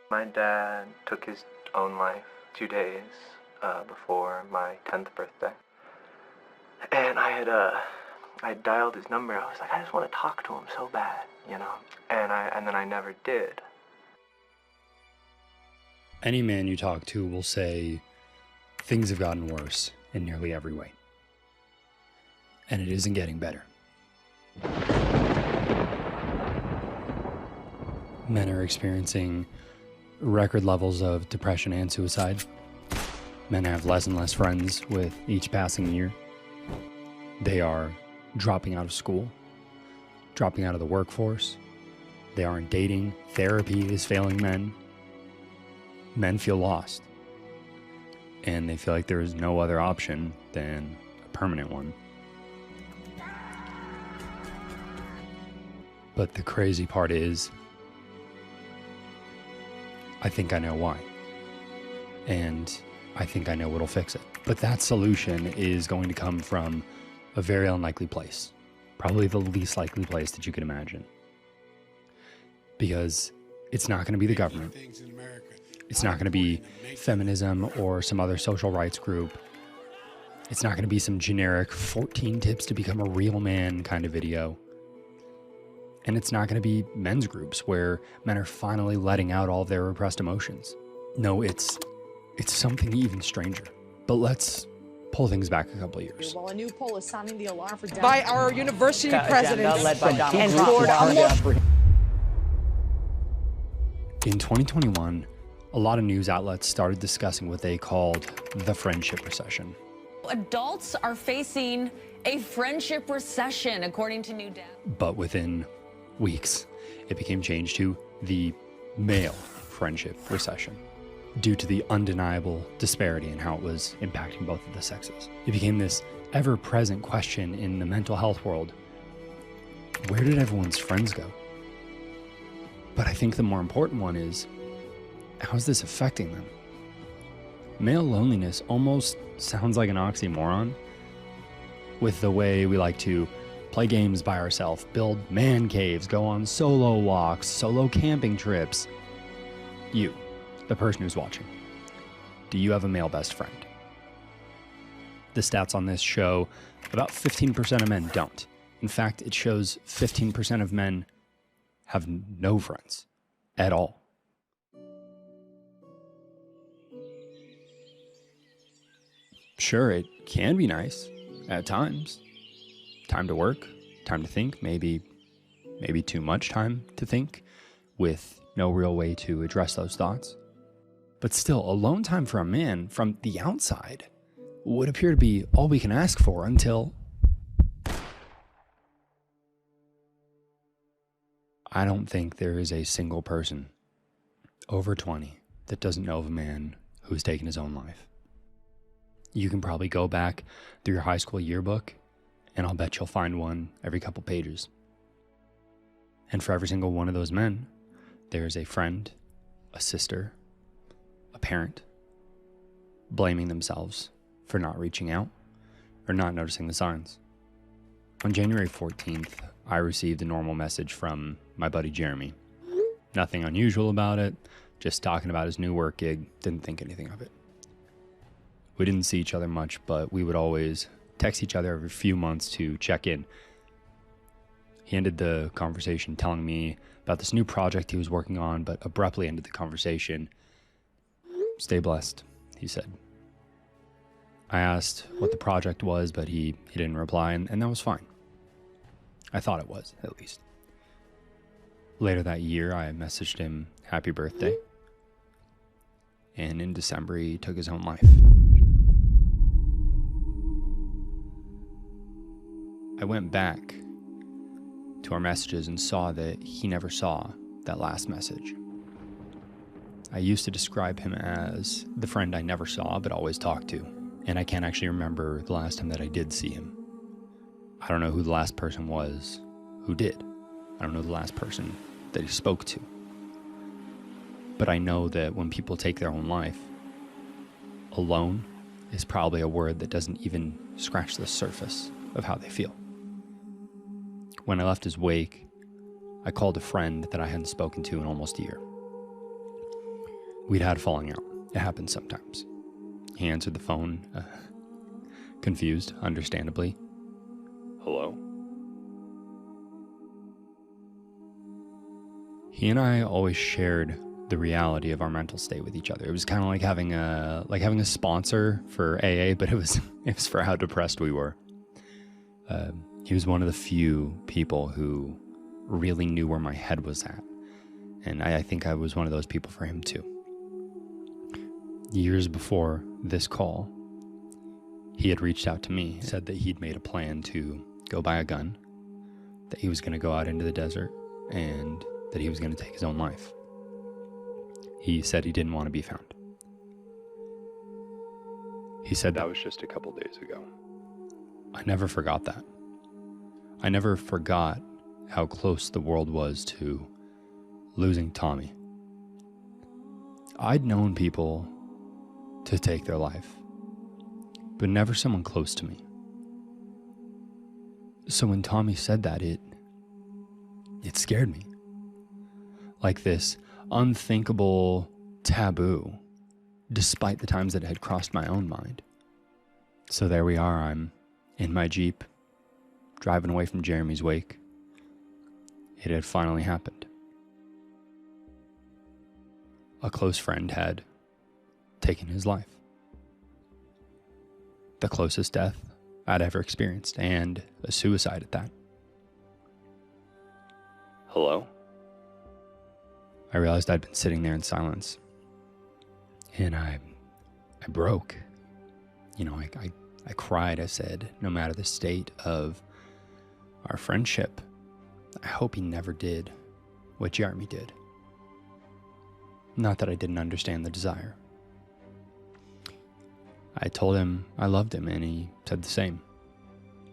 My dad took his own life 2 days before my 10th birthday. And I dialed his number. I was like, I just want to talk to him so bad, you know? And then I never did. Any man you talk to will say things have gotten worse in nearly every way. And it isn't getting better. Men are experiencing record levels of depression and suicide. Men have less and less friends with each passing year. They are dropping out of school, dropping out of the workforce. They aren't dating. Therapy is failing men. Men feel lost. And they feel like there is no other option than a permanent one. But the crazy part is, I think I know why. And I think I know what'll fix it. But that solution is going to come from a very unlikely place. Probably the least likely place that you could imagine. Because it's not going to be the government. It's not going to be feminism or some other social rights group. It's not going to be some generic 14 tips to become a real man kind of video. And it's not going to be men's groups where men are finally letting out all of their repressed emotions. No, it's something even stranger. But let's pull things back a couple of years. Well, a new poll is sounding the alarm for by our university president, led by Donald and Trump. In 2021, a lot of news outlets started discussing what they called the Friendship Recession. Adults are facing a friendship recession, according to new data. But within weeks, it became changed to the male friendship recession due to the undeniable disparity in how it was impacting both of the sexes. It became this ever-present question in the mental health world. Where did everyone's friends go? But I think the more important one is, how's this affecting them? Male loneliness almost sounds like an oxymoron with the way we like to play games by ourselves, build man caves, go on solo walks, solo camping trips. You, the person who's watching, do you have a male best friend? The stats on this show about 15% of men don't. In fact, it shows 15% of men have no friends at all. Sure, it can be nice at times. Time to work, time to think, maybe too much time to think with no real way to address those thoughts. But still, alone time for a man from the outside would appear to be all we can ask for until I don't think there is a single person over 20 that doesn't know of a man who's taken his own life. You can probably go back through your high school yearbook, and I'll bet you'll find one every couple pages. And for every single one of those men, there's a friend, a sister, a parent, blaming themselves for not reaching out or not noticing the signs. On January 14th, I received a normal message from my buddy Jeremy. Nothing unusual about it, just talking about his new work gig, didn't think anything of it. We didn't see each other much, but we would always text each other every few months to check in. He ended the conversation telling me about this new project he was working on, but abruptly ended the conversation. Stay blessed, he said. I asked what the project was, but he didn't reply, and that was fine. I thought it was, at least. Later that year, I messaged him happy birthday. And in December, he took his own life. I went back to our messages and saw that he never saw that last message. I used to describe him as the friend I never saw but always talked to, and I can't actually remember the last time that I did see him. I don't know who the last person was who did. I don't know the last person that he spoke to. But I know that when people take their own life, alone is probably a word that doesn't even scratch the surface of how they feel. When I left his wake, I called a friend that I hadn't spoken to in almost a year. We'd had a falling out. It happens sometimes. He answered the phone, confused, understandably. Hello? He and I always shared the reality of our mental state with each other. It was kind of like having a sponsor for AA, but it was for how depressed we were. He was one of the few people who really knew where my head was at. And I think I was one of those people for him too. Years before this call, he had reached out to me, said that he'd made a plan to go buy a gun, that he was going to go out into the desert, and that he was going to take his own life. He said he didn't want to be found. He said that was just a couple days ago. I never forgot that. I never forgot how close the world was to losing Tommy. I'd known people to take their life, but never someone close to me. So when Tommy said that, it scared me. Like this unthinkable taboo, despite the times that it had crossed my own mind. So there we are, I'm in my Jeep, driving away from Jeremy's wake. It had finally happened. A close friend had taken his life. The closest death I'd ever experienced, and a suicide at that. Hello? I realized I'd been sitting there in silence, and I broke. You know, I cried. I said, no matter the state of our friendship, I hope he never did what Jeremy did. Not that I didn't understand the desire. I told him I loved him, and he said the same.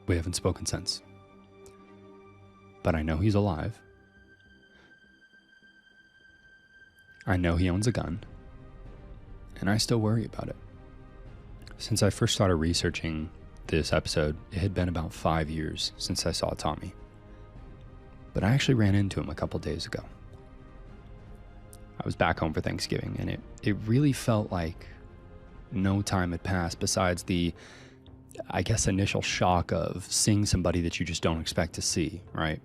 We haven't spoken since. But I know he's alive. I know he owns a gun. And I still worry about it. Since I first started researching this episode, it had been about 5 years since I saw Tommy. But I actually ran into him a couple days ago. I was back home for Thanksgiving, and it really felt like no time had passed besides the, I guess, initial shock of seeing somebody that you just don't expect to see, right?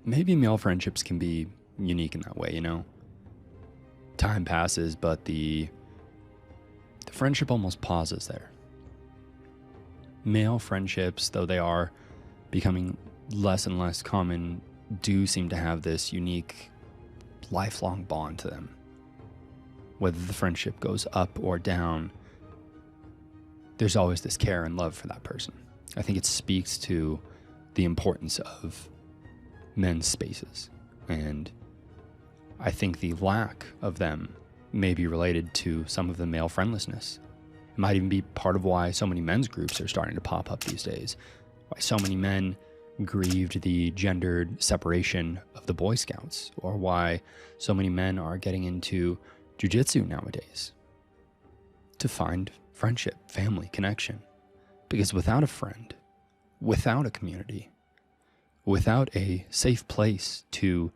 Maybe male friendships can be unique in that way, you know? Time passes, but the friendship almost pauses there. Male friendships, though they are becoming less and less common, do seem to have this unique lifelong bond to them. Whether the friendship goes up or down, there's always this care and love for that person. I think it speaks to the importance of men's spaces, and I think the lack of them may be related to some of the male friendlessness. It might even be part of why so many men's groups are starting to pop up these days, why so many men grieved the gendered separation of the Boy Scouts, or why so many men are getting into jiu-jitsu nowadays to find friendship, family, connection. Because without a friend, without a community, without a safe place to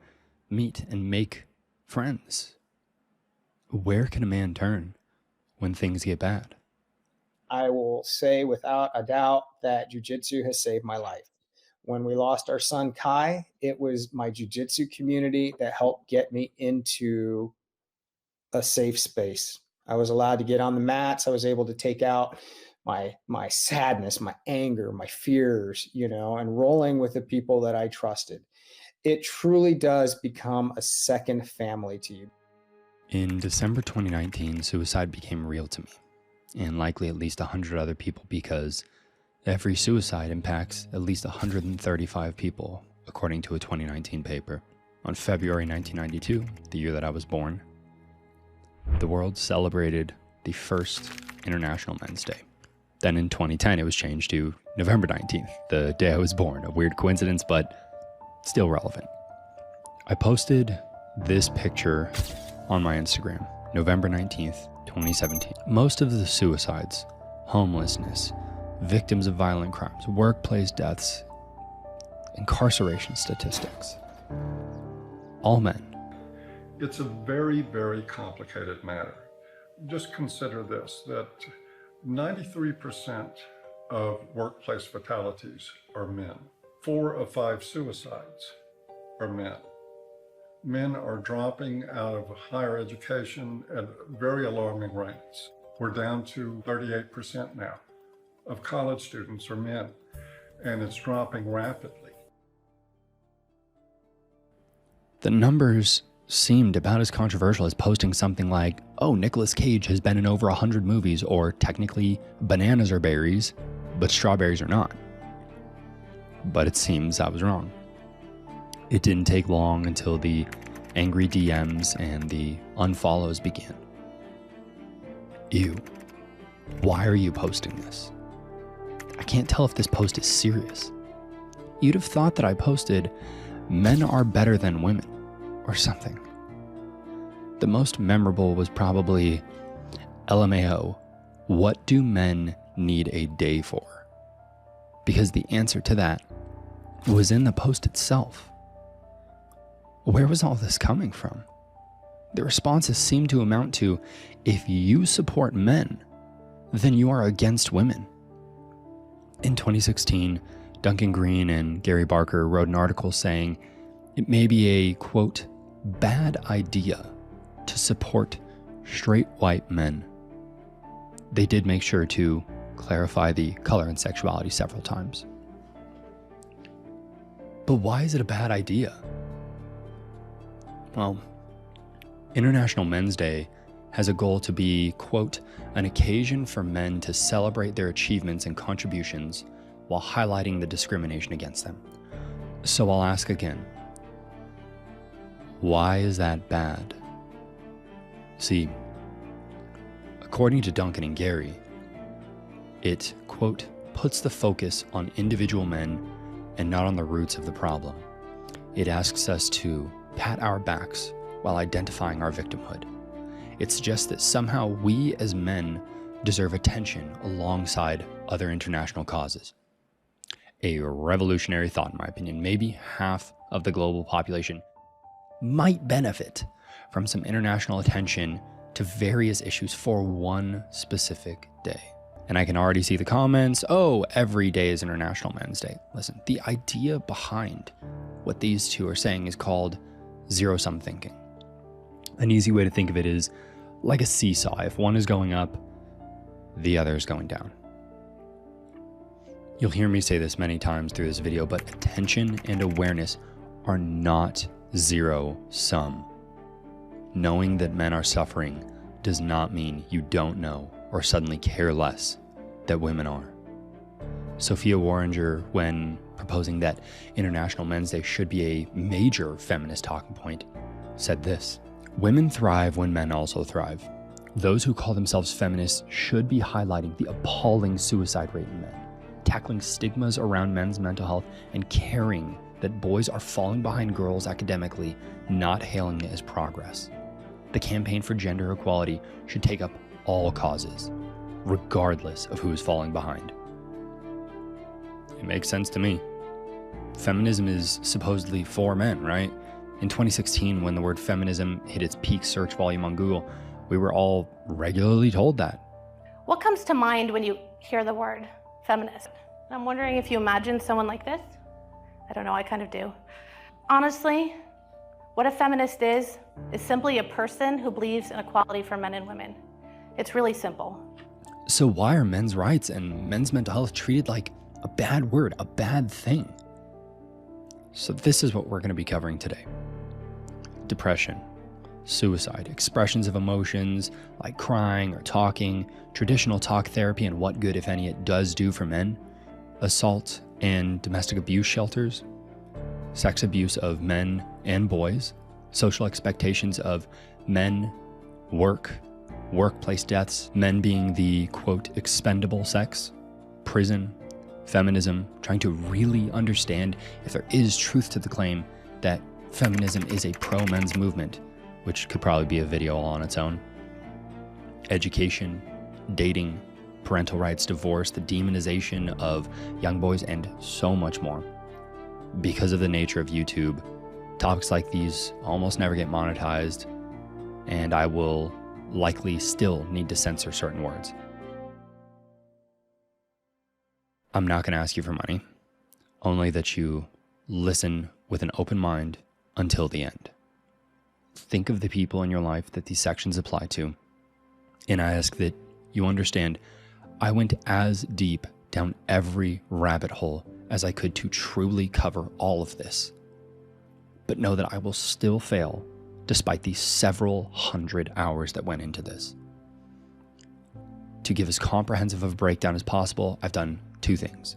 meet and make friends, where can a man turn when things get bad? I will say without a doubt that jiu-jitsu has saved my life. When we lost our son, Kai, it was my jiu-jitsu community that helped get me into a safe space. I was allowed to get on the mats. I was able to take out my sadness, my anger, my fears, and rolling with the people that I trusted. It truly does become a second family to you. In December 2019, suicide became real to me, and likely at least 100 other people, because every suicide impacts at least 135 people, according to a 2019 paper. On February 1992, the year that I was born, the world celebrated the first International Men's Day. Then in 2010, it was changed to November 19th, the day I was born. A weird coincidence, but still relevant. I posted this picture on my Instagram, November 19th, 2017. Most of the suicides, homelessness, victims of violent crimes, workplace deaths, incarceration statistics, all men. It's a very, very complicated matter. Just consider this, that 93% of workplace fatalities are men. 4 of 5 suicides are men. Men are dropping out of higher education at very alarming rates. We're down to 38% now of college students are men, and it's dropping rapidly. The numbers seemed about as controversial as posting something like, oh, Nicolas Cage has been in over 100 movies, or technically bananas are berries, but strawberries are not. But it seems I was wrong. It didn't take long until the angry DMs and the unfollows began. Ew. Why are you posting this? I can't tell if this post is serious. You'd have thought that I posted, men are better than women, or something. The most memorable was probably, LMAO, what do men need a day for? Because the answer to that was in the post itself. Where was all this coming from? The responses seemed to amount to, if you support men, then you are against women. In 2016, Duncan Green and Gary Barker wrote an article saying it may be a, quote, bad idea to support straight white men. They did make sure to clarify the color and sexuality several times. But why is it a bad idea? Well, International Men's Day has a goal to be, quote, an occasion for men to celebrate their achievements and contributions while highlighting the discrimination against them. So I'll ask again, why is that bad? See, according to Duncan and Gary, it, quote, puts the focus on individual men and not on the roots of the problem. It asks us to pat our backs while identifying our victimhood. It suggests that somehow we as men deserve attention alongside other international causes. A revolutionary thought, in my opinion. Maybe half of the global population might benefit from some international attention to various issues for one specific day. And I can already see the comments, oh, every day is International Men's Day. Listen, the idea behind what these two are saying is called zero-sum thinking. An easy way to think of it is like a seesaw. If one is going up, the other is going down. You'll hear me say this many times through this video, but attention and awareness are not zero-sum. Knowing that men are suffering does not mean you don't know or suddenly care less that women are. Sophia Warringer, when proposing that International Men's Day should be a major feminist talking point, said this: women thrive when men also thrive. Those who call themselves feminists should be highlighting the appalling suicide rate in men, tackling stigmas around men's mental health, and caring that boys are falling behind girls academically, not hailing it as progress. The campaign for gender equality should take up all causes, regardless of who is falling behind. It makes sense to me. Feminism is supposedly for men, right? In 2016, when the word feminism hit its peak search volume on Google, we were all regularly told that. What comes to mind when you hear the word feminist? I'm wondering if you imagine someone like this. I don't know, I kind of do. Honestly, what a feminist is simply a person who believes in equality for men and women. It's really simple. So why are men's rights and men's mental health treated like a bad word, a bad thing? So this is what we're going to be covering today. Depression, suicide, expressions of emotions like crying or talking, traditional talk therapy and what good, if any, it does do for men, assault and domestic abuse shelters, sex abuse of men and boys, social expectations of men, workplace deaths, men being the, quote, expendable sex, prison, feminism, trying to really understand if there is truth to the claim that feminism is a pro-men's movement, which could probably be a video all on its own. Education, dating, parental rights, divorce, the demonization of young boys, and so much more. Because of the nature of YouTube, Topics like these almost never get monetized, and I will likely still need to censor certain words. I'm not going to ask you for money, only that you listen with an open mind until the end. Think of the people in your life that these sections apply to, and I ask that you understand I went as deep down every rabbit hole as I could to truly cover all of this. But know that I will still fail despite the several hundred hours that went into this. To give as comprehensive of a breakdown as possible, I've done two things.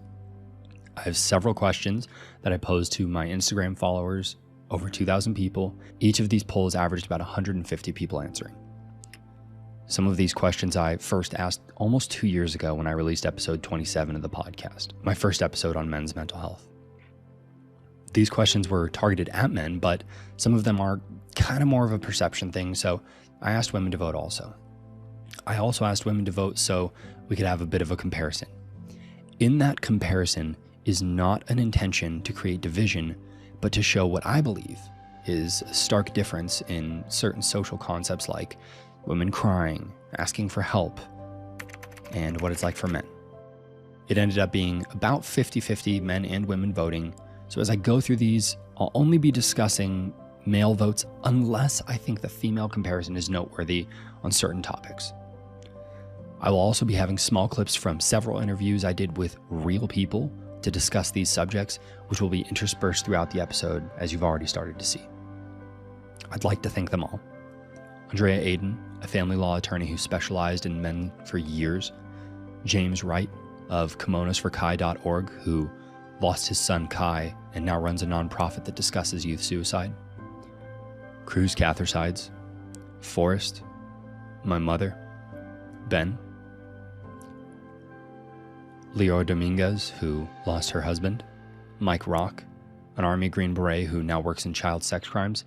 I have several questions that I posed to my Instagram followers, over 2,000 people. Each of these polls averaged about 150 people answering. Some of these questions I first asked almost 2 years ago when I released episode 27 of the podcast, my first episode on men's mental health. These questions were targeted at men, but some of them are kind of more of a perception thing, so I asked women to vote also. I also asked women to vote so we could have a bit of a comparison. In that comparison is not an intention to create division, but to show what I believe is a stark difference in certain social concepts like women crying, asking for help, and what it's like for men. It ended up being about 50-50 men and women voting. So as I go through these, I'll only be discussing male votes unless I think the female comparison is noteworthy on certain topics. I will also be having small clips from several interviews I did with real people to discuss these subjects, which will be interspersed throughout the episode, as you've already started to see. I'd like to thank them all. Andrea Aiden, a family law attorney who specialized in men for years. James Wright of kimonosforkai.org, who lost his son Kai and now runs a nonprofit that discusses youth suicide. Cruz Cathersides, Forrest, my mother, Ben, Leo Dominguez, who lost her husband, Mike Rock, an Army Green Beret who now works in child sex crimes.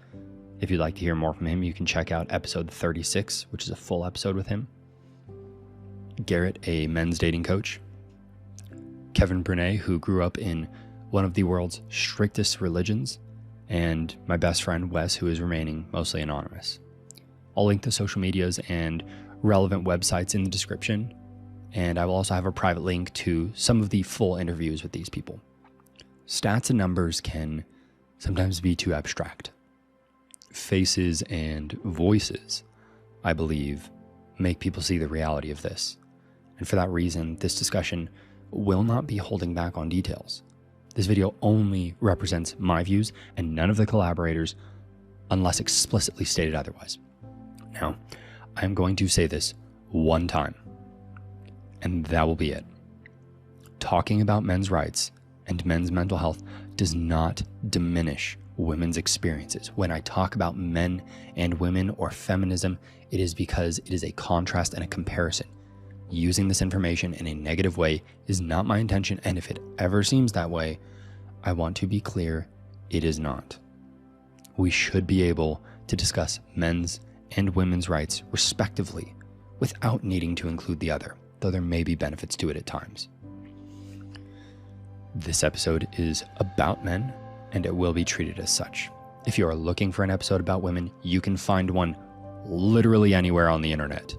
If you'd like to hear more from him, you can check out episode 36, which is a full episode with him. Garrett, a men's dating coach. Kevin Brunet, who grew up in one of the world's strictest religions, and my best friend Wes, who is remaining mostly anonymous. I'll link the social medias and relevant websites in the description, and I will also have a private link to some of the full interviews with these people. Stats and numbers can sometimes be too abstract. Faces and voices, I believe, make people see the reality of this. And for that reason, this discussion will not be holding back on details. This video only represents my views and none of the collaborators, unless explicitly stated otherwise. Now, I'm going to say this one time, and that will be it. Talking about men's rights and men's mental health does not diminish women's experiences. When I talk about men and women or feminism, it is because it is a contrast and a comparison. Using this information in a negative way is not my intention, and if it ever seems that way, I want to be clear, it is not. We should be able to discuss men's and women's rights respectively without needing to include the other, though there may be benefits to it at times. This episode is about men, and it will be treated as such. If you are looking for an episode about women, you can find one literally anywhere on the internet.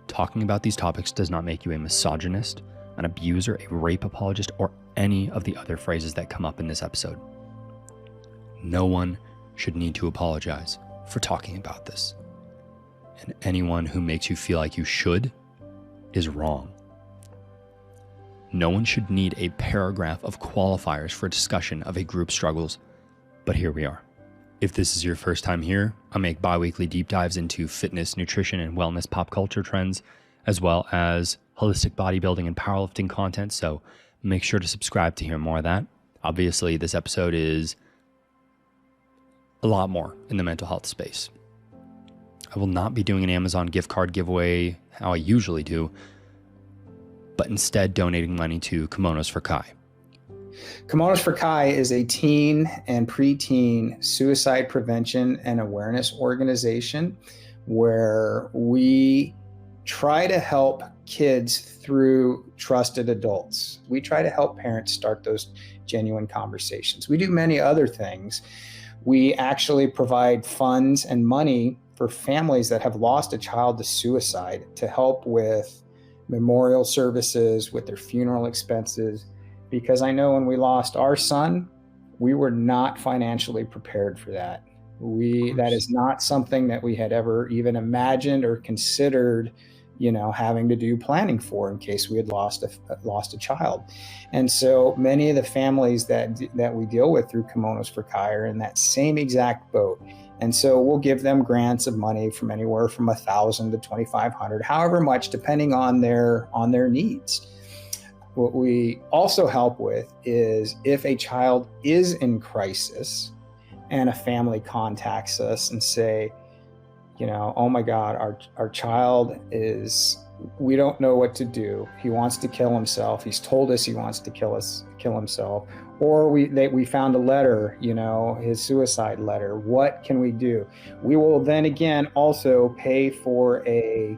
Talking about these topics does not make you a misogynist, an abuser, a rape apologist, or any of the other phrases that come up in this episode. No one should need to apologize for talking about this. And anyone who makes you feel like you should is wrong. No one should need a paragraph of qualifiers for a discussion of a group's struggles, but here we are. If this is your first time here, I make bi-weekly deep dives into fitness, nutrition, and wellness pop culture trends, as well as holistic bodybuilding and powerlifting content, so make sure to subscribe to hear more of that. Obviously, this episode is a lot more in the mental health space. I will not be doing an Amazon gift card giveaway how I usually do, but instead donating money to Kimonos for Kai. Kimonos for Kai is a teen and preteen suicide prevention and awareness organization where we try to help kids through trusted adults. We try to help parents start those genuine conversations. We do many other things. We actually provide funds and money for families that have lost a child to suicide to help with memorial services, with their funeral expenses. Because I know when we lost our son, we were not financially prepared for that. That is not something that we had ever even imagined or considered, having to do planning for in case we had lost a child. And so many of the families that we deal with through Kimonos for Kai are in that same exact boat. And so we'll give them grants of money from anywhere from $1,000 to $2,500, however much, depending on their needs. What we also help with is if a child is in crisis and a family contacts us and say, oh my God, our child we don't know what to do. He wants to kill himself. He's told us he wants to kill himself. Or we found a letter, his suicide letter. What can we do? We will then again also pay for a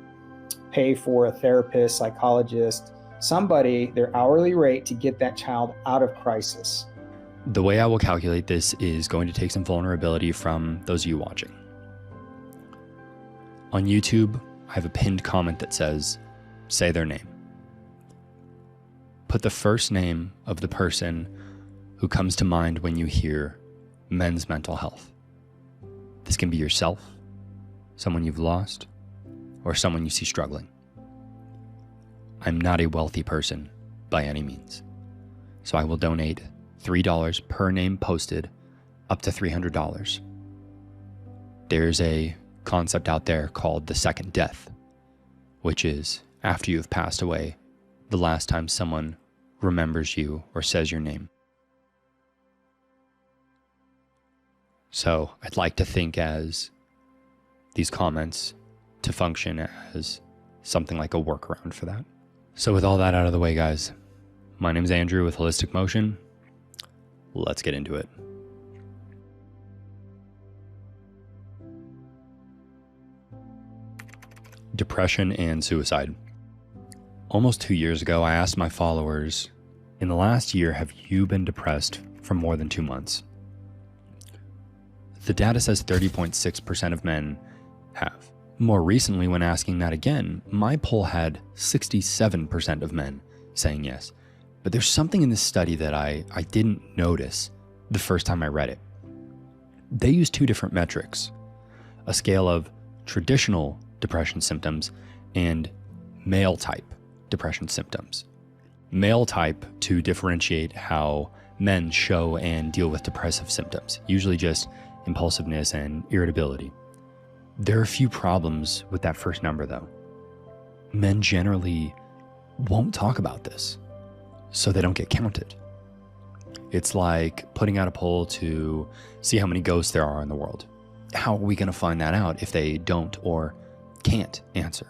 therapist, psychologist, somebody, their hourly rate to get that child out of crisis. The way I will calculate this is going to take some vulnerability from those of you watching. On YouTube, I have a pinned comment that says, say their name. Put the first name of the person who comes to mind when you hear men's mental health. This can be yourself, someone you've lost, or someone you see struggling. I'm not a wealthy person by any means, so I will donate $3 per name posted, up to $300. There's a concept out there called the second death, which is after you've passed away, the last time someone remembers you or says your name. So I'd like to think as these comments to function as something like a workaround for that. So with all that out of the way, guys, my name's Andrew with Holistic Motion. Let's get into it. Depression and suicide. Almost 2 years ago, I asked my followers, in the last year, have you been depressed for more than 2 months? The data says 30.6% of men have. More recently, when asking that again, my poll had 67% of men saying yes. But there's something in this study that I didn't notice the first time I read it. They use two different metrics, a scale of traditional depression symptoms and male type depression symptoms. Male type to differentiate how men show and deal with depressive symptoms, usually just impulsiveness and irritability. There are a few problems with that first number though. Men generally won't talk about this, so they don't get counted. It's like putting out a poll to see how many ghosts there are in the world. How are we going to find that out if they don't or can't answer?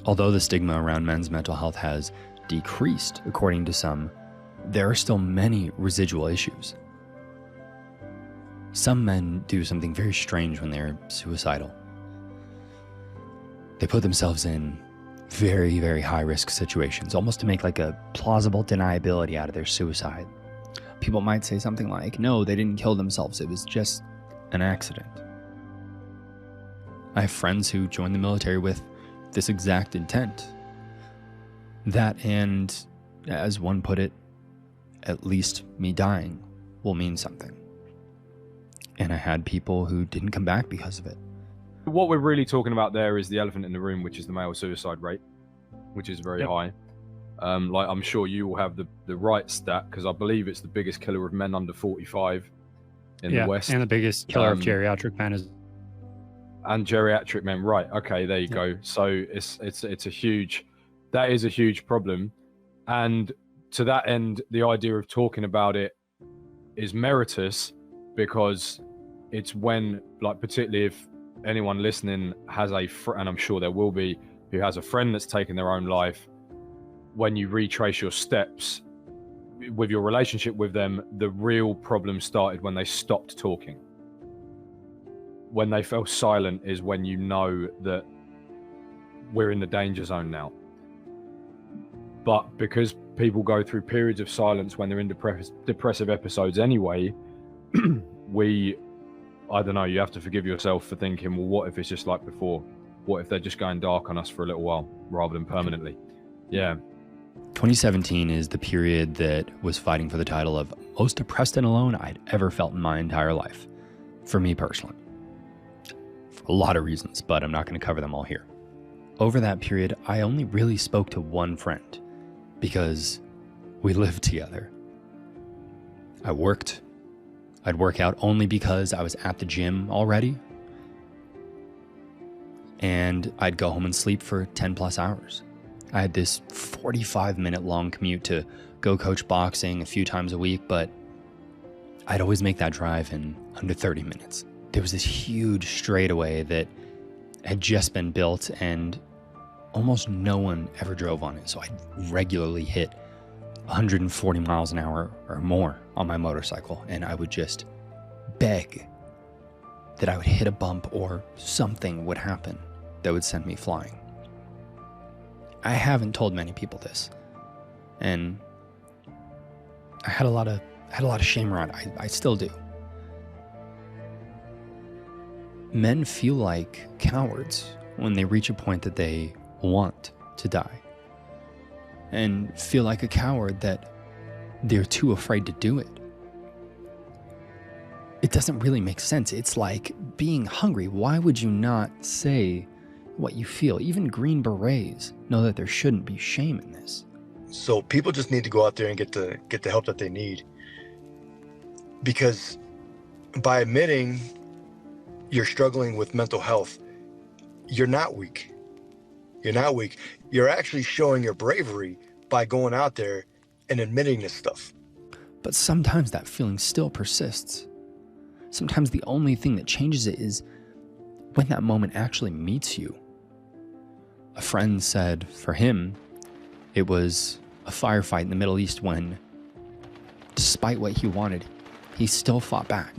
Although the stigma around men's mental health has decreased, according to some, there are still many residual issues. Some men do something very strange when they're suicidal. They put themselves in very, very high-risk situations, almost to make like a plausible deniability out of their suicide. People might say something like, no, they didn't kill themselves, it was just an accident. I have friends who joined the military with this exact intent. That and, as one put it, at least me dying will mean something. And I had people who didn't come back because of it. What we're really talking about there is the elephant in the room, which is the male suicide rate, which is very high. Like I'm sure you will have the right stat, because I believe it's the biggest killer of men under 45 in the West. And the biggest killer of geriatric men is. And geriatric men, right? Okay, there you go. So it's a huge, that is a huge problem, and to that end, the idea of talking about it is meritorious, because it's when, like, particularly if anyone listening has and I'm sure there will be, who has a friend that's taken their own life, when you retrace your steps with your relationship with them, the real problem started when they stopped talking. When they fell silent is when you know that we're in the danger zone now. But because people go through periods of silence when they're in depressive episodes anyway, I don't know, you have to forgive yourself for thinking, well, what if it's just like before? What if they're just going dark on us for a little while rather than permanently? Yeah. 2017 is the period that was fighting for the title of most depressed and alone I'd ever felt in my entire life. For me personally. For a lot of reasons, but I'm not going to cover them all here. Over that period, I only really spoke to one friend because we lived together. I'd work out only because I was at the gym already. And I'd go home and sleep for 10 plus hours. I had this 45-minute long commute to go coach boxing a few times a week, but I'd always make that drive in under 30 minutes. There was this huge straightaway that had just been built and almost no one ever drove on it. So I'd regularly hit 140 miles an hour or more on my motorcycle, and I would just beg that I would hit a bump or something would happen that would send me flying. I haven't told many people this, and I had a lot of shame around it. I still do. Men feel like cowards when they reach a point that they want to die, and feel like a coward that they're too afraid to do it. It doesn't really make sense. It's like being hungry. Why would you not say what you feel? Even Green Berets know that there shouldn't be shame in this. So people just need to go out there and get the help that they need. Because by admitting you're struggling with mental health, you're not weak. You're not weak. You're actually showing your bravery by going out there and admitting this stuff. But sometimes that feeling still persists. Sometimes the only thing that changes it is when that moment actually meets you. A friend said for him, it was a firefight in the Middle East when, despite what he wanted, he still fought back.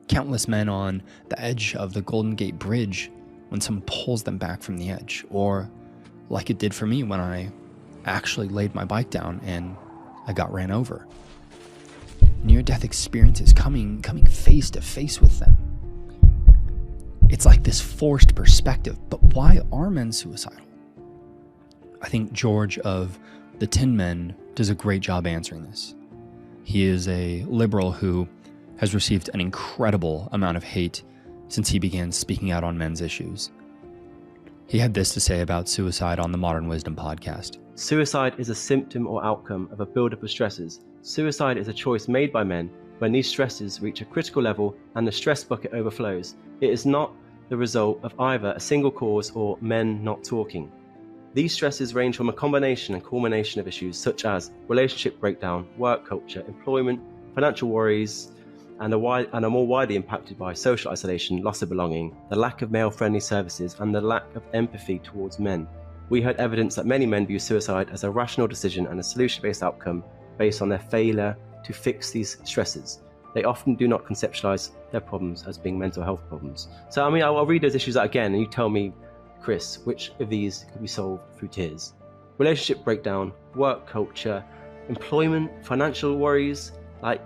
Countless men on the edge of the Golden Gate Bridge when someone pulls them back from the edge, or like it did for me when I actually laid my bike down and I got ran over. Near-death experiences coming face to face with them. It's like this forced perspective, but why are men suicidal? I think George of the Tin Men does a great job answering this. He is a liberal who has received an incredible amount of hate since he began speaking out on men's issues. He had this to say about suicide on the Modern Wisdom podcast. Suicide is a symptom or outcome of a buildup of stresses. Suicide is a choice made by men when these stresses reach a critical level and the stress bucket overflows. It is not the result of either a single cause or men not talking. These stresses range from a combination and culmination of issues such as relationship breakdown, work culture, employment, financial worries, and are more widely impacted by social isolation, loss of belonging, the lack of male-friendly services, and the lack of empathy towards men. We heard evidence that many men view suicide as a rational decision and a solution-based outcome based on their failure to fix these stresses. They often do not conceptualize their problems as being mental health problems. So, I'll read those issues out again, and you tell me, Chris, which of these could be solved through tears? Relationship breakdown, work culture, employment, financial worries. Like,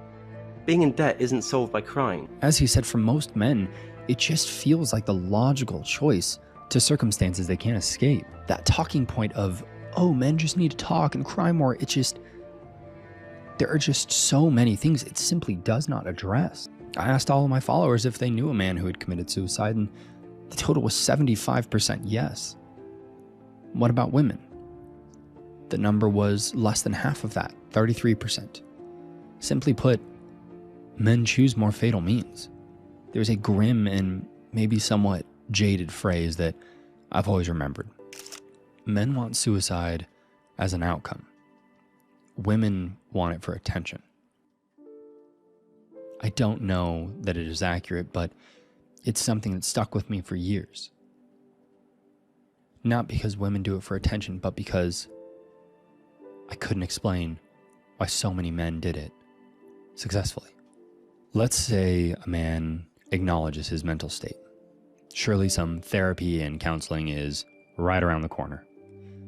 being in debt isn't solved by crying. As he said, for most men, it just feels like the logical choice to circumstances they can't escape. That talking point of, oh, men just need to talk and cry more, there are just so many things it simply does not address. I asked all of my followers if they knew a man who had committed suicide, and the total was 75% yes. What about women? The number was less than half of that, 33%. Simply put, men choose more fatal means. There's a grim and maybe somewhat jaded phrase that I've always remembered. Men want suicide as an outcome. Women want it for attention. I don't know that it is accurate, but it's something that stuck with me for years. Not because women do it for attention, but because I couldn't explain why so many men did it successfully. Let's say a man acknowledges his mental state. Surely some therapy and counseling is right around the corner.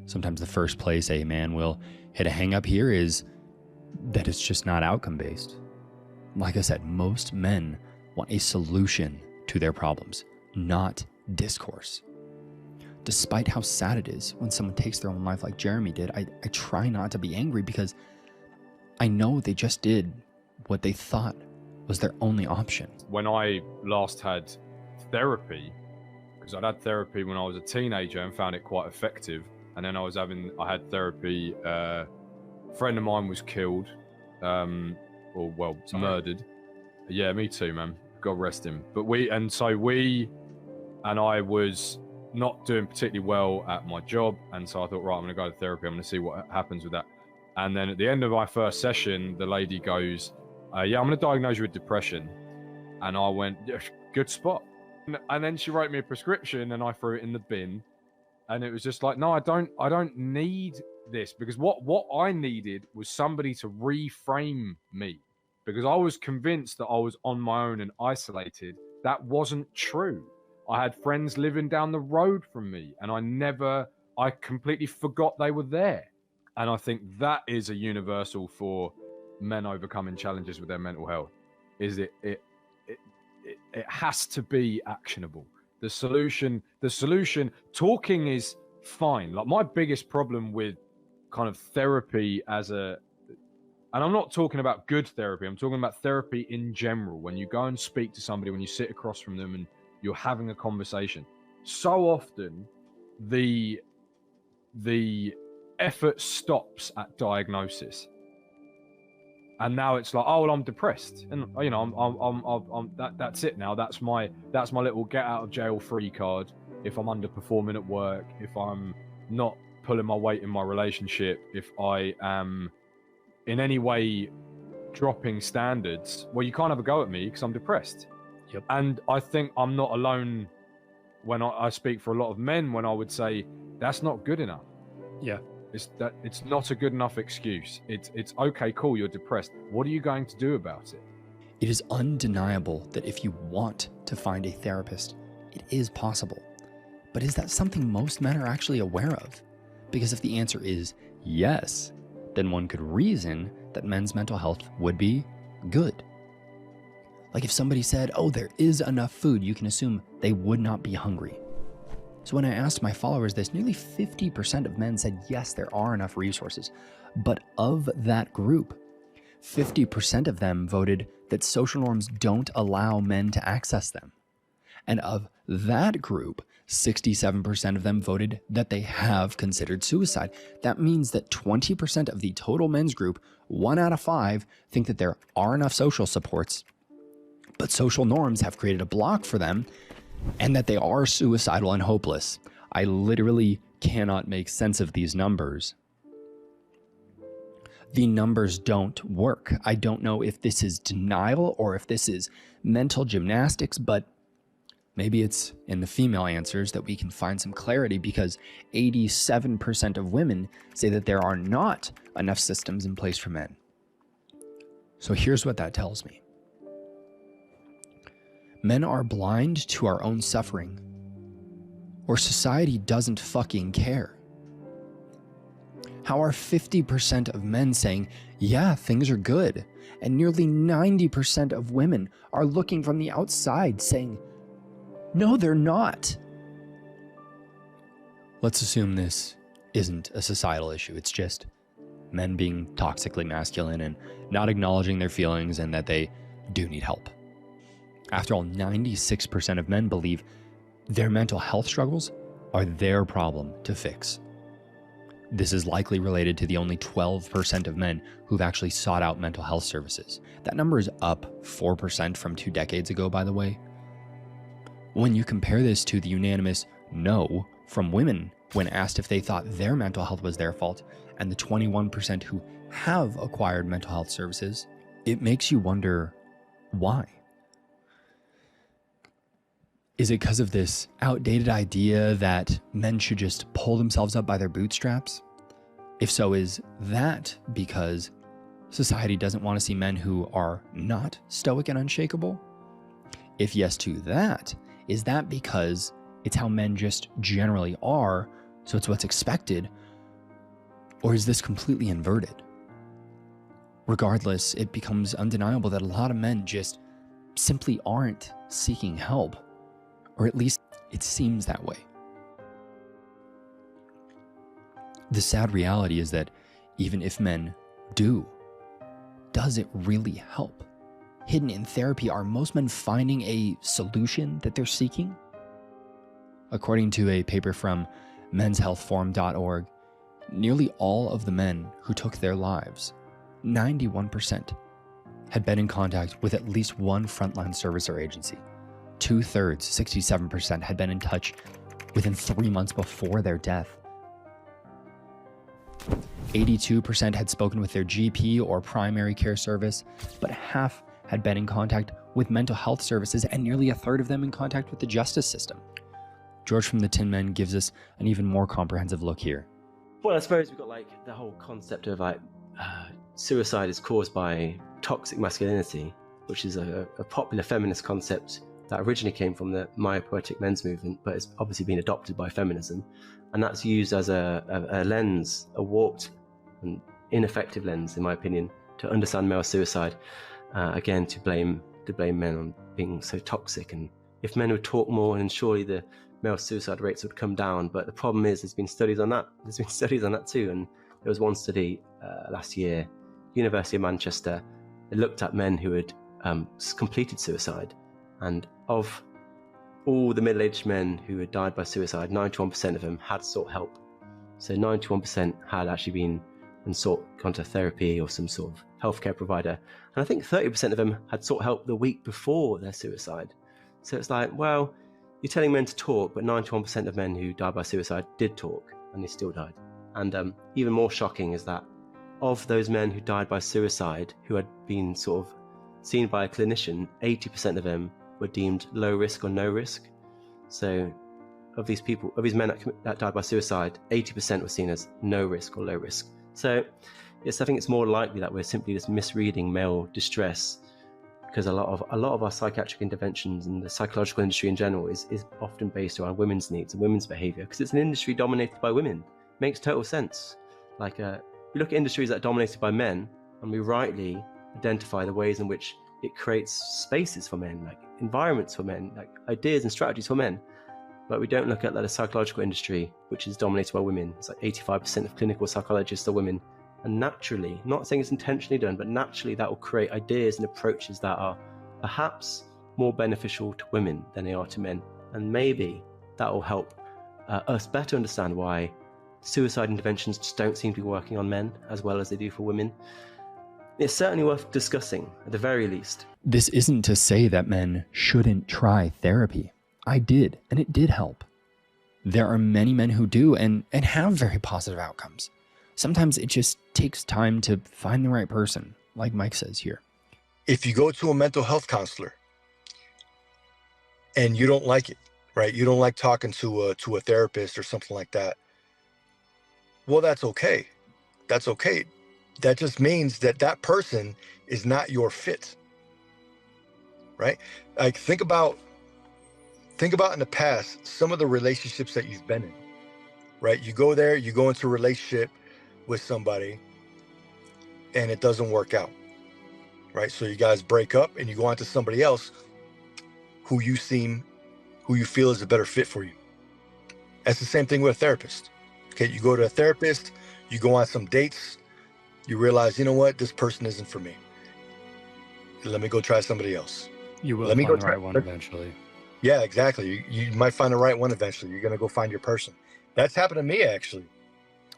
Sometimes the first place a man will hit a hang up here is that it's just not outcome based. Like I said, most men want a solution to their problems, not discourse. Despite how sad it is when someone takes their own life like Jeremy did, I try not to be angry because I know they just did what they thought was their only option. When I last had therapy, because I'd had therapy when I was a teenager and found it quite effective, and then I had therapy, a friend of mine was killed, murdered. Yeah, me too, man. God rest him. But I was not doing particularly well at my job, and so I thought, right, I'm going to go to therapy. I'm going to see what happens with that. And then at the end of my first session, the lady goes, I'm going to diagnose you with depression. And I went, yeah, good spot. And then she wrote me a prescription, and I threw it in the bin. And it was just like, no, I don't need this, because what I needed was somebody to reframe me, because I was convinced that I was on my own and isolated. That wasn't true. I had friends living down the road from me, and I completely forgot they were there. And I think that is a universal for men overcoming challenges with their mental health, is it has to be actionable. The solution, talking is fine. Like, my biggest problem with kind of therapy and I'm not talking about good therapy, I'm talking about therapy in general. When you go and speak to somebody, when you sit across from them and you're having a conversation, so often the effort stops at diagnosis. And now it's like, oh, well, I'm depressed, and that's it now. That's my little get out of jail free card. If I'm underperforming at work, if I'm not pulling my weight in my relationship, if I am in any way dropping standards, well, you can't have a go at me because I'm depressed. Yep. And I think I'm not alone when I speak for a lot of men when I would say that's not good enough. Yeah. It's not a good enough excuse. It's okay, cool, you're depressed. What are you going to do about it? It is undeniable that if you want to find a therapist, it is possible. But is that something most men are actually aware of? Because if the answer is yes, then one could reason that men's mental health would be good. Like if somebody said, oh, there is enough food, you can assume they would not be hungry. So when I asked my followers this, nearly 50% of men said, yes, there are enough resources. But of that group, 50% of them voted that social norms don't allow men to access them. And of that group, 67% of them voted that they have considered suicide. That means that 20% of the total men's group, 1 out of 5, think that there are enough social supports, but social norms have created a block for them, and that they are suicidal and hopeless. I literally cannot make sense of these numbers. The numbers don't work. I don't know if this is denial or if this is mental gymnastics, but maybe it's in the female answers that we can find some clarity, because 87% of women say that there are not enough systems in place for men. So here's what that tells me. Men are blind to our own suffering, or society doesn't fucking care. How are 50% of men saying, yeah, things are good, and nearly 90% of women are looking from the outside saying, no, they're not? Let's assume this isn't a societal issue. It's just men being toxically masculine and not acknowledging their feelings and that they do need help. After all, 96% of men believe their mental health struggles are their problem to fix. This is likely related to the only 12% of men who've actually sought out mental health services. That number is up 4% from 2 decades ago, by the way. When you compare this to the unanimous no from women when asked if they thought their mental health was their fault, and the 21% who have acquired mental health services, it makes you wonder why. Is it because of this outdated idea that men should just pull themselves up by their bootstraps? If so, is that because society doesn't want to see men who are not stoic and unshakable? If yes to that, is that because it's how men just generally are, so it's what's expected? Or is this completely inverted? Regardless, it becomes undeniable that a lot of men just simply aren't seeking help, or at least it seems that way. The sad reality is that even if men do, does it really help? Hidden in therapy, are most men finding a solution that they're seeking? According to a paper from menshealthforum.org, nearly all of the men who took their lives, 91%, had been in contact with at least one frontline service or agency. 2/3, 67%, had been in touch within 3 months before their death. 82% had spoken with their GP or primary care service, but half had been in contact with mental health services, and nearly 1/3 of them in contact with the justice system. George from the Tin Men gives us an even more comprehensive look here. Well, I suppose we've got like the whole concept of like suicide is caused by toxic masculinity, which is a popular feminist concept that originally came from the myopoetic men's movement, but it's obviously been adopted by feminism. And that's used as a lens, a warped and ineffective lens, in my opinion, to understand male suicide. Again, to blame men on being so toxic. And if men would talk more, then surely the male suicide rates would come down. But the problem is, there's been studies on that. There's been studies on that too. And there was one study last year, University of Manchester. It looked at men who had completed suicide, and of all the middle-aged men who had died by suicide, 91% of them had sought help. So 91% had actually been and gone to therapy or some sort of healthcare provider. And I think 30% of them had sought help the week before their suicide. So it's like, well, you're telling men to talk, but 91% of men who died by suicide did talk, and they still died. And even more shocking is that of those men who died by suicide, who had been sort of seen by a clinician, 80% of them were deemed low risk or no risk. So of these men that died by suicide, 80% were seen as no risk or low risk. So I think it's more likely that we're simply just misreading male distress, because a lot of our psychiatric interventions and the psychological industry in general is often based around women's needs and women's behavior, because it's an industry dominated by women. It makes total sense. Like we look at industries that are dominated by men, and we rightly identify the ways in which it creates spaces for men, like environments for men, like ideas and strategies for men. But we don't look at the psychological industry, which is dominated by women. It's like 85% of clinical psychologists are women. And naturally, not saying it's intentionally done, but naturally that will create ideas and approaches that are perhaps more beneficial to women than they are to men. And maybe that will help us better understand why suicide interventions just don't seem to be working on men as well as they do for women. It's certainly worth discussing, at the very least. This isn't to say that men shouldn't try therapy. I did, and it did help. There are many men who do and have very positive outcomes. Sometimes it just takes time to find the right person, like Mike says here. If you go to a mental health counselor and you don't like it, right? You don't like talking to a therapist or something like that. Well, that's okay. That's okay. That just means that person is not your fit, right? Like think about in the past, some of the relationships that you've been in, right? You go there, you go into a relationship with somebody and it doesn't work out, right? So you guys break up and you go on to somebody else who you feel is a better fit for you. That's the same thing with a therapist. Okay, you go to a therapist, you go on some dates, you realize, you know what, this person isn't for me. Let me go try somebody else. You will find the right one eventually. Yeah, exactly. You might find the right one eventually. You're going to go find your person. That's happened to me, actually.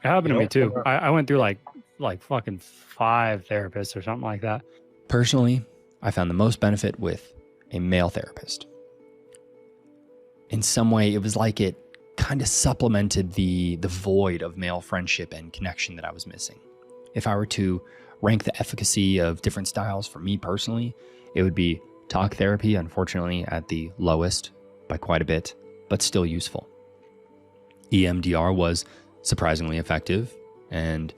It happened to me too. I went through like fucking 5 therapists or something like that. Personally, I found the most benefit with a male therapist. In some way, it was like it kind of supplemented the void of male friendship and connection that I was missing. If I were to rank the efficacy of different styles for me personally, it would be talk therapy, unfortunately, at the lowest by quite a bit, but still useful. EMDR was surprisingly effective, and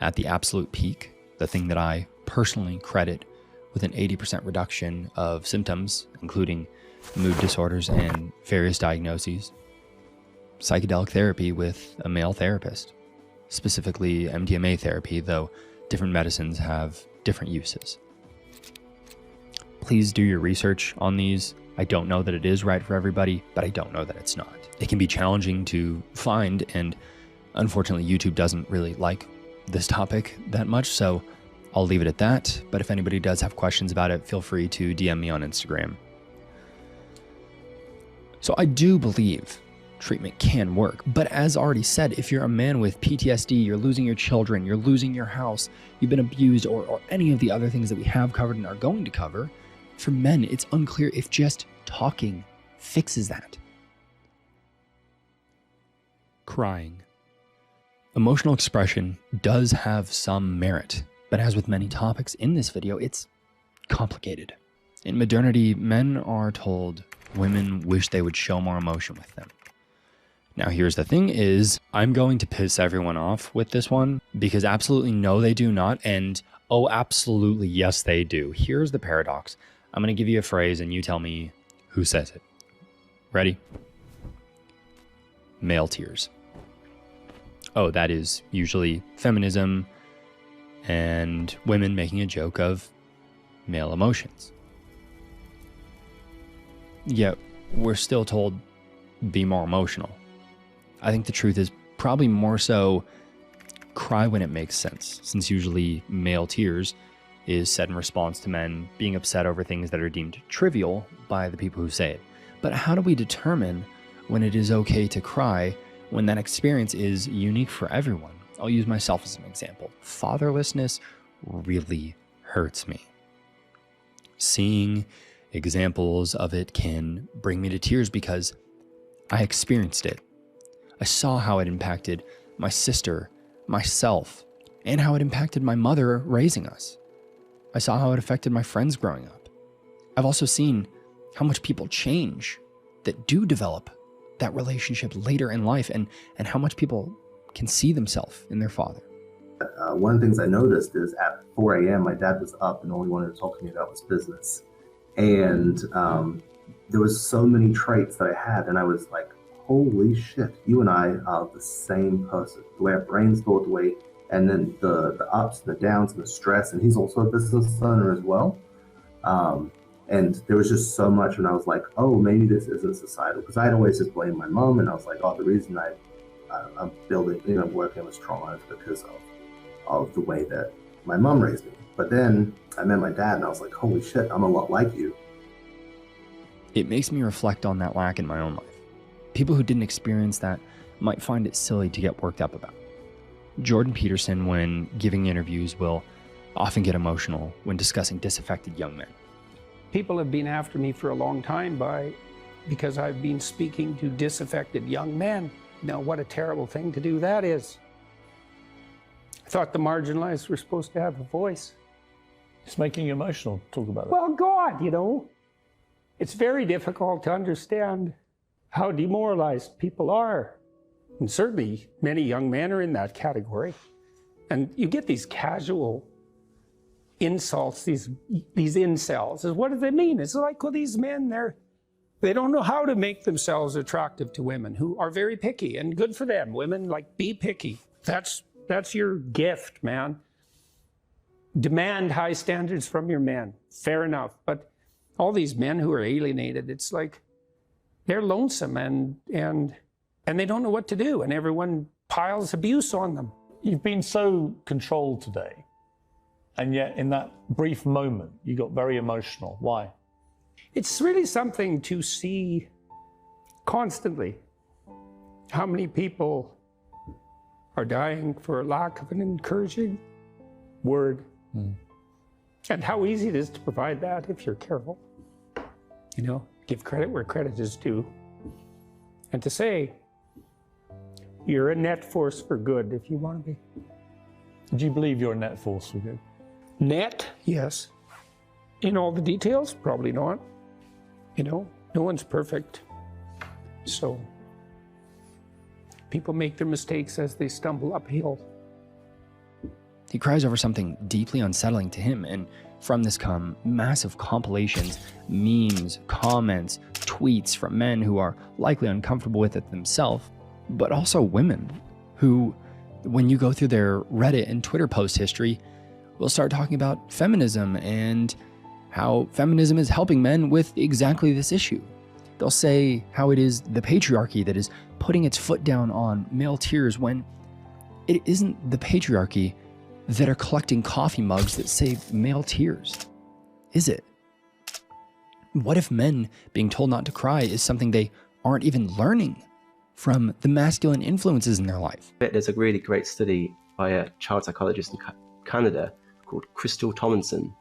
at the absolute peak, the thing that I personally credit with an 80% reduction of symptoms, including mood disorders and various diagnoses, psychedelic therapy with a male therapist, specifically MDMA therapy, though different medicines have different uses. Please do your research on these. I don't know that it is right for everybody, but I don't know that it's not. It can be challenging to find, and unfortunately YouTube doesn't really like this topic that much, so I'll leave it at that. But if anybody does have questions about it, feel free to DM me on Instagram. So I do believe treatment can work, but as already said, if you're a man with PTSD, you're losing your children, you're losing your house, you've been abused, or any of the other things that we have covered and are going to cover, for men, it's unclear if just talking fixes that. Crying. Emotional expression does have some merit, but as with many topics in this video, it's complicated. In modernity, men are told women wish they would show more emotion with them. Now here's the thing is, I'm going to piss everyone off with this one, because absolutely no they do not, and oh absolutely yes they do. Here's the paradox. I'm going to give you a phrase and you tell me who says it. Ready? Male tears. Oh, that is usually feminism and women making a joke of male emotions. Yet we're still told be more emotional. I think the truth is probably more so cry when it makes sense, since usually male tears is said in response to men being upset over things that are deemed trivial by the people who say it. But how do we determine when it is okay to cry when that experience is unique for everyone? I'll use myself as an example. Fatherlessness really hurts me. Seeing examples of it can bring me to tears because I experienced it. I saw how it impacted my sister, myself, and how it impacted my mother raising us. I saw how it affected my friends growing up. I've also seen how much people change that do develop that relationship later in life, and how much people can see themselves in their father. One of the things I noticed is at 4 a.m. my dad was up and all he wanted to talk to me about was business. And there was so many traits that I had, and I was like, holy shit, you and I are the same person. The way our brains thought, the way, and then the ups and the downs and the stress, and he's also a business owner as well. And there was just so much when I was like, oh, maybe this isn't societal. Because I'd always just blamed my mom, and I was like, oh, the reason I'm building, working with trauma is because of the way that my mom raised me. But then I met my dad, and I was like, holy shit, I'm a lot like you. It makes me reflect on that lack in my own life. People who didn't experience that might find it silly to get worked up about. Jordan Peterson, when giving interviews, will often get emotional when discussing disaffected young men. People have been after me for a long time because I've been speaking to disaffected young men. Now, what a terrible thing to do that is. I thought the marginalized were supposed to have a voice. It's making you emotional, talk about it. Well, God, it's very difficult to understand how demoralized people are. And certainly many young men are in that category. And you get these casual insults, these incels. What do they mean? It's like, well, these men, they don't know how to make themselves attractive to women who are very picky, and good for them. Women, be picky. That's your gift, man. Demand high standards from your men. Fair enough. But all these men who are alienated, it's like they're lonesome and they don't know what to do, and everyone piles abuse on them. You've been so controlled today, and yet in that brief moment, you got very emotional. Why? It's really something to see constantly how many people are dying for lack of an encouraging word. And how easy it is to provide that if you're careful. Give credit where credit is due. And to say, you're a net force for good if you want to be. Do you believe you're a net force for good? Net, yes. In all the details, probably not. No one's perfect. So people make their mistakes as they stumble uphill. He cries over something deeply unsettling to him, and from this come massive compilations, memes, comments, tweets from men who are likely uncomfortable with it themselves, but also women who, when you go through their Reddit and Twitter post history, will start talking about feminism and how feminism is helping men with exactly this issue. They'll say how it is the patriarchy that is putting its foot down on male tears when it isn't the patriarchy that are collecting coffee mugs that say male tears, is it? What if men being told not to cry is something they aren't even learning from the masculine influences in their life? There's a really great study by a child psychologist in Canada called Crystal Tomlinson,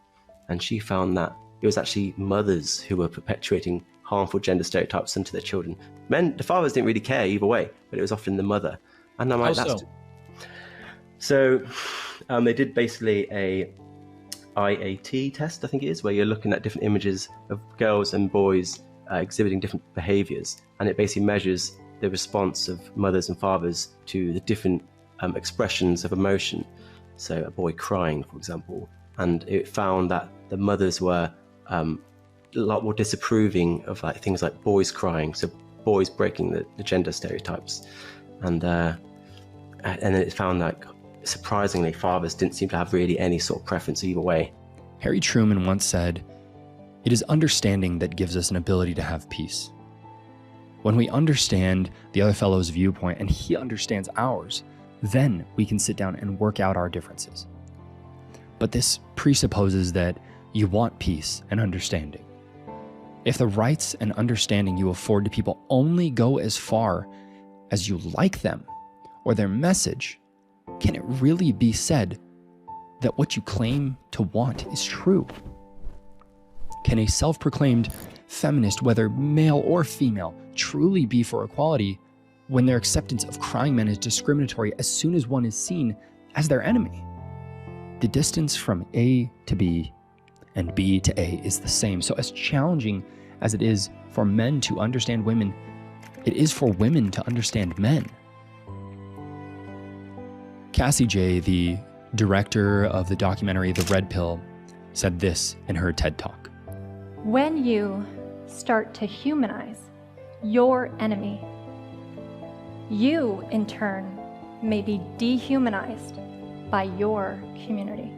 and she found that it was actually mothers who were perpetuating harmful gender stereotypes into their children. The fathers didn't really care either way, but it was often the mother. And I'm like, so they did basically a IAT test, I think it is, where you're looking at different images of girls and boys exhibiting different behaviors, and it basically measures the response of mothers and fathers to the different expressions of emotion. So a boy crying, for example, and it found that the mothers were a lot more disapproving of like things like boys crying, so boys breaking the gender stereotypes, and then it found that surprisingly fathers didn't seem to have really any sort of preference either way. Harry Truman once said, "It is understanding that gives us an ability to have peace." When we understand the other fellow's viewpoint and he understands ours, then we can sit down and work out our differences. But this presupposes that you want peace and understanding. If the rights and understanding you afford to people only go as far as you like them or their message, can it really be said that what you claim to want is true? Can a self-proclaimed feminist, whether male or female, truly be for equality when their acceptance of crying men is discriminatory as soon as one is seen as their enemy? The distance from A to B and B to A is the same. So as challenging as it is for men to understand women, it is for women to understand men. Cassie J, the director of the documentary The Red Pill, said this in her TED Talk. When you start to humanize your enemy, you, in turn, may be dehumanized by your community.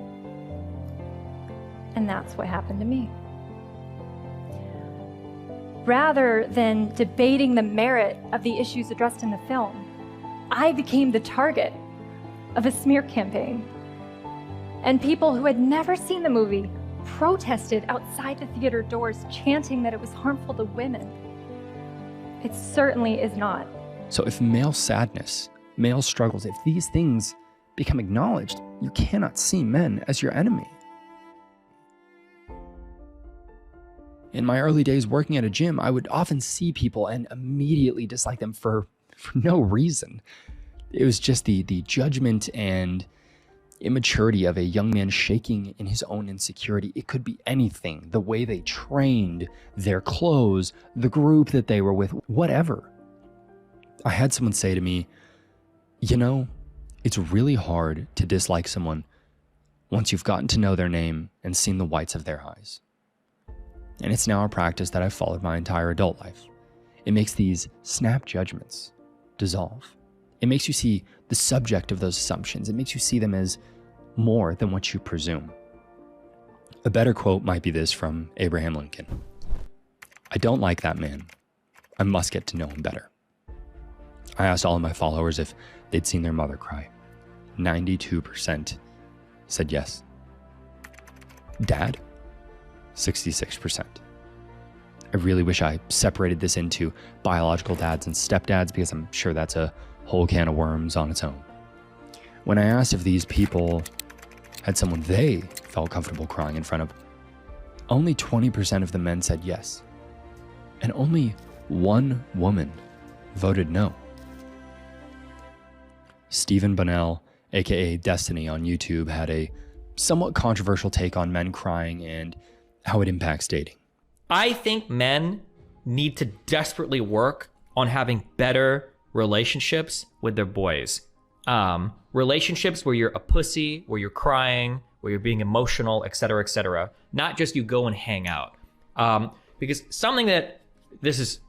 And that's what happened to me. Rather than debating the merit of the issues addressed in the film, I became the target of a smear campaign. And people who had never seen the movie protested outside the theater doors, chanting that it was harmful to women. It certainly is not. So if male sadness, male struggles, if these things become acknowledged, you cannot see men as your enemy. In my early days working at a gym, I would often see people and immediately dislike them for no reason. It was just the judgment and immaturity of a young man shaking in his own insecurity. It could be anything, the way they trained, their clothes, the group that they were with, whatever. I had someone say to me, you know, it's really hard to dislike someone once you've gotten to know their name and seen the whites of their eyes. And it's now a practice that I've followed my entire adult life. It makes these snap judgments dissolve. It makes you see the subject of those assumptions. It makes you see them as more than what you presume. A better quote might be this from Abraham Lincoln. I don't like that man. I must get to know him better. I asked all of my followers if they'd seen their mother cry. 92% said yes. Dad? 66%. I really wish I separated this into biological dads and stepdads because I'm sure that's a whole can of worms on its own. When I asked if these people had someone they felt comfortable crying in front of, only 20% of the men said yes. And only one woman voted no. Stephen Bunnell, aka Destiny on YouTube, had a somewhat controversial take on men crying and how it impacts dating. I think men need to desperately work on having better relationships with their boys. Relationships where you're a pussy, where you're crying, where you're being emotional, etc., etc. Not just you go and hang out. Because something that, this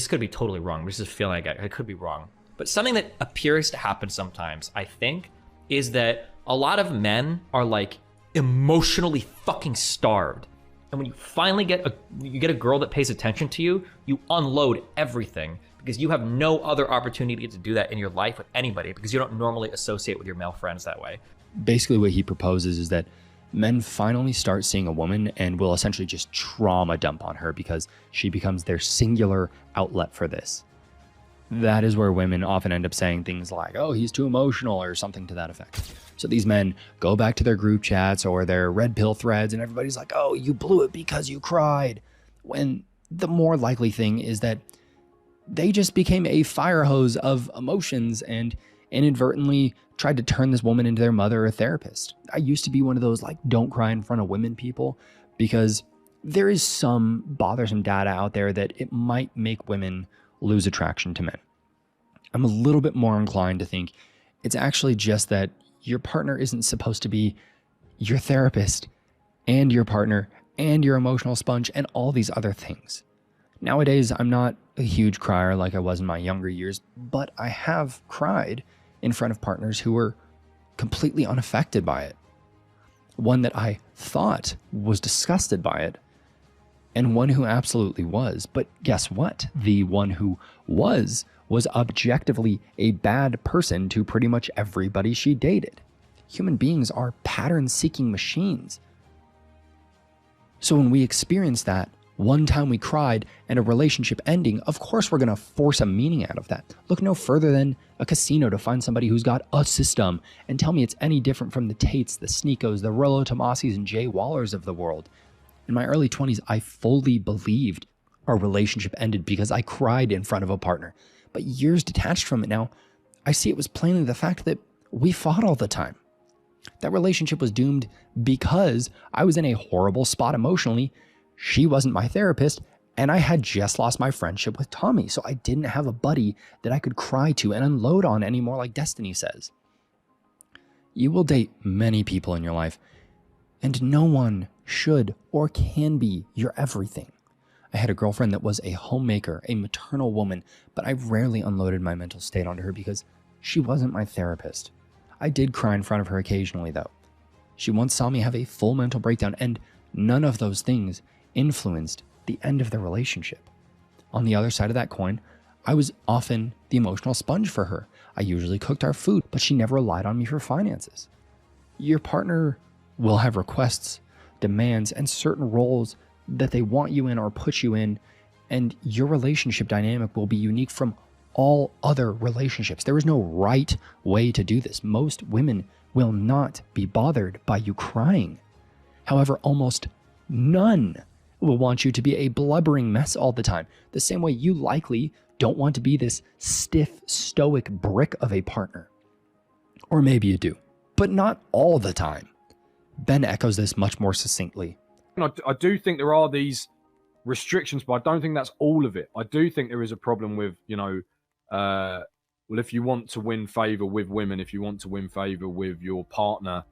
could be totally wrong. This is feeling like I could be wrong. But something that appears to happen sometimes, I think, is that a lot of men are like emotionally fucking starved. And when you finally get a girl that pays attention to you, you unload everything because you have no other opportunity to do that in your life with anybody because you don't normally associate with your male friends that way. Basically what he proposes is that men finally start seeing a woman and will essentially just trauma dump on her because she becomes their singular outlet for this. That is where women often end up saying things like, oh, he's too emotional or something to that effect. So these men go back to their group chats or their red pill threads and everybody's like, oh, you blew it because you cried. When the more likely thing is that they just became a fire hose of emotions and inadvertently tried to turn this woman into their mother or therapist. I used to be one of those like don't cry in front of women people because there is some bothersome data out there that it might make women lose attraction to men. I'm a little bit more inclined to think it's actually just that your partner isn't supposed to be your therapist and your partner and your emotional sponge and all these other things. Nowadays, I'm not a huge crier like I was in my younger years, but I have cried in front of partners who were completely unaffected by it. One that I thought was disgusted by it, and one who absolutely was. But guess what? The one who was objectively a bad person to pretty much everybody she dated. Human beings are pattern-seeking machines. So when we experience that, one time we cried and a relationship ending, of course we're going to force a meaning out of that. Look no further than a casino to find somebody who's got a system and tell me it's any different from the Tates, the Sneekos, the Rollo Tomasis, and Jay Wallers of the world. In my early 20s, I fully believed our relationship ended because I cried in front of a partner. But years detached from it now, I see it was plainly the fact that we fought all the time. That relationship was doomed because I was in a horrible spot emotionally. She wasn't my therapist, and I had just lost my friendship with Tommy, so I didn't have a buddy that I could cry to and unload on anymore like Destiny says. You will date many people in your life, and no one should or can be your everything. I had a girlfriend that was a homemaker, a maternal woman, but I rarely unloaded my mental state onto her because she wasn't my therapist. I did cry in front of her occasionally, though. She once saw me have a full mental breakdown, and none of those things influenced the end of the relationship. On the other side of that coin, I was often the emotional sponge for her. I usually cooked our food, but she never relied on me for finances. Your partner will have requests, demands, and certain roles that they want you in or put you in, and your relationship dynamic will be unique from all other relationships. There is no right way to do this. Most women will not be bothered by you crying. However, almost none will want you to be a blubbering mess all the time. The same way you likely don't want to be this stiff, stoic brick of a partner. Or maybe you do, but not all the time. Ben echoes this much more succinctly. I do think there are these restrictions, but I don't think that's all of it. I do think there is a problem with, well, if you want to win favor with women, if you want to win favor with your partner,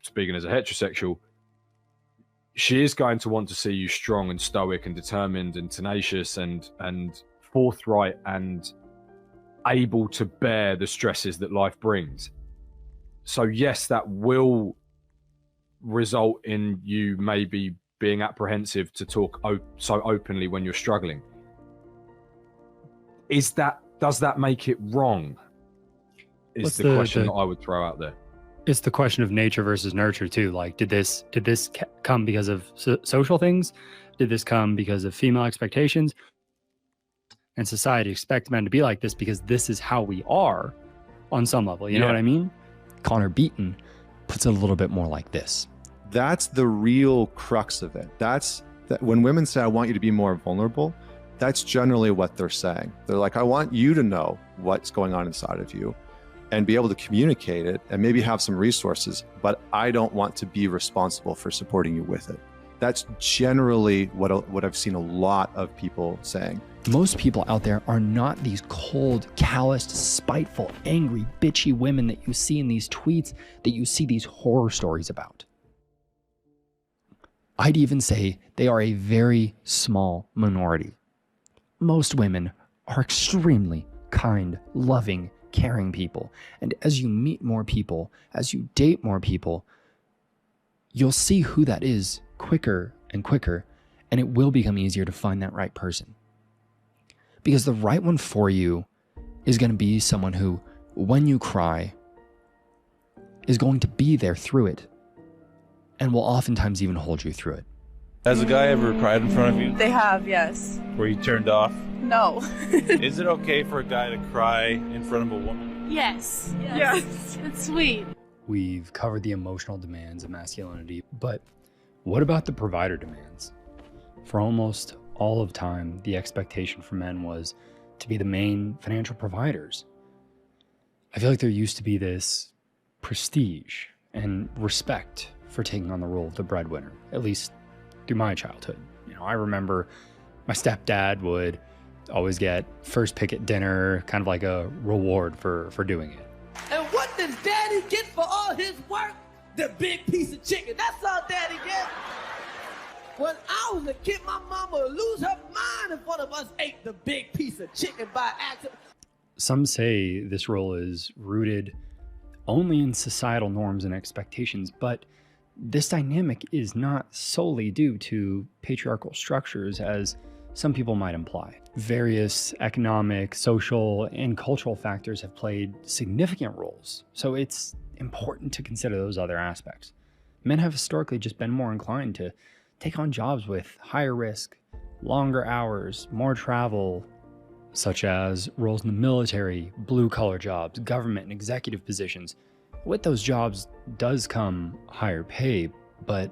speaking as a heterosexual, she is going to want to see you strong and stoic and determined and tenacious and forthright and able to bear the stresses that life brings. So yes, that will result in you maybe being apprehensive to talk so openly when you're struggling. Does that make it wrong? Is the question that I would throw out there. It's the question of nature versus nurture too. Like, did this come because of social things? Did this come because of female expectations? And society expects men to be like this because this is how we are on some level. You know what I mean? Connor Beaton puts it a little bit more like this. That's the real crux of it. That's that when women say, I want you to be more vulnerable, that's generally what they're saying. They're like, I want you to know what's going on inside of you and be able to communicate it and maybe have some resources, but I don't want to be responsible for supporting you with it. That's generally what I've seen a lot of people saying. Most people out there are not these cold, calloused, spiteful, angry, bitchy women that you see in these tweets, that you see these horror stories about. I'd even say they are a very small minority. Most women are extremely kind, loving, caring people. And as you meet more people, as you date more people, you'll see who that is quicker and quicker, and it will become easier to find that right person. Because the right one for you is going to be someone who, when you cry, is going to be there through it and will oftentimes even hold you through it. Has a guy ever cried in front of you? They have, yes. Were you turned off? No. Is it okay for a guy to cry in front of a woman? Yes. Yes. It's sweet. We've covered the emotional demands of masculinity, but what about the provider demands? For almost all of time, the expectation for men was to be the main financial providers. I feel like there used to be this prestige and respect for taking on the role of the breadwinner, at least through my childhood. I remember my stepdad would always get first pick at dinner, kind of like a reward for doing it. And what does Daddy get for all his work? The big piece of chicken. That's all Daddy gets. When I was a kid, my mama would lose her mind if one of us ate the big piece of chicken by accident. Some say this role is rooted only in societal norms and expectations, but this dynamic is not solely due to patriarchal structures, as some people might imply. Various economic, social, and cultural factors have played significant roles, so it's important to consider those other aspects. Men have historically just been more inclined to take on jobs with higher risk, longer hours, more travel, such as roles in the military, blue-collar jobs, government and executive positions. With those jobs does come higher pay, but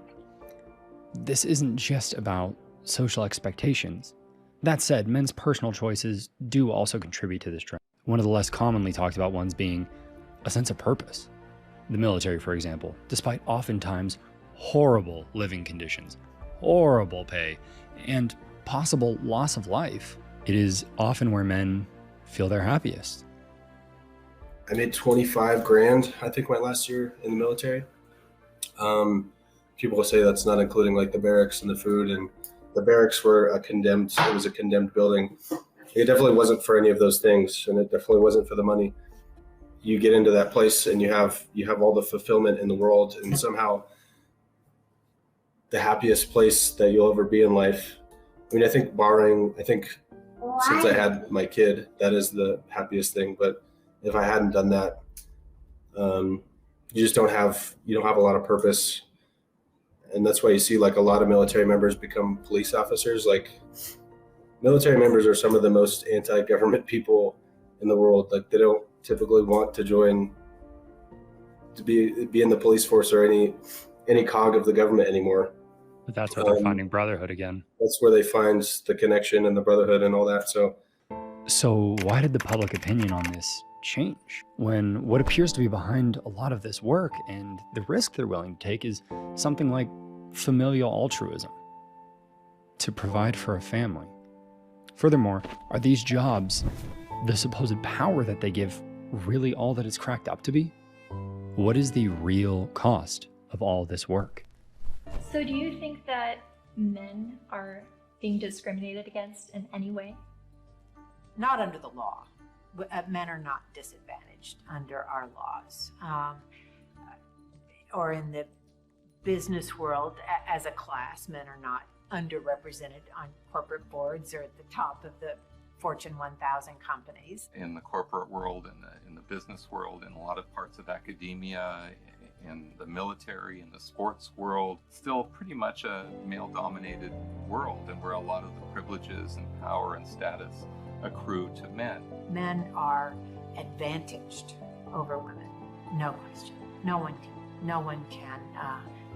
this isn't just about social expectations. That said, men's personal choices do also contribute to this trend. One of the less commonly talked about ones being a sense of purpose. The military, for example, despite oftentimes horrible living conditions, horrible pay, and possible loss of life, it is often where men feel their happiest. I made 25 grand, I think, my last year in the military. People will say that's not including like the barracks and the food, and the barracks were it was a condemned building. It definitely wasn't for any of those things, and it definitely wasn't for the money. You get into that place and you have all the fulfillment in the world, and somehow the happiest place that you'll ever be in life. I mean, I think since I had my kid, that is the happiest thing. But if I hadn't done that, you don't have a lot of purpose. And that's why you see like a lot of military members become police officers. Like, military members are some of the most anti-government people in the world. Like, they don't typically want to join, to be in the police force or any cog of the government anymore. But that's where they're finding brotherhood again. That's where they find the connection and the brotherhood and all that. So why did the public opinion on this change when what appears to be behind a lot of this work and the risk they're willing to take is something like familial altruism, to provide for a family? Furthermore, are these jobs, the supposed power that they give, really all that it's cracked up to be? What is the real cost of all this work? So do you think that men are being discriminated against in any way? Not under the law. Men are not disadvantaged under our laws. Or in the business world, as a class, men are not underrepresented on corporate boards or at the top of the Fortune 1000 companies. In the corporate world, in the business world, in a lot of parts of academia, in the military, in the sports world, still pretty much a male-dominated world, and where a lot of the privileges and power and status accrue to men. Men are advantaged over women, no question. No one can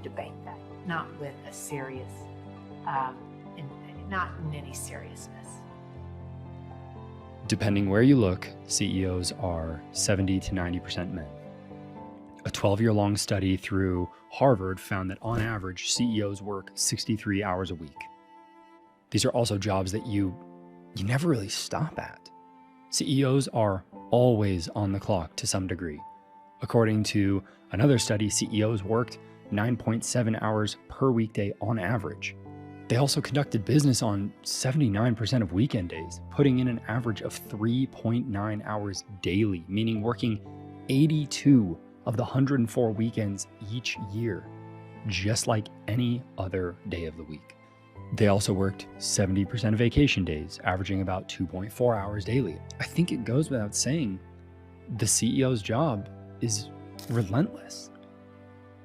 debate that, not with a serious, not in any seriousness. Depending where you look, CEOs are 70 to 90% men. A 12-year-long study through Harvard found that on average, CEOs work 63 hours a week. These are also jobs that you never really stop at. CEOs are always on the clock to some degree. According to another study, CEOs worked 9.7 hours per weekday on average. They also conducted business on 79% of weekend days, putting in an average of 3.9 hours daily, meaning working 82 of the 104 weekends each year. just like any other day of the week. They also worked 70% of vacation days, averaging about 2.4 hours daily. I think it goes without saying, the CEO's job is relentless.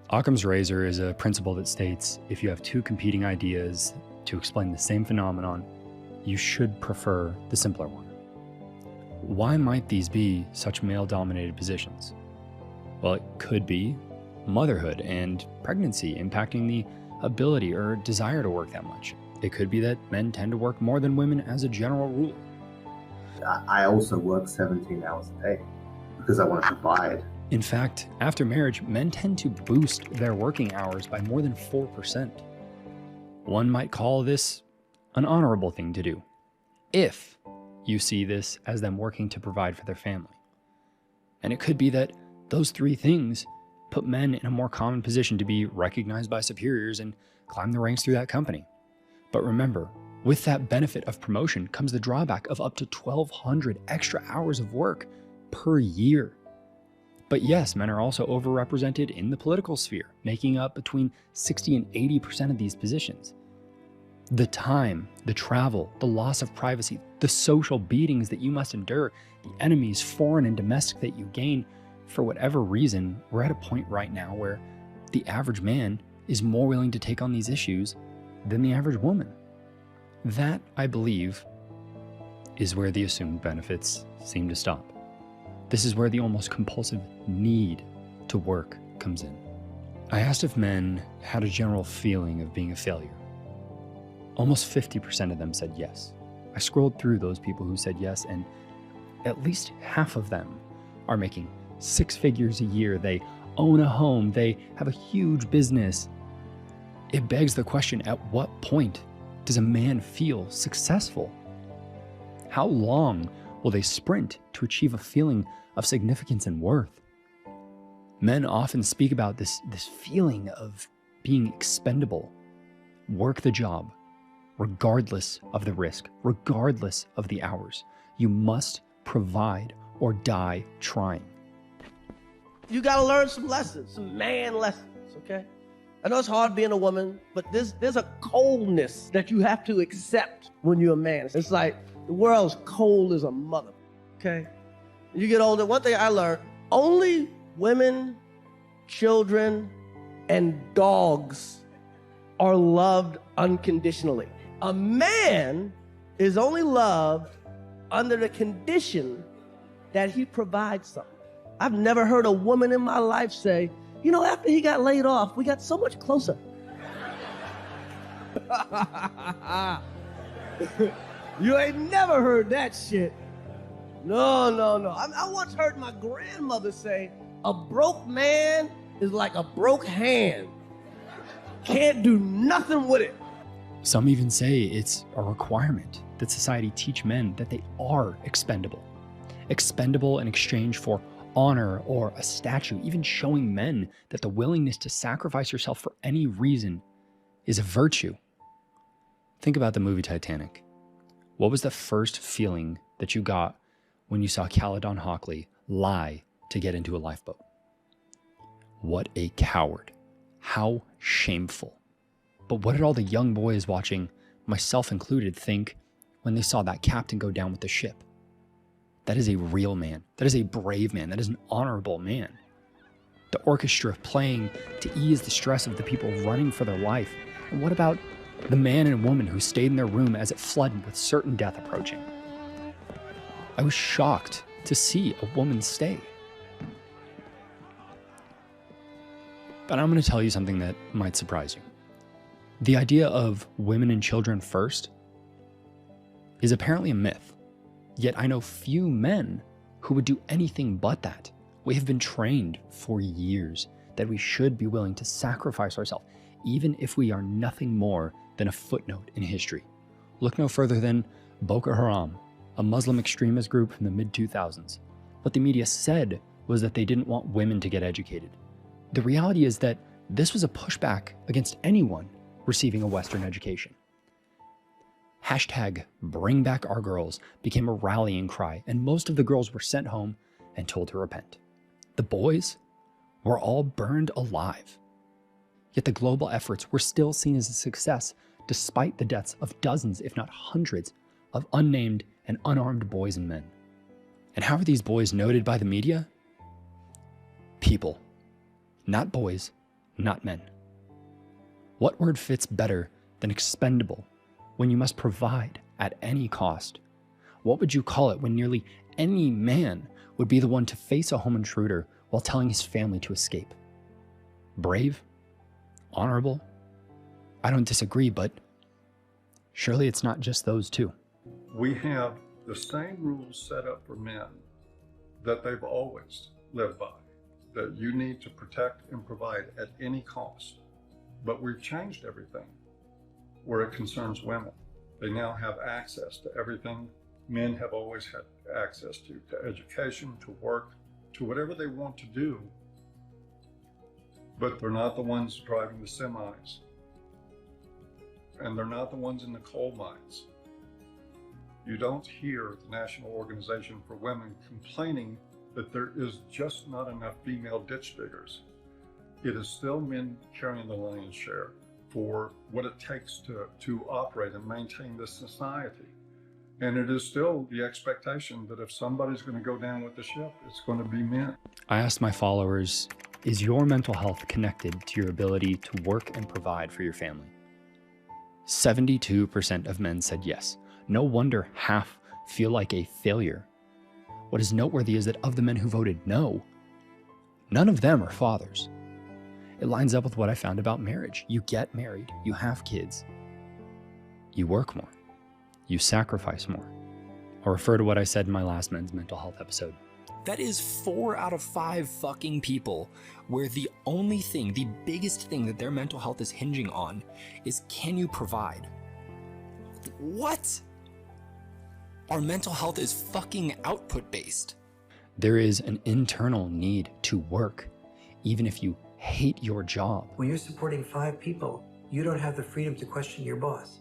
Occam's razor is a principle that states if you have two competing ideas to explain the same phenomenon, you should prefer the simpler one. Why might these be such male-dominated positions? Well, it could be motherhood and pregnancy impacting the ability or desire to work that much. It could be that men tend to work more than women as a general rule. I also work 17 hours a day because I want to provide. In fact, after marriage, men tend to boost their working hours by more than 4%. One might call this an honorable thing to do, if you see this as them working to provide for their family. And it could be that those three things put men in a more common position to be recognized by superiors and climb the ranks through that company. But remember, with that benefit of promotion comes the drawback of up to 1,200 extra hours of work per year. But yes, men are also overrepresented in the political sphere, making up between 60 and 80% of these positions. The time, the travel, the loss of privacy, the social beatings that you must endure, the enemies, foreign and domestic, that you gain, for whatever reason, we're at a point right now where the average man is more willing to take on these issues than the average woman. That, I believe, is where the assumed benefits seem to stop. This is where the almost compulsive need to work comes in. I asked if men had a general feeling of being a failure. Almost 50% of them said yes. I scrolled through those people who said yes, and at least half of them are making 6 figures a year. They own a home. They have a huge business. It begs the question, at what point does a man feel successful? How long will they sprint to achieve a feeling of significance and worth? Men often speak about this feeling of being expendable. Work the job, regardless of the risk, regardless of the hours. You must provide or die trying. You got to learn some lessons, some man lessons, okay? I know it's hard being a woman, but there's a coldness that you have to accept when you're a man. It's like the world's cold as a mother, okay? You get older, one thing I learned, only women, children, and dogs are loved unconditionally. A man is only loved under the condition that he provides something. I've never heard a woman in my life say, you know, after he got laid off, we got so much closer. You ain't never heard that shit. No. I once heard my grandmother say, a broke man is like a broke hand. Can't do nothing with it. Some even say it's a requirement that society teach men that they are expendable. Expendable in exchange for honor or a statue, even showing men that the willingness to sacrifice yourself for any reason is a virtue. Think about the movie Titanic. What was the first feeling that you got when you saw Caledon Hockley lie to get into a lifeboat? What a coward. How shameful. But what did all the young boys watching, myself included, think when they saw that captain go down with the ship? That is a real man. That is a brave man. That is an honorable man. The orchestra playing to ease the stress of the people running for their life. And what about the man and woman who stayed in their room as it flooded with certain death approaching? I was shocked to see a woman stay. But I'm going to tell you something that might surprise you. The idea of women and children first is apparently a myth. Yet I know few men who would do anything but that. We have been trained for years that we should be willing to sacrifice ourselves, even if we are nothing more than a footnote in history. Look no further than Boko Haram, a Muslim extremist group from the mid-2000s. What the media said was that they didn't want women to get educated. The reality is that this was a pushback against anyone receiving a Western education. Hashtag Bring Back Our Girls became a rallying cry, and most of the girls were sent home and told to repent. The boys were all burned alive. Yet the global efforts were still seen as a success despite the deaths of dozens, if not hundreds, of unnamed and unarmed boys and men. And how are these boys noted by the media? People. Not boys, not men. What word fits better than expendable when you must provide at any cost? What would you call it when nearly any man would be the one to face a home intruder while telling his family to escape? Brave? Honorable? I don't disagree, but surely it's not just those two. We have the same rules set up for men that they've always lived by, that you need to protect and provide at any cost. But we've changed everything where it concerns women. They now have access to everything men have always had access to education, to work, to whatever they want to do. But they're not the ones driving the semis. And they're not the ones in the coal mines. You don't hear the National Organization for Women complaining that there is just not enough female ditch diggers. It is still men carrying the lion's share for what it takes to operate and maintain this society. And it is still the expectation that if somebody's going to go down with the ship, it's going to be men. I asked my followers, is your mental health connected to your ability to work and provide for your family? 72% of men said yes. No wonder half feel like a failure. What is noteworthy is that of the men who voted no, none of them are fathers. It lines up with what I found about marriage. You get married, you have kids, you work more, you sacrifice more. I'll refer to what I said in my last men's mental health episode. That is 4 out of 5 fucking people where the only thing, the biggest thing that their mental health is hinging on is, can you provide? What? Our mental health is fucking output based. There is an internal need to work, even if you hate your job. When you're supporting 5 people, you don't have the freedom to question your boss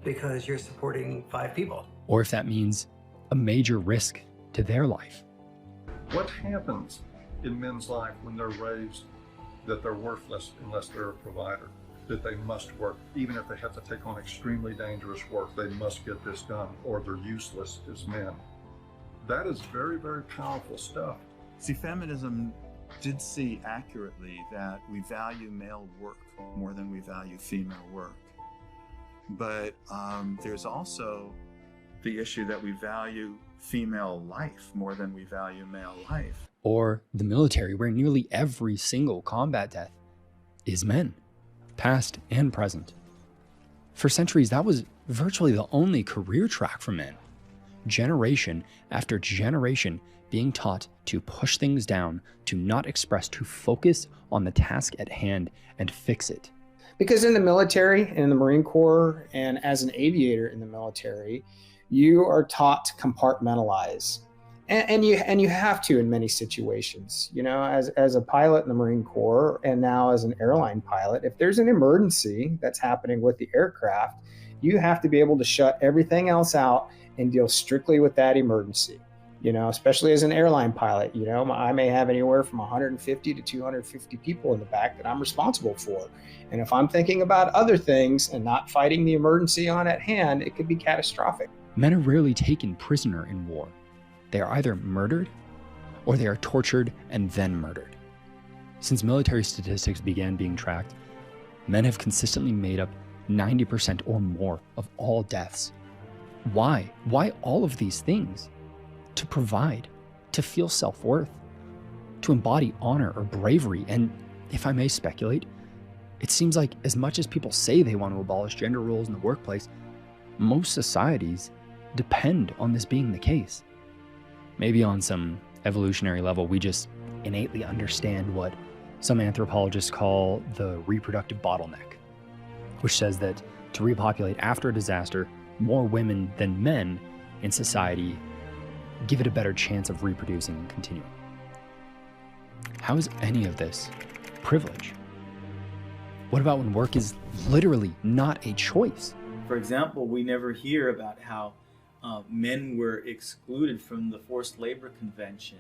because you're supporting 5 people. Or if that means a major risk to their life. What happens in men's life when they're raised that they're worthless unless they're a provider, that they must work, even if they have to take on extremely dangerous work, they must get this done, or they're useless as men? That is very, very powerful stuff. See, feminism did see accurately that we value male work more than we value female work. But there's also the issue that we value female life more than we value male life. Or the military, where nearly every single combat death is men, past and present. For centuries, that was virtually the only career track for men. Generation after generation being taught to push things down, to not express, to focus on the task at hand and fix it. Because in the military and in the Marine Corps and as an aviator in the military, you are taught to compartmentalize. And you have to in many situations. You know, as a pilot in the Marine Corps and now as an airline pilot, if there's an emergency that's happening with the aircraft, you have to be able to shut everything else out and deal strictly with that emergency. You know, especially as an airline pilot, you know, I may have anywhere from 150 to 250 people in the back that I'm responsible for. And if I'm thinking about other things and not fighting the emergency on at hand, it could be catastrophic. Men are rarely taken prisoner in war. They are either murdered or they are tortured and then murdered. Since military statistics began being tracked, men have consistently made up 90% or more of all deaths. Why? Why all of these things? To provide, to feel self-worth, to embody honor or bravery. And if I may speculate, it seems like as much as people say they want to abolish gender roles in the workplace, most societies depend on this being the case. Maybe on some evolutionary level, we just innately understand what some anthropologists call the reproductive bottleneck, which says that to repopulate after a disaster, more women than men in society give it a better chance of reproducing and continuing. How is any of this privilege? What about when work is literally not a choice? For example, we never hear about how men were excluded from the Forced Labor Convention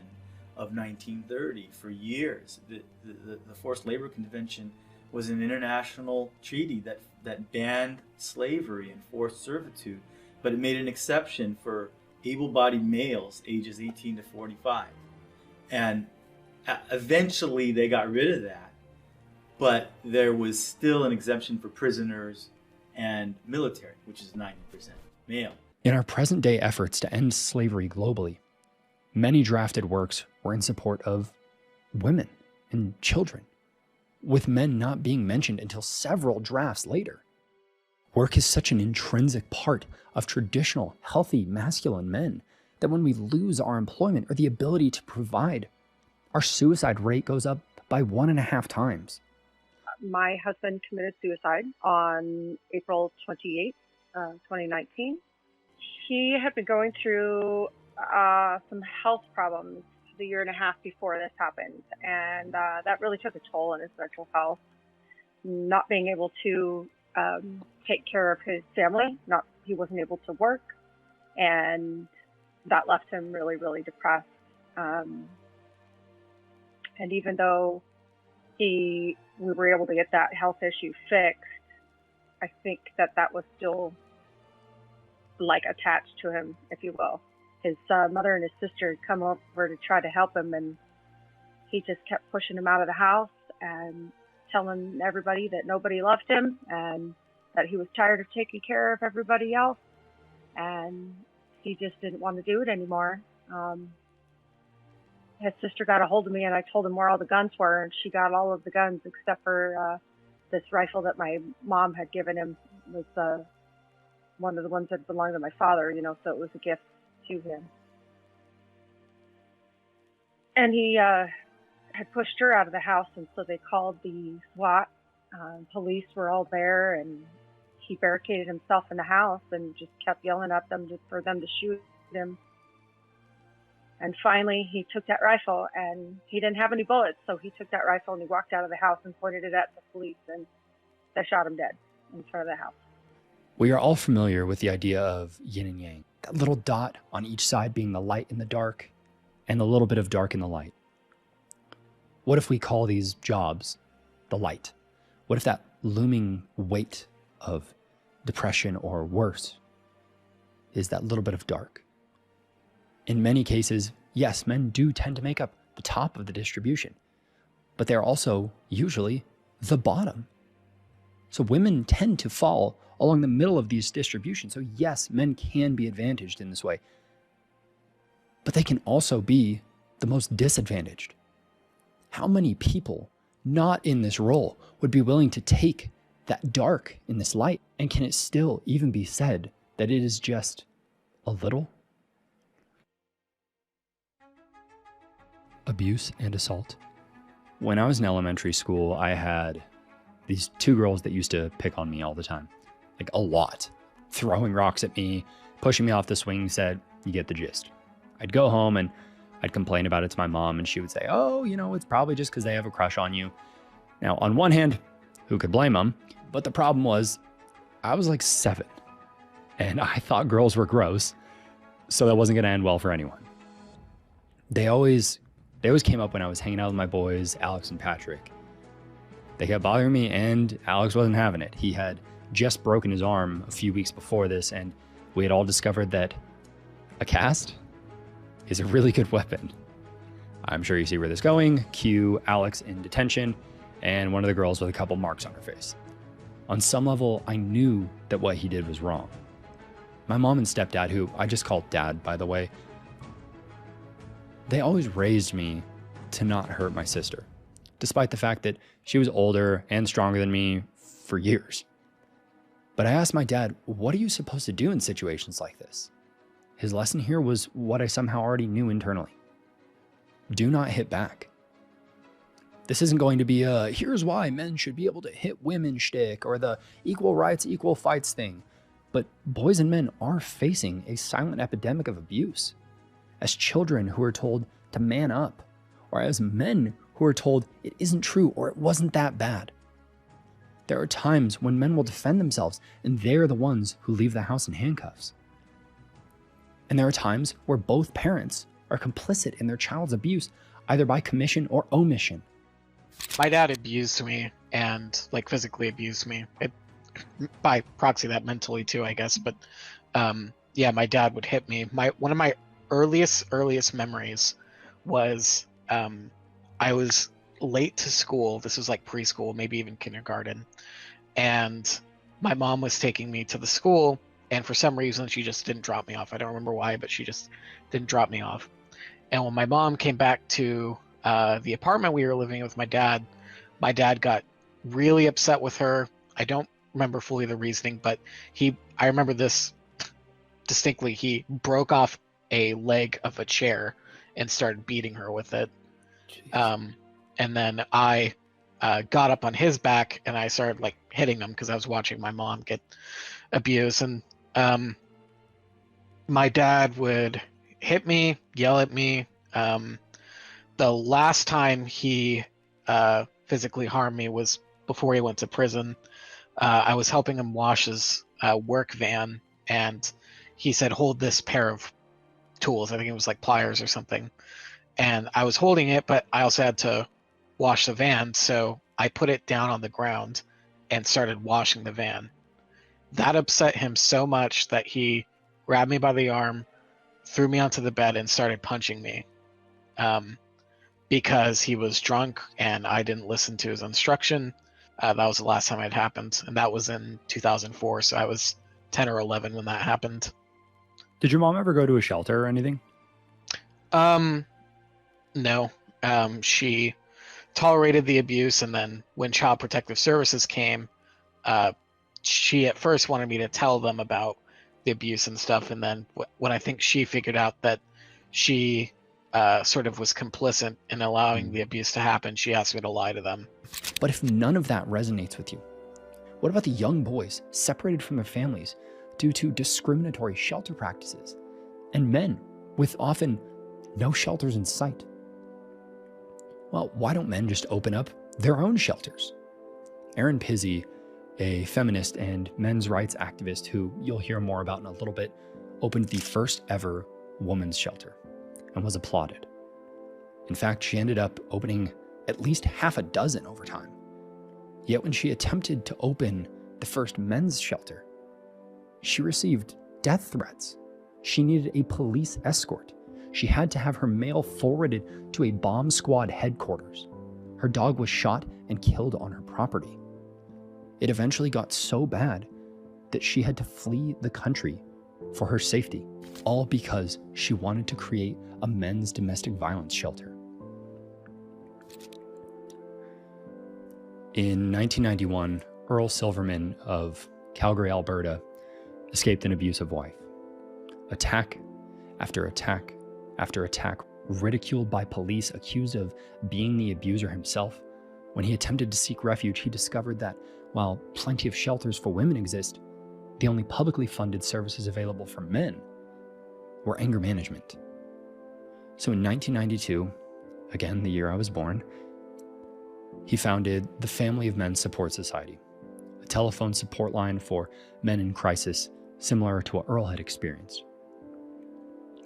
of 1930 for years. The Forced Labor Convention was an international treaty that banned slavery and forced servitude, but it made an exception for able-bodied males ages 18 to 45. And eventually they got rid of that, but there was still an exemption for prisoners and military, which is 90% male. In our present day efforts to end slavery globally, many drafted works were in support of women and children, with men not being mentioned until several drafts later. Work is such an intrinsic part of traditional, healthy, masculine men that when we lose our employment or the ability to provide, our suicide rate goes up by 1.5 times. My husband committed suicide on April 28, 2019. He had been going through some health problems the 1.5 years before this happened, and that really took a toll on his mental health. Not being able to take care of his family, he wasn't able to work, and that left him really, really depressed. And even though we were able to get that health issue fixed, I think that was still like attached to him, if you will. His mother and his sister had come over to try to help him, and he just kept pushing him out of the house and telling everybody that nobody loved him and that he was tired of taking care of everybody else, and he just didn't want to do it anymore. His sister got a hold of me, and I told him where all the guns were, and she got all of the guns except for this rifle that my mom had given him. It was one of the ones that belonged to my father, so it was a gift to him. And he had pushed her out of the house, and so they called the SWAT. Police were all there, and he barricaded himself in the house and just kept yelling at them for them to shoot him. And finally, he took that rifle, and he didn't have any bullets, so he took that rifle and he walked out of the house and pointed it at the police, and they shot him dead in front of the house. We are all familiar with the idea of yin and yang, that little dot on each side being the light and the dark, and the little bit of dark in the light. What if we call these jobs the light? What if that looming weight of depression or worse is that little bit of dark? In many cases, yes, men do tend to make up the top of the distribution, but they're also usually the bottom. So women tend to fall along the middle of these distributions. So yes, men can be advantaged in this way, but they can also be the most disadvantaged. How many people not in this role would be willing to take that dark in this light? And can it still even be said that it is just a little? Abuse and assault. When I was in elementary school, I had these 2 girls that used to pick on me all the time. Like a lot. Throwing rocks at me, pushing me off the swing set. You get the gist. I'd go home and I'd complain about it to my mom, and she would say, oh, it's probably just because they have a crush on you. Now, on one hand, who could blame them? But the problem was, I was like 7, and I thought girls were gross, so that wasn't going to end well for anyone. They always came up when I was hanging out with my boys, Alex and Patrick. They kept bothering me, and Alex wasn't having it. He had just broken his arm a few weeks before this, and we had all discovered that a cast is a really good weapon. I'm sure you see where this is going. Cue Alex in detention, and one of the girls with a couple marks on her face. On some level, I knew that what he did was wrong. My mom and stepdad, who I just called dad, by the way, they always raised me to not hurt my sister, despite the fact that she was older and stronger than me for years. But I asked my dad, what are you supposed to do in situations like this? His lesson here was what I somehow already knew internally. Do not hit back. This isn't going to be a, here's why men should be able to hit women shtick, or the equal rights, equal fights thing. But boys and men are facing a silent epidemic of abuse. As children who are told to man up, or as men who are told it isn't true or it wasn't that bad. There are times when men will defend themselves, and they're the ones who leave the house in handcuffs. And there are times where both parents are complicit in their child's abuse, either by commission or omission. My dad abused me and like physically abused me. By proxy, that mentally too, I guess. But yeah, my dad would hit me. One of my earliest memories was I was late to school. This was like preschool, maybe even kindergarten, and my mom was taking me to the school, and for some reason she just didn't drop me off. I don't remember why, but she just didn't drop me off. And when my mom came back to the apartment we were living with my dad got really upset with her. I don't remember fully the reasoning, but I remember this distinctly. He broke off a leg of a chair and started beating her with it. And then I got up on his back and I started like hitting him because I was watching my mom get abused. And my dad would hit me, yell at me. The last time he physically harmed me was before he went to prison. I was helping him wash his work van, and he said, "Hold this pair of tools." I think it was like pliers or something. And I was holding it, but I also had to wash the van, so I put it down on the ground and started washing the van. That upset him so much that he grabbed me by the arm, threw me onto the bed, and started punching me because he was drunk and I didn't listen to his instruction. That was the last time it happened, and that was in 2004, so I was 10 or 11 when that happened. Did your mom ever go to a shelter or anything? No. She tolerated the abuse, and then when Child Protective Services came, she at first wanted me to tell them about the abuse and stuff, and then when I think she figured out that she sort of was complicit in allowing the abuse to happen, she asked me to lie to them. But if none of that resonates with you, what about the young boys separated from their families due to discriminatory shelter practices, and men with often no shelters in sight? Well, why don't men just open up their own shelters? Erin Pizzy, a feminist and men's rights activist who you'll hear more about in a little bit, opened the first ever women's shelter and was applauded. In fact, she ended up opening at least half a dozen over time. Yet when she attempted to open the first men's shelter, she received death threats. She needed a police escort. She had to have her mail forwarded to a bomb squad headquarters. Her dog was shot and killed on her property. It eventually got so bad that she had to flee the country for her safety, all because she wanted to create a men's domestic violence shelter. In 1991, Earl Silverman of Calgary, Alberta, escaped an abusive wife. Attack after attack after attack, ridiculed by police, accused of being the abuser himself. When he attempted to seek refuge, he discovered that while plenty of shelters for women exist, the only publicly funded services available for men were anger management. So in 1992, again the year I was born, he founded the Family of Men Support Society, a telephone support line for men in crisis similar to what Earl had experienced.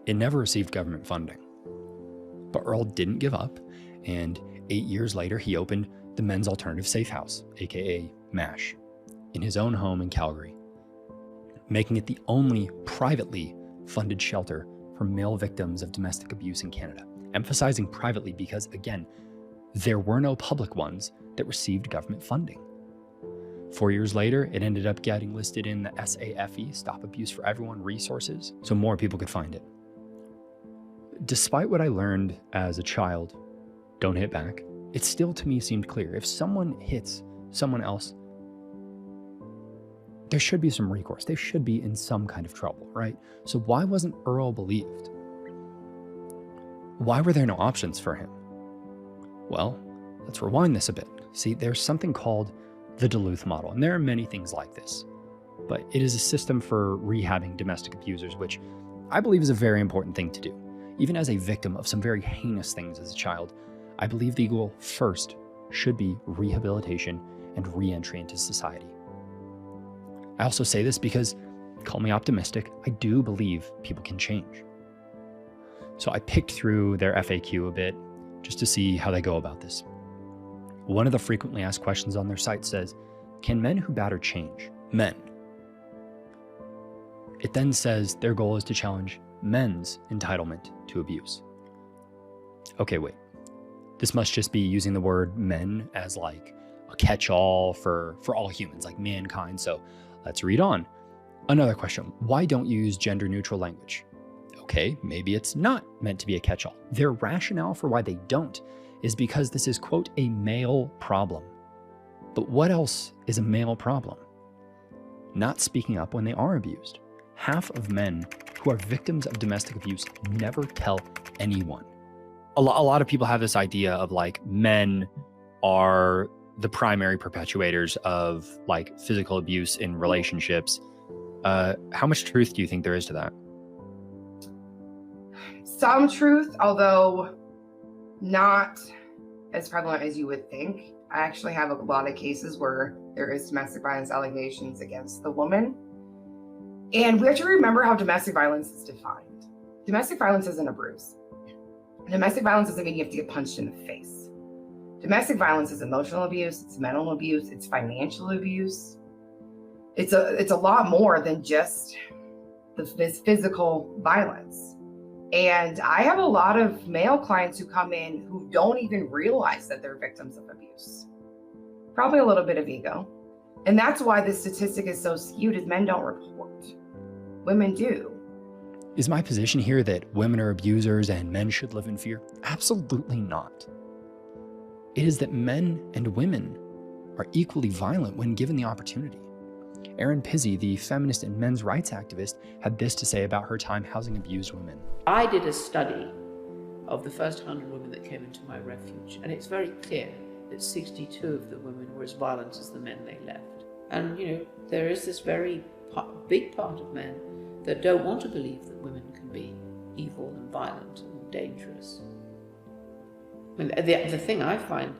It never received government funding, but Earl didn't give up, and 8 years later he opened the Men's Alternative Safe House, aka MASH, in his own home in Calgary, making it the only privately funded shelter for male victims of domestic abuse in Canada. Emphasizing privately because, again, there were no public ones that received government funding. 4 years later, it ended up getting listed in the SAFE, Stop Abuse for Everyone resources, so more people could find it. Despite what I learned as a child, don't hit back, it still to me seemed clear. If someone hits someone else, there should be some recourse. They should be in some kind of trouble, right? So why wasn't Earl believed? Why were there no options for him? Well, let's rewind this a bit. See, there's something called the Duluth model, and there are many things like this, but it is a system for rehabbing domestic abusers, which I believe is a very important thing to do. Even as a victim of some very heinous things as a child, I believe the goal first should be rehabilitation and re-entry into society. I also say this because, call me optimistic, I do believe people can change. So I picked through their FAQ a bit just to see how they go about this. One of the frequently asked questions on their site says, can men who batter change? Men. It then says their goal is to challenge men's entitlement to abuse. Okay, wait. This must just be using the word men as like a catch-all for all humans, like mankind. So let's read on. Another question, why don't you use gender-neutral language? Okay, maybe it's not meant to be a catch-all. Their rationale for why they don't is because this is, quote, a male problem. But what else is a male problem? Not speaking up when they are abused. Half of men who are victims of domestic abuse never tell anyone. A lot of people have this idea of like men are the primary perpetuators of like physical abuse in relationships. How much truth do you think there is to that? Some truth, although not as prevalent as you would think. I actually have a lot of cases where there is domestic violence allegations against the woman. And we have to remember how domestic violence is defined. Domestic violence isn't a bruise. Domestic violence doesn't mean you have to get punched in the face. Domestic violence is emotional abuse, it's mental abuse, it's financial abuse. It's a lot more than just this physical violence. And I have a lot of male clients who come in who don't even realize that they're victims of abuse. Probably a little bit of ego. And that's why the statistic is so skewed, is men don't report. Women do. Is my position here that women are abusers and men should live in fear? Absolutely not. It is that men and women are equally violent when given the opportunity. Erin Pizzy, the feminist and men's rights activist, had this to say about her time housing abused women. I did a study of the first 100 women that came into my refuge, and it's very clear that 62 of the women were as violent as the men they left. And, you know, there is this very big part of men that don't want to believe that women can be evil and violent and dangerous. And the thing I find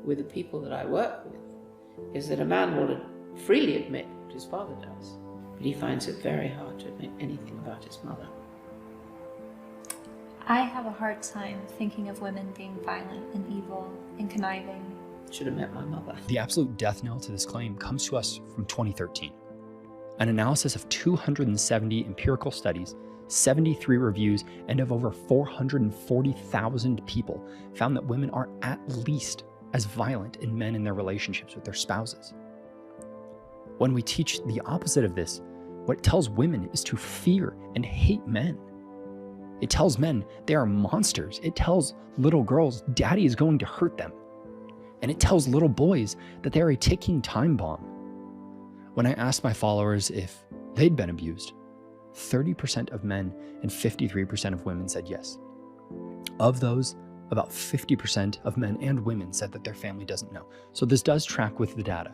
with the people that I work with is that a man will freely admit what his father does, but he finds it very hard to admit anything about his mother. I have a hard time thinking of women being violent and evil and conniving. Should have met my mother. The absolute death knell to this claim comes to us from 2013. An analysis of 270 empirical studies, 73 reviews, and of over 440,000 people found that women are at least as violent as men in their relationships with their spouses. When we teach the opposite of this, what it tells women is to fear and hate men. It tells men they are monsters. It tells little girls daddy is going to hurt them. And it tells little boys that they are a ticking time bomb. When I asked my followers if they'd been abused, 30% of men and 53% of women said yes. Of those, about 50% of men and women said that their family doesn't know. So this does track with the data.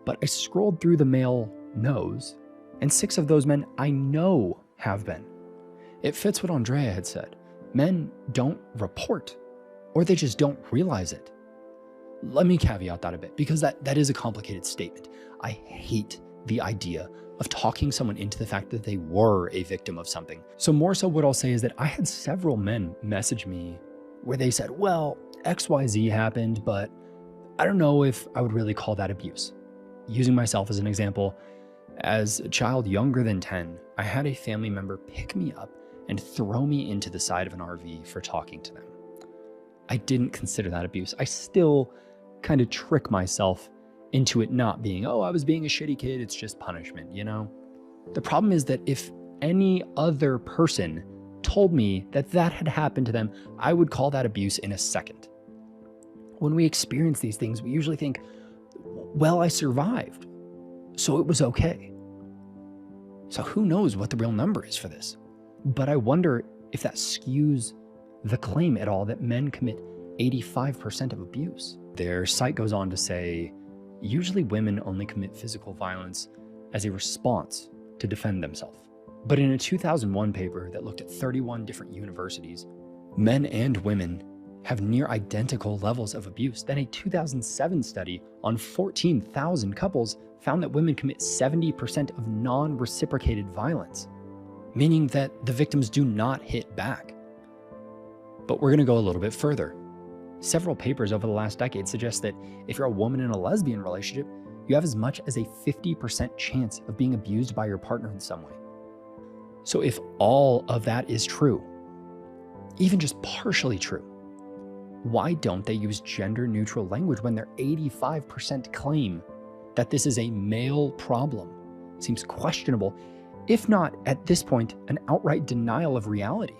But I scrolled through the male no's, and 6 of those men I know have been. It fits what Andrea had said. Men don't report, or they just don't realize it. Let me caveat that a bit, because that is a complicated statement. I hate the idea of talking someone into the fact that they were a victim of something. So more so what I'll say is that I had several men message me where they said, well, XYZ happened, but I don't know if I would really call that abuse. Using myself as an example, as a child younger than 10, I had a family member pick me up and throw me into the side of an RV for talking to them. I didn't consider that abuse. I still kind of trick myself into it not being, oh, I was being a shitty kid, it's just punishment, you know? The problem is that if any other person told me that that had happened to them, I would call that abuse in a second. When we experience these things, we usually think, well, I survived, so it was okay. So who knows what the real number is for this? But I wonder if that skews the claim at all that men commit 85% of abuse. Their site goes on to say, usually women only commit physical violence as a response to defend themselves. But in a 2001 paper that looked at 31 different universities, men and women have near identical levels of abuse. Then a 2007 study on 14,000 couples found that women commit 70% of non-reciprocated violence, meaning that the victims do not hit back. But we're going to go a little bit further. Several papers over the last decade suggest that if you're a woman in a lesbian relationship, you have as much as a 50% chance of being abused by your partner in some way. So if all of that is true, even just partially true, why don't they use gender-neutral language when their 85% claim that this is a male problem? Seems questionable, if not, at this point, an outright denial of reality.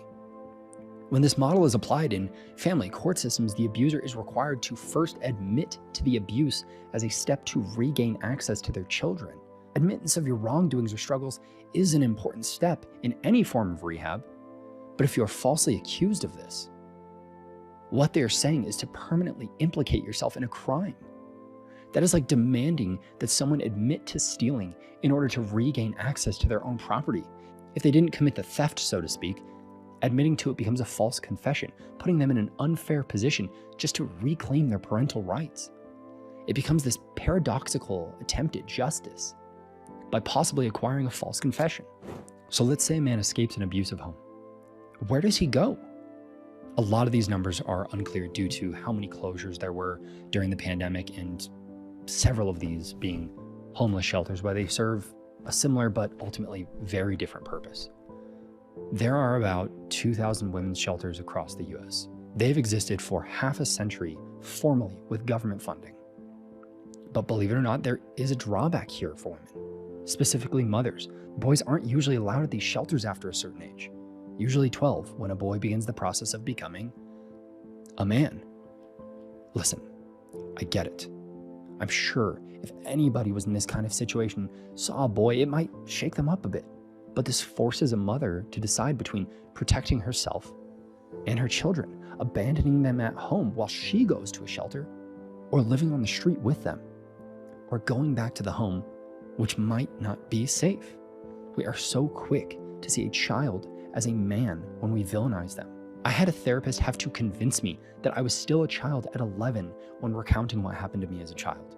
When this model is applied in family court systems, the abuser is required to first admit to the abuse as a step to regain access to their children. Admittance of your wrongdoings or struggles is an important step in any form of rehab, but if you're falsely accused of this, what they're saying is to permanently implicate yourself in a crime. That is like demanding that someone admit to stealing in order to regain access to their own property. If they didn't commit the theft, so to speak, admitting to it becomes a false confession, putting them in an unfair position just to reclaim their parental rights. It becomes this paradoxical attempt at justice by possibly acquiring a false confession. So let's say a man escapes an abusive home. Where does he go? A lot of these numbers are unclear due to how many closures there were during the pandemic, and several of these being homeless shelters where they serve a similar but ultimately very different purpose. There are about 2,000 women's shelters across the US. They've existed for half a century formally with government funding. But believe it or not, there is a drawback here for women, specifically mothers. Boys aren't usually allowed at these shelters after a certain age, usually 12 when a boy begins the process of becoming a man. Listen, I get it. I'm sure if anybody was in this kind of situation, saw a boy, it might shake them up a bit. But this forces a mother to decide between protecting herself and her children, abandoning them at home while she goes to a shelter, or living on the street with them, or going back to the home, which might not be safe. We are so quick to see a child as a man when we villainize them. I had a therapist have to convince me that I was still a child at 11 when recounting what happened to me as a child.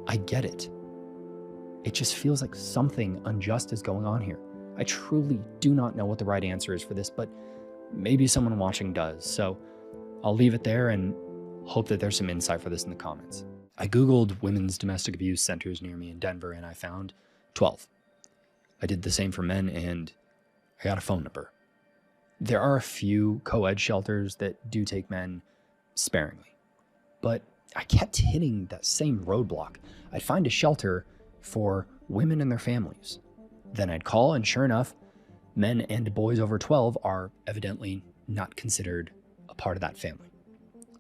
I get it. It just feels like something unjust is going on here. I truly do not know what the right answer is for this, but maybe someone watching does. So I'll leave it there and hope that there's some insight for this in the comments. I Googled women's domestic abuse centers near me in Denver and I found 12. I did the same for men and I got a phone number. There are a few co-ed shelters that do take men sparingly, but I kept hitting that same roadblock. I'd find a shelter for women and their families. Then I'd call, and sure enough, men and boys over 12 are evidently not considered a part of that family.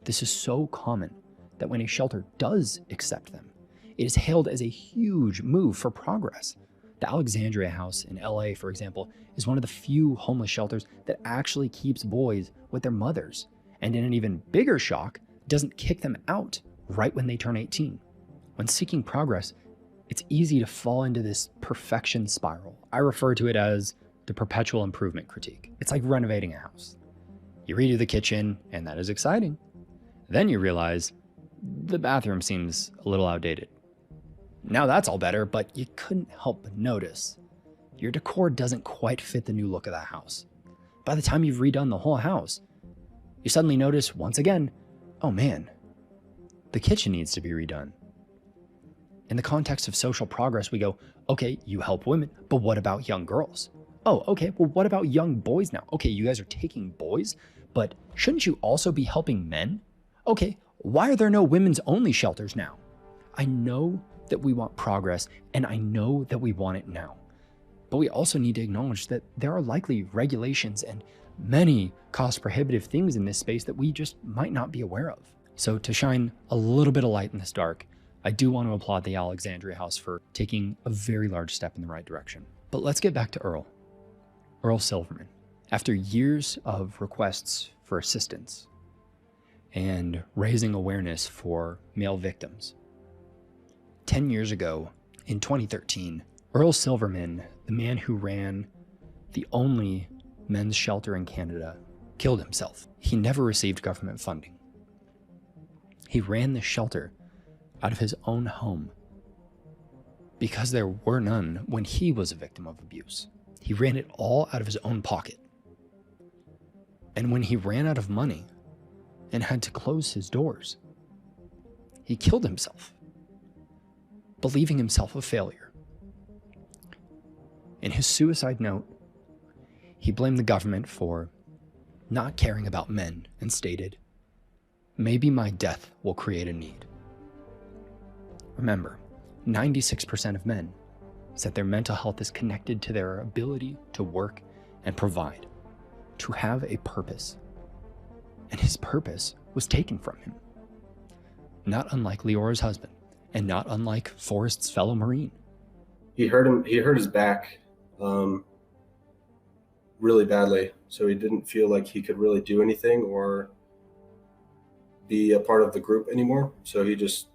This is so common that when a shelter does accept them, it is hailed as a huge move for progress. The Alexandria House in LA, for example, is one of the few homeless shelters that actually keeps boys with their mothers, and in an even bigger shock, doesn't kick them out right when they turn 18. When seeking progress, it's easy to fall into this perfection spiral. I refer to it as the perpetual improvement critique. It's like renovating a house. You redo the kitchen, and that is exciting. Then you realize the bathroom seems a little outdated. Now that's all better, but you couldn't help but notice your decor doesn't quite fit the new look of that house. By the time you've redone the whole house, you suddenly notice once again, oh man, the kitchen needs to be redone. In the context of social progress, we go, okay, you help women, but what about young girls? Oh, okay, well, what about young boys now? Okay, you guys are taking boys, but shouldn't you also be helping men? Okay, why are there no women's only shelters now? I know that we want progress, and I know that we want it now. But we also need to acknowledge that there are likely regulations and many cost-prohibitive things in this space that we just might not be aware of. So to shine a little bit of light in this dark, I do want to applaud the Alexandria House for taking a very large step in the right direction. But let's get back to Earl. Earl Silverman. After years of requests for assistance and raising awareness for male victims, 10 years ago, in 2013, Earl Silverman, the man who ran the only men's shelter in Canada, killed himself. He never received government funding. He ran the shelter out of his own home because there were none when he was a victim of abuse. He ran it all out of his own pocket. And when he ran out of money and had to close his doors. He killed himself, believing himself a failure. In his suicide note, he blamed the government for not caring about men and stated, "Maybe my death will create a need." Remember, 96% of men said their mental health is connected to their ability to work and provide, to have a purpose. And his purpose was taken from him. Not unlike Leora's husband, and not unlike Forrest's fellow Marine. He hurt his back really badly, so he didn't feel like he could really do anything or be a part of the group anymore. So he just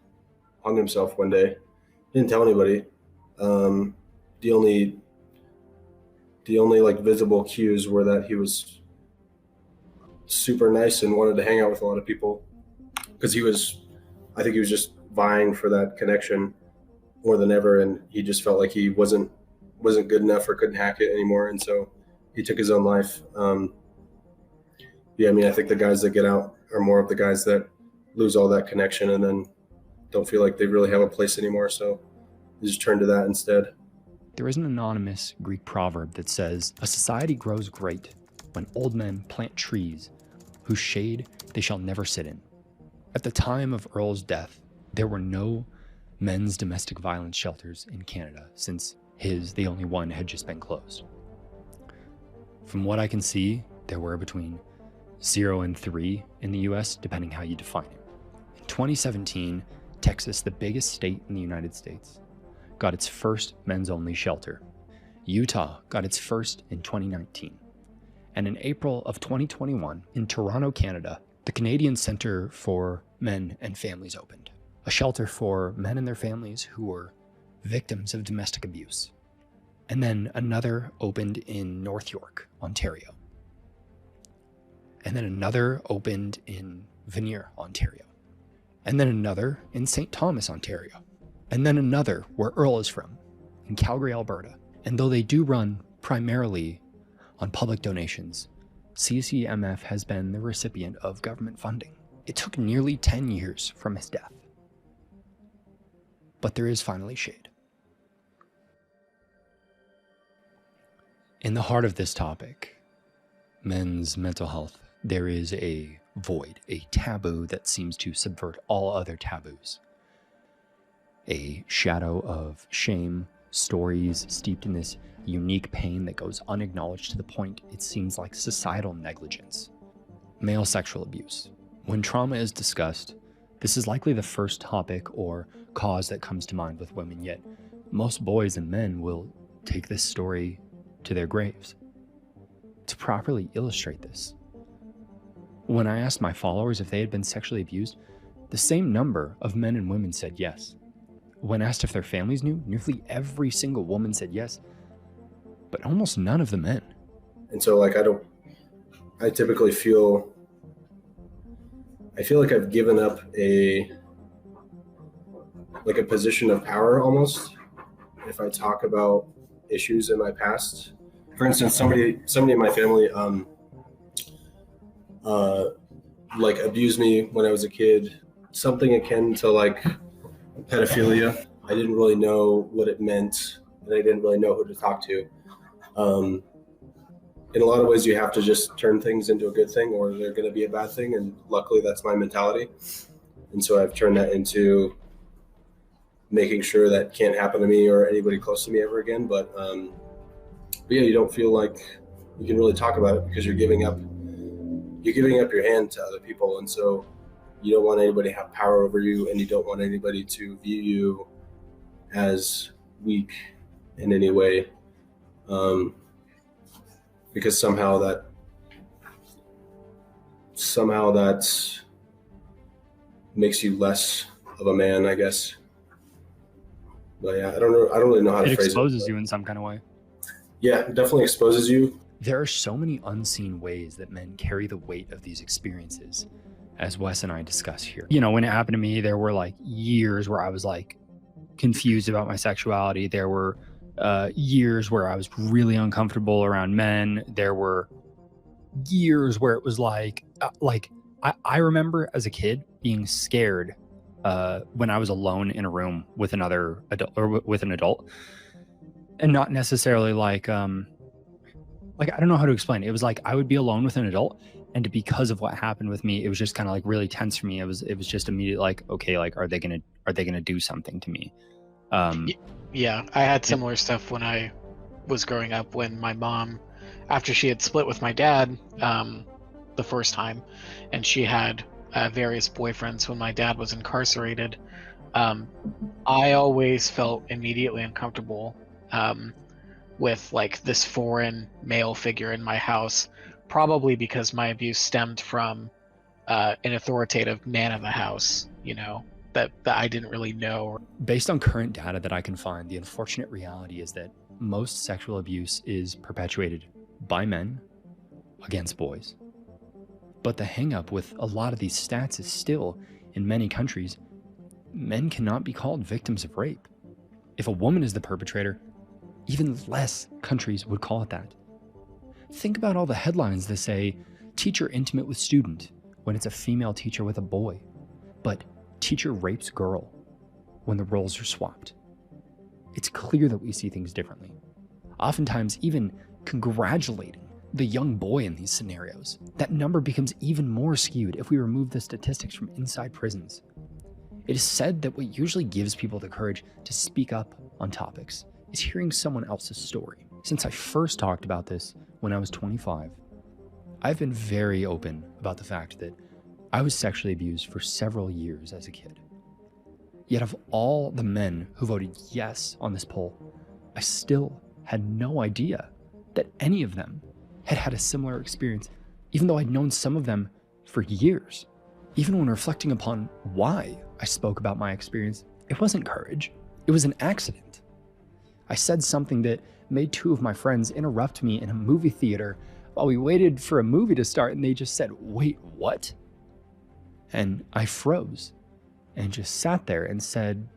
hung himself one day. Didn't tell anybody. The only like visible cues were that he was super nice and wanted to hang out with a lot of people, because I think he was just vying for that connection more than ever, and he just felt like he wasn't good enough or couldn't hack it anymore, and so he took his own life. I think the guys that get out are more of the guys that lose all that connection and then don't feel like they really have a place anymore, so they just turn to that instead. There is an anonymous Greek proverb that says, "A society grows great when old men plant trees whose shade they shall never sit in." At the time of Earl's death, there were no men's domestic violence shelters in Canada, since the only one, had just been closed. From what I can see, there were between 0 and 3 in the US, depending how you define it. In 2017, Texas, the biggest state in the United States, got its first men's-only shelter. Utah got its first in 2019. And in April of 2021, in Toronto, Canada, the Canadian Centre for Men and Families opened, a shelter for men and their families who were victims of domestic abuse. And then another opened in North York, Ontario. And then another opened in Vanier, Ontario. And then another in St. Thomas, Ontario. And then another where Earl is from, in Calgary, Alberta. And though they do run primarily on public donations, CCMF has been the recipient of government funding. It took nearly 10 years from his death. But there is finally shade. In the heart of this topic, men's mental health, there is a void, a taboo that seems to subvert all other taboos. A shadow of shame, stories steeped in this unique pain that goes unacknowledged to the point it seems like societal negligence. Male sexual abuse. When trauma is discussed, this is likely the first topic or cause that comes to mind with women, yet most boys and men will take this story to their graves. To properly illustrate this, when I asked my followers if they had been sexually abused, the same number of men and women said yes. When asked if their families knew, nearly every single woman said yes, but almost none of the men. And so I typically feel like I've given up a position of power almost if I talk about issues in my past. For instance, somebody in my family abused me when I was a kid, something akin to like pedophilia. I didn't really know what it meant, and I didn't really know who to talk to. In a lot of ways, you have to just turn things into a good thing, or they're going to be a bad thing. And luckily, that's my mentality. And so I've turned that into making sure that can't happen to me or anybody close to me ever again. But yeah, you don't feel like you can really talk about it because you're giving up your hand to other people. And so you don't want anybody to have power over you, and you don't want anybody to view you as weak in any way. Because somehow that makes you less of a man, I guess. But yeah, I don't really know how to phrase it. It exposes you in some kind of way. Yeah, it definitely exposes you. There are so many unseen ways that men carry the weight of these experiences, as Wes and I discuss here. You know, when it happened to me, there were like years where I was like confused about my sexuality. There were years where I was really uncomfortable around men. There were years where it was like I remember as a kid being scared when I was alone in a room with another adult or with an adult, and not necessarily like I don't know how to explain it. It was like I would be alone with an adult, and because of what happened with me, it was just kind of like really tense for me. It was just immediate like, okay, like are they gonna do something to me? Yeah, I had similar stuff when I was growing up. When my mom, after she had split with my dad the first time, and she had various boyfriends when my dad was incarcerated, I always felt immediately uncomfortable with like this foreign male figure in my house, probably because my abuse stemmed from an authoritative man of the house, you know, that I didn't really know. Based on current data that I can find, the unfortunate reality is that most sexual abuse is perpetuated by men against boys. But the hang-up with a lot of these stats is still, in many countries, men cannot be called victims of rape. If a woman is the perpetrator, even less countries would call it that. Think about all the headlines that say, teacher intimate with student, when it's a female teacher with a boy, but teacher rapes girl, when the roles are swapped. It's clear that we see things differently. Oftentimes, even congratulating the young boy in these scenarios, that number becomes even more skewed if we remove the statistics from inside prisons. It is said that what usually gives people the courage to speak up on topics is hearing someone else's story. Since I first talked about this when I was 25, I've been very open about the fact that I was sexually abused for several years as a kid. Yet of all the men who voted yes on this poll, I still had no idea that any of them had had a similar experience, even though I'd known some of them for years. Even when reflecting upon why I spoke about my experience, it wasn't courage, it was an accident. I said something that made two of my friends interrupt me in a movie theater while we waited for a movie to start, and they just said, "Wait, what?" And I froze and just sat there and said,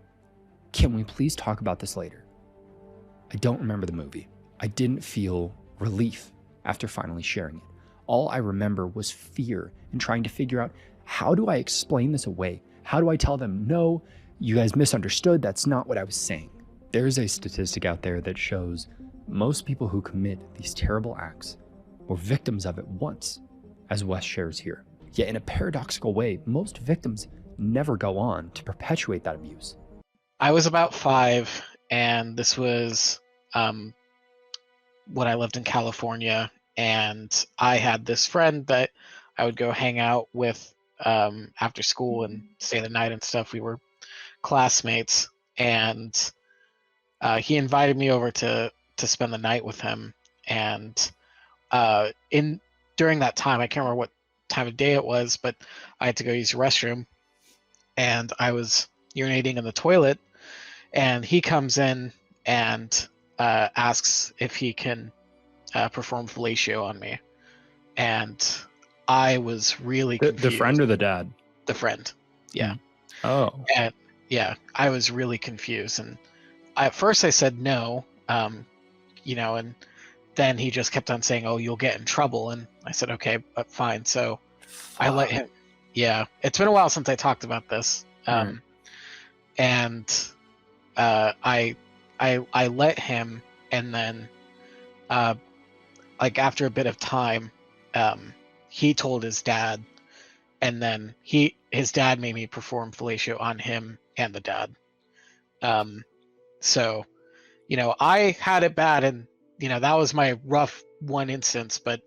"Can we please talk about this later?" I don't remember the movie. I didn't feel relief after finally sharing it. All I remember was fear and trying to figure out, how do I explain this away? How do I tell them, no, you guys misunderstood, that's not what I was saying? There's a statistic out there that shows most people who commit these terrible acts were victims of it once, as Wes shares here. Yet in a paradoxical way, most victims never go on to perpetuate that abuse. I was about 5, and this was when I lived in California, and I had this friend that I would go hang out with after school and stay the night and stuff. We were classmates, and he invited me over to spend the night with him. And during that time, I can't remember what time of day it was, but I had to go use the restroom, and I was urinating in the toilet, and he comes in and asks if he can perform fellatio on me. And I was really confused. The friend or the dad? The friend, yeah. Oh. And yeah, I was really confused. And at first I said no, you know, and then he just kept on saying, "Oh, you'll get in trouble." And I said, "Okay, but fine." So I let him. Yeah, it's been a while since I talked about this. And I let him, and then like after a bit of time, he told his dad, and then his dad made me perform fellatio on him and the dad. So, you know, I had it bad, and you know, that was my rough one instance, but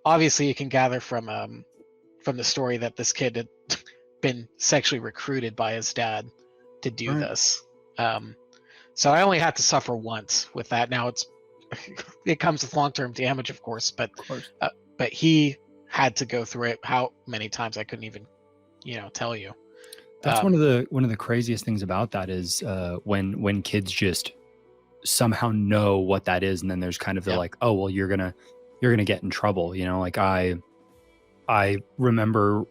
obviously you can gather from the story that this kid had been sexually recruited by his dad to do this. So I only had to suffer once with that. Now it comes with long-term damage, of course, but he had to go through it. How many times I couldn't even, you know, tell you. That's one of the craziest things about that is when kids just somehow know what that is, and then there's kind of the like, oh well, you're gonna get in trouble, you know. Like I remember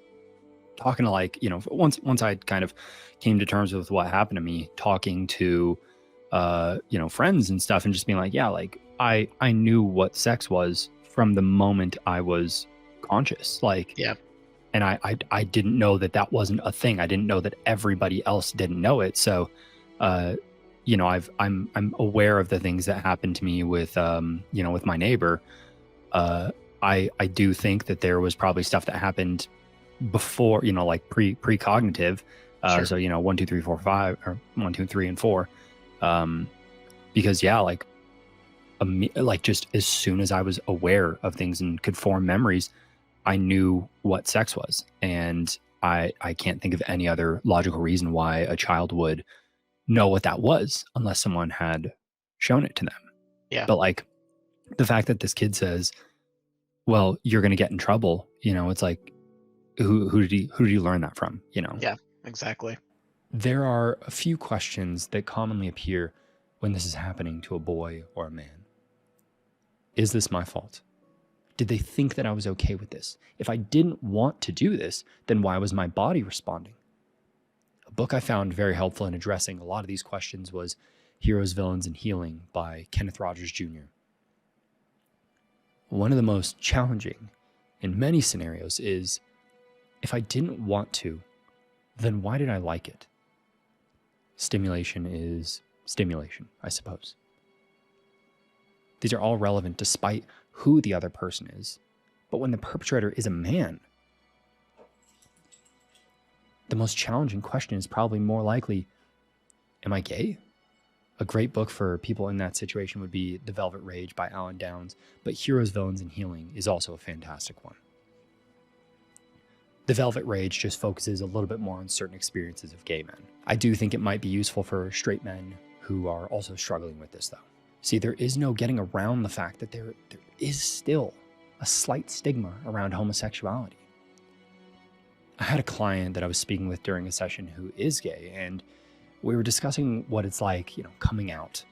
talking to, like, you know, once I kind of came to terms with what happened to me, talking to you know, friends and stuff, and just being like, yeah, like I knew what sex was from the moment I was conscious, like, And I didn't know that that wasn't a thing. I didn't know that everybody else didn't know it. So, you know, I'm aware of the things that happened to me with, you know, with my neighbor. I do think that there was probably stuff that happened before, you know, like precognitive. Sure. So, you know, 1, 2, 3, 4, 5, or 1, 2, 3, and 4. Because yeah, like just as soon as I was aware of things and could form memories, I knew what sex was. And I can't think of any other logical reason why a child would know what that was unless someone had shown it to them. Yeah. But like the fact that this kid says, well, you're going to get in trouble, you know, it's like, who did he learn that from, you know? Yeah, exactly. There are a few questions that commonly appear when this is happening to a boy or a man. Is this my fault? Did they think that I was okay with this? If I didn't want to do this, then why was my body responding? A book I found very helpful in addressing a lot of these questions was Heroes, Villains, and Healing by Kenneth Rogers Jr. One of the most challenging in many scenarios is, if I didn't want to, then why did I like it? Stimulation is stimulation, I suppose. These are all relevant despite who the other person is. But when the perpetrator is a man, the most challenging question is probably more likely, am I gay? A great book for people in that situation would be The Velvet Rage by Alan Downs, but Heroes, Villains, and Healing is also a fantastic one. The Velvet Rage just focuses a little bit more on certain experiences of gay men. I do think it might be useful for straight men who are also struggling with this, though. See, there is no getting around the fact that there is still a slight stigma around homosexuality. I had a client that I was speaking with during a session who is gay, and we were discussing what it's like, you know, coming out,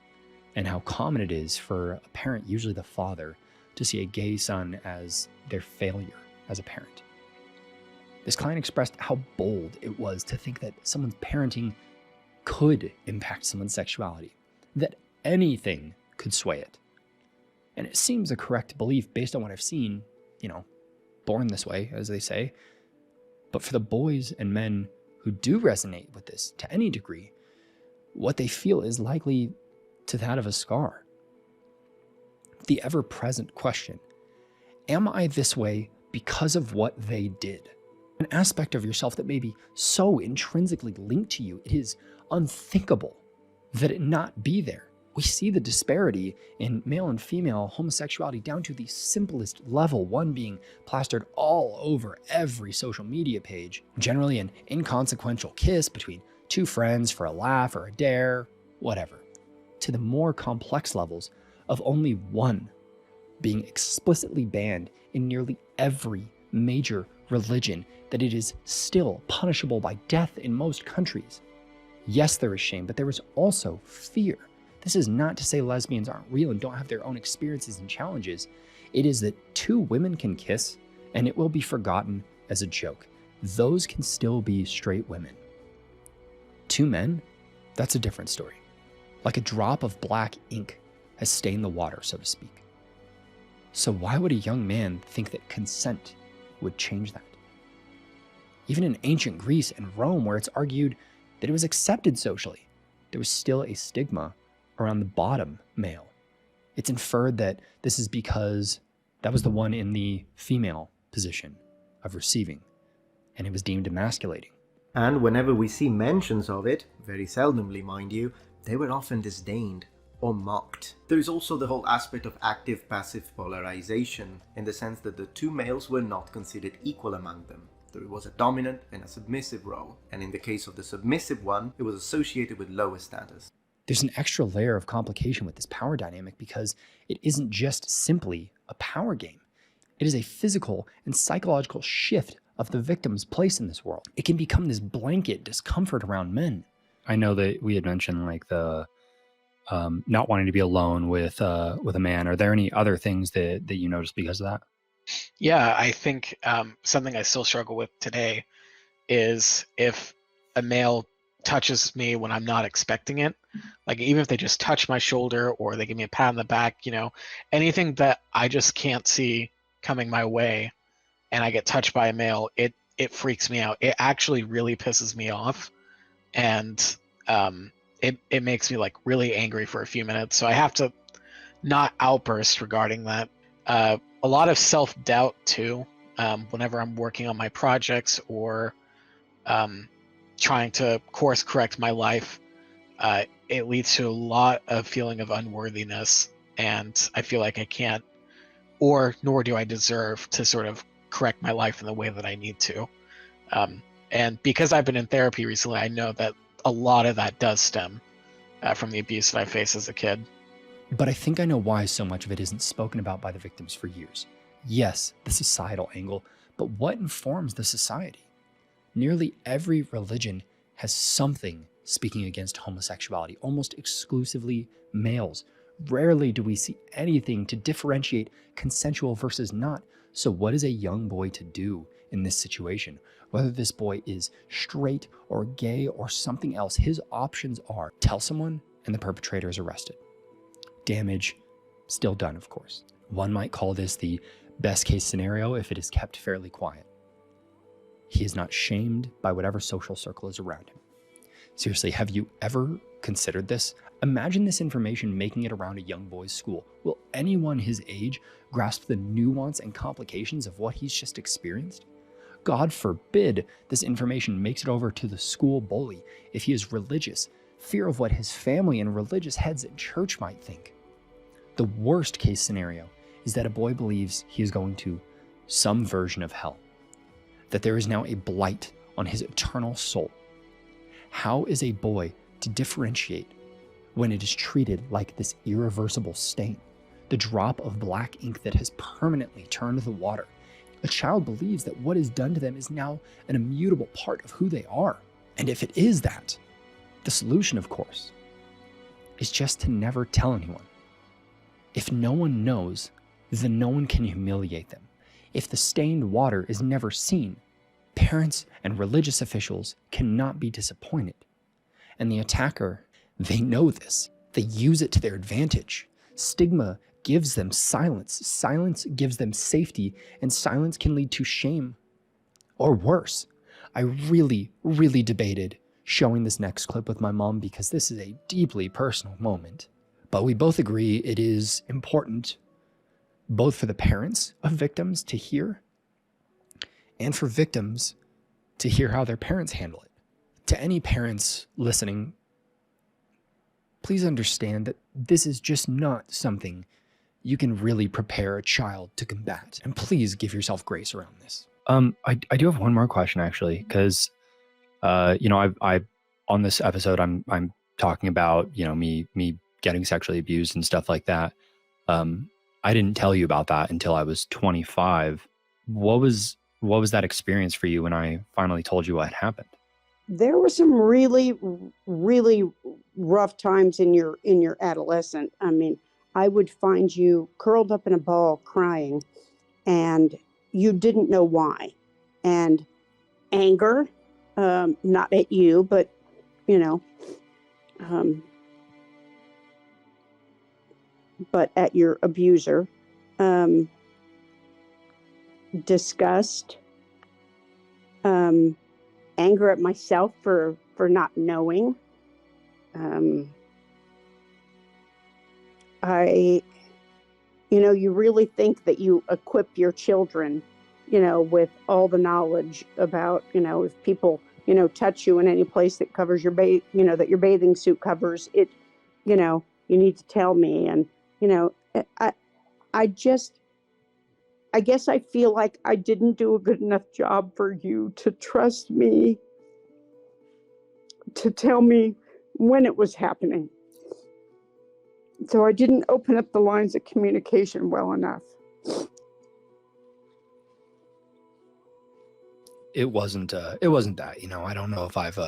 and how common it is for a parent, usually the father, to see a gay son as their failure as a parent. This client expressed how bold it was to think that someone's parenting could impact someone's sexuality, that anything could sway it. And it seems a correct belief based on what I've seen, you know, born this way, as they say. But for the boys and men who do resonate with this to any degree, what they feel is likely to that of a scar. The ever-present question, am I this way because of what they did? An aspect of yourself that may be so intrinsically linked to you, it is unthinkable that it not be there. We see the disparity in male and female homosexuality down to the simplest level, one being plastered all over every social media page. Generally an inconsequential kiss between two friends for a laugh or a dare, whatever, to the more complex levels of only one being explicitly banned in nearly every major religion, that it is still punishable by death in most countries. Yes, there is shame, but there is also fear. This is not to say lesbians aren't real and don't have their own experiences and challenges. It is that two women can kiss and it will be forgotten as a joke. Those can still be straight women. Two men, that's a different story. Like a drop of black ink has stained the water, so to speak. So why would a young man think that consent would change that? Even in ancient Greece and Rome, where it's argued that it was accepted socially, there was still a stigma around the bottom male. It's inferred that this is because that was the one in the female position of receiving, and it was deemed emasculating. And whenever we see mentions of it, very seldomly mind you, they were often disdained or mocked. There is also the whole aspect of active-passive polarization, in the sense that the two males were not considered equal among them. There was a dominant and a submissive role, and in the case of the submissive one, it was associated with lower status. There's an extra layer of complication with this power dynamic because it isn't just simply a power game. It is a physical and psychological shift of the victim's place in this world. It can become this blanket discomfort around men. I know that we had mentioned like the not wanting to be alone with a man. Are there any other things that you noticed because of that? Yeah, I think something I still struggle with today is if a male touches me when I'm not expecting it, like even if they just touch my shoulder or they give me a pat on the back, you know, anything that I just can't see coming my way and I get touched by a male, it it freaks me out. It actually really pisses me off, and it makes me like really angry for a few minutes. So I have to not outburst regarding that. A lot of self-doubt too, whenever I'm working on my projects or trying to course correct my life. It leads to a lot of feeling of unworthiness, and I feel like I can't, or nor do I deserve to sort of correct my life in the way that I need to. And because I've been in therapy recently, I know that a lot of that does stem from the abuse that I faced as a kid. But I think I know why so much of it isn't spoken about by the victims for years. Yes, the societal angle, but what informs the society? Nearly every religion has something speaking against homosexuality, almost exclusively males. Rarely do we see anything to differentiate consensual versus not. So what is a young boy to do in this situation? Whether this boy is straight or gay or something else, his options are tell someone and the perpetrator is arrested. Damage still done, of course. One might call this the best case scenario if it is kept fairly quiet. He is not shamed by whatever social circle is around him. Seriously, have you ever considered this? Imagine this information making it around a young boy's school. Will anyone his age grasp the nuance and complications of what he's just experienced? God forbid this information makes it over to the school bully if he is religious, fear of what his family and religious heads at church might think. The worst case scenario is that a boy believes he is going to some version of hell, that there is now a blight on his eternal soul. How is a boy to differentiate when it is treated like this irreversible stain, the drop of black ink that has permanently turned the water? A child believes that what is done to them is now an immutable part of who they are. And if it is that, the solution, of course, is just to never tell anyone. If no one knows, then no one can humiliate them. If the stained water is never seen, parents and religious officials cannot be disappointed. And the attacker, they know this. They use it to their advantage. Stigma gives them silence. Silence gives them safety, and silence can lead to shame or worse. I really, really debated showing this next clip with my mom because this is a deeply personal moment. But we both agree it is important both for the parents of victims to hear and for victims to hear how their parents handle it. To any parents listening, please understand that this is just not something you can really prepare a child to combat. And please give yourself grace around this. I do have one more question actually, because I on this episode I'm talking about me getting sexually abused and stuff like that. I didn't tell you about that until I was 25. What was that experience for you when I finally told you what happened? There were some really, really rough times in your adolescent. I mean, I would find you curled up in a ball crying and you didn't know why. And anger, not at you, but, but at your abuser. Disgust, anger at myself for not knowing. You really think that you equip your children, with all the knowledge about, if people, touch you in any place that covers your that your bathing suit covers it, you need to tell me. And, I guess I feel like I didn't do a good enough job for you to trust me, to tell me when it was happening. So I didn't open up the lines of communication well enough. It wasn't that, I don't know if I've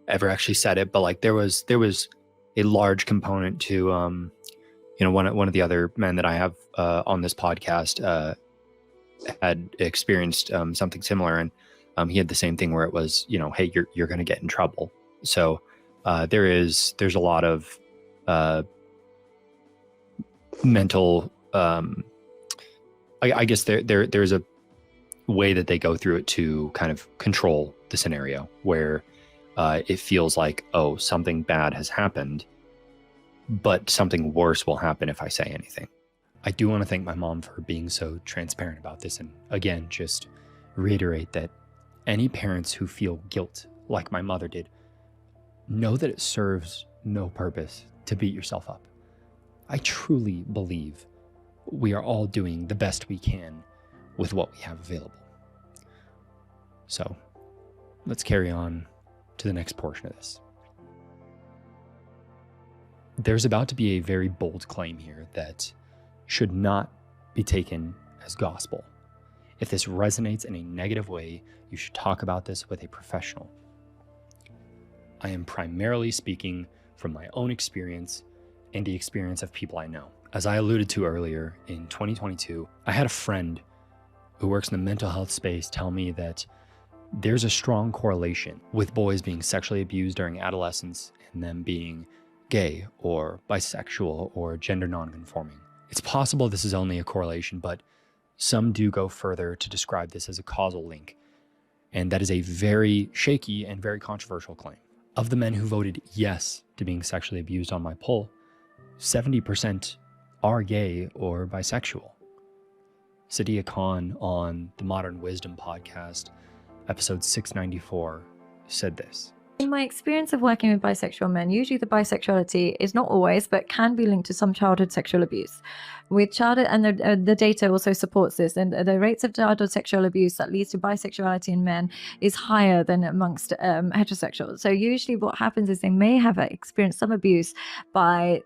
ever actually said it, but like there was a large component to one of the other men that I have on this podcast had experienced something similar, and he had the same thing where it was, hey, you're going to get in trouble. So there's a lot of mental. I guess there's a way that they go through it to kind of control the scenario where it feels like, oh, something bad has happened, but something worse will happen if I say anything. I do want to thank my mom for being so transparent about this. And again, just reiterate that any parents who feel guilt like my mother did, know that it serves no purpose to beat yourself up. I truly believe we are all doing the best we can with what we have available. So let's carry on to the next portion of this. There's about to be a very bold claim here that should not be taken as gospel. If this resonates in a negative way, you should talk about this with a professional. I am primarily speaking from my own experience and the experience of people I know. As I alluded to earlier, in 2022, I had a friend who works in the mental health space tell me that there's a strong correlation with boys being sexually abused during adolescence and them being gay or bisexual or gender nonconforming. It's possible this is only a correlation, but some do go further to describe this as a causal link. And that is a very shaky and very controversial claim. Of the men who voted yes to being sexually abused on my poll, 70% are gay or bisexual. Sadia Khan on the Modern Wisdom podcast, episode 694, said this. In my experience of working with bisexual men, usually the bisexuality is not always, but can be linked to some childhood sexual abuse. With childhood, and the data also supports this, and the rates of childhood sexual abuse that leads to bisexuality in men is higher than amongst heterosexuals. So usually what happens is they may have experienced some abuse by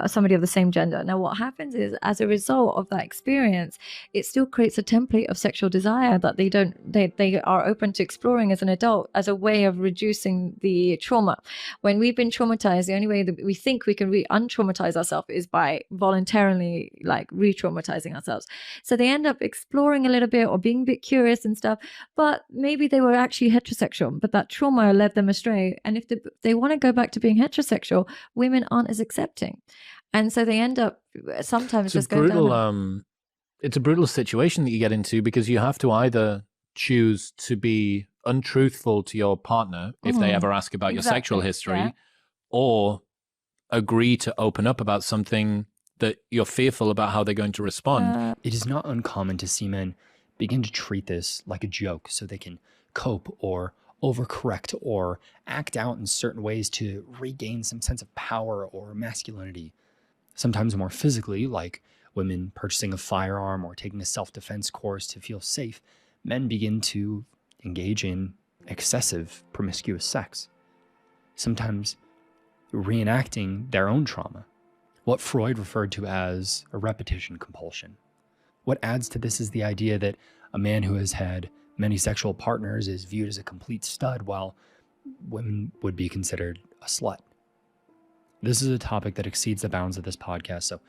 somebody of the same gender. Now what happens is, as a result of that experience, it still creates a template of sexual desire that they are open to exploring as an adult as a way of reducing the trauma. When we've been traumatized, the only way that we think we can untraumatize ourselves is by voluntarily re-traumatizing ourselves. So they end up exploring a little bit or being a bit curious and stuff, but maybe they were actually heterosexual, but that trauma led them astray. And if they want to go back to being heterosexual, women aren't as accepting, and so they end up sometimes just going down. It's a brutal situation that you get into, because you have to either choose to be untruthful to your partner if they ever ask about your sexual history, or agree to open up about something that you're fearful about how they're going to respond. It is not uncommon to see men begin to treat this like a joke so they can cope or overcorrect or act out in certain ways to regain some sense of power or masculinity. Sometimes more physically, like women purchasing a firearm or taking a self-defense course to feel safe, men begin to engage in excessive promiscuous sex, sometimes reenacting their own trauma, what Freud referred to as a repetition compulsion. What adds to this is the idea that a man who has had many sexual partners is viewed as a complete stud, while women would be considered a slut. This is a topic that exceeds the bounds of this podcast, so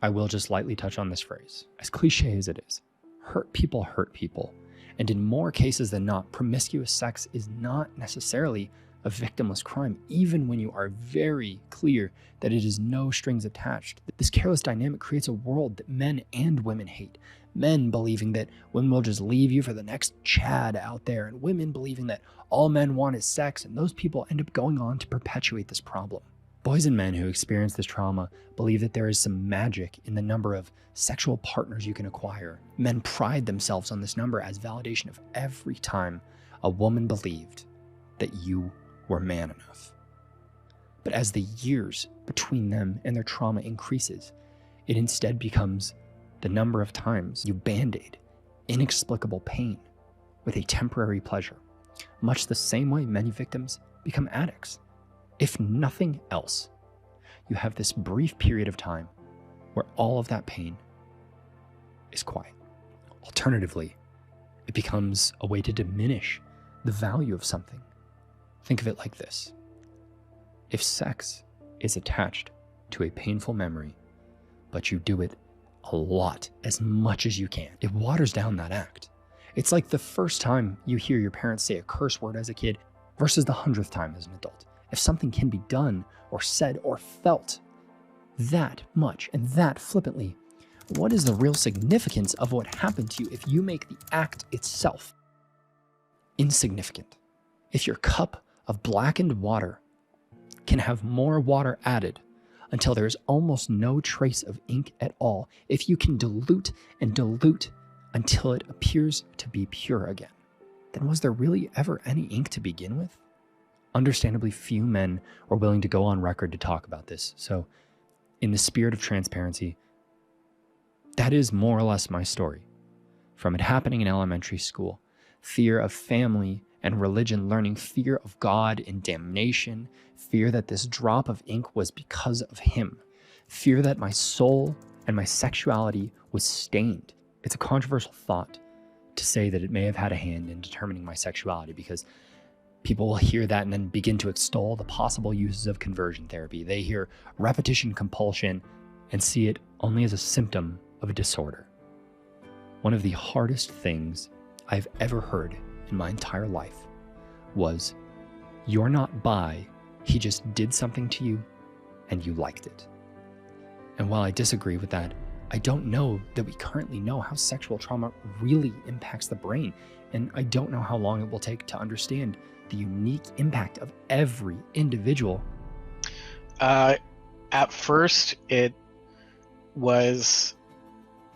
I will just lightly touch on this phrase. As cliche as it is, hurt people. And in more cases than not, promiscuous sex is not necessarily a victimless crime, even when you are very clear that it is no strings attached. This careless dynamic creates a world that men and women hate. Men believing that women will just leave you for the next Chad out there, and women believing that all men want is sex, and those people end up going on to perpetuate this problem. Boys and men who experience this trauma believe that there is some magic in the number of sexual partners you can acquire. Men pride themselves on this number as validation of every time a woman believed that you were man enough. But as the years between them and their trauma increases, it instead becomes the number of times you band-aid inexplicable pain with a temporary pleasure, much the same way many victims become addicts. If nothing else, you have this brief period of time where all of that pain is quiet. Alternatively, it becomes a way to diminish the value of something. Think of it like this. If sex is attached to a painful memory, but you do it a lot, as much as you can, it waters down that act. It's like the first time you hear your parents say a curse word as a kid versus the 100th time as an adult. If something can be done or said or felt that much and that flippantly, what is the real significance of what happened to you if you make the act itself insignificant? If your cup of blackened water can have more water added until there's almost no trace of ink at all, if you can dilute and dilute until it appears to be pure again, then was there really ever any ink to begin with? Understandably, few men are willing to go on record to talk about this. So, in the spirit of transparency, that is more or less my story. From it happening in elementary school, fear of family and religion learning, fear of God and damnation, fear that this drop of ink was because of him, fear that my soul and my sexuality was stained. It's a controversial thought to say that it may have had a hand in determining my sexuality, because people will hear that and then begin to extol the possible uses of conversion therapy. They hear repetition compulsion and see it only as a symptom of a disorder. One of the hardest things I've ever heard in my entire life was, "You're not bi, he just did something to you and you liked it." And while I disagree with that, I don't know that we currently know how sexual trauma really impacts the brain, and I don't know how long it will take to understand the unique impact of every individual. At first, it was,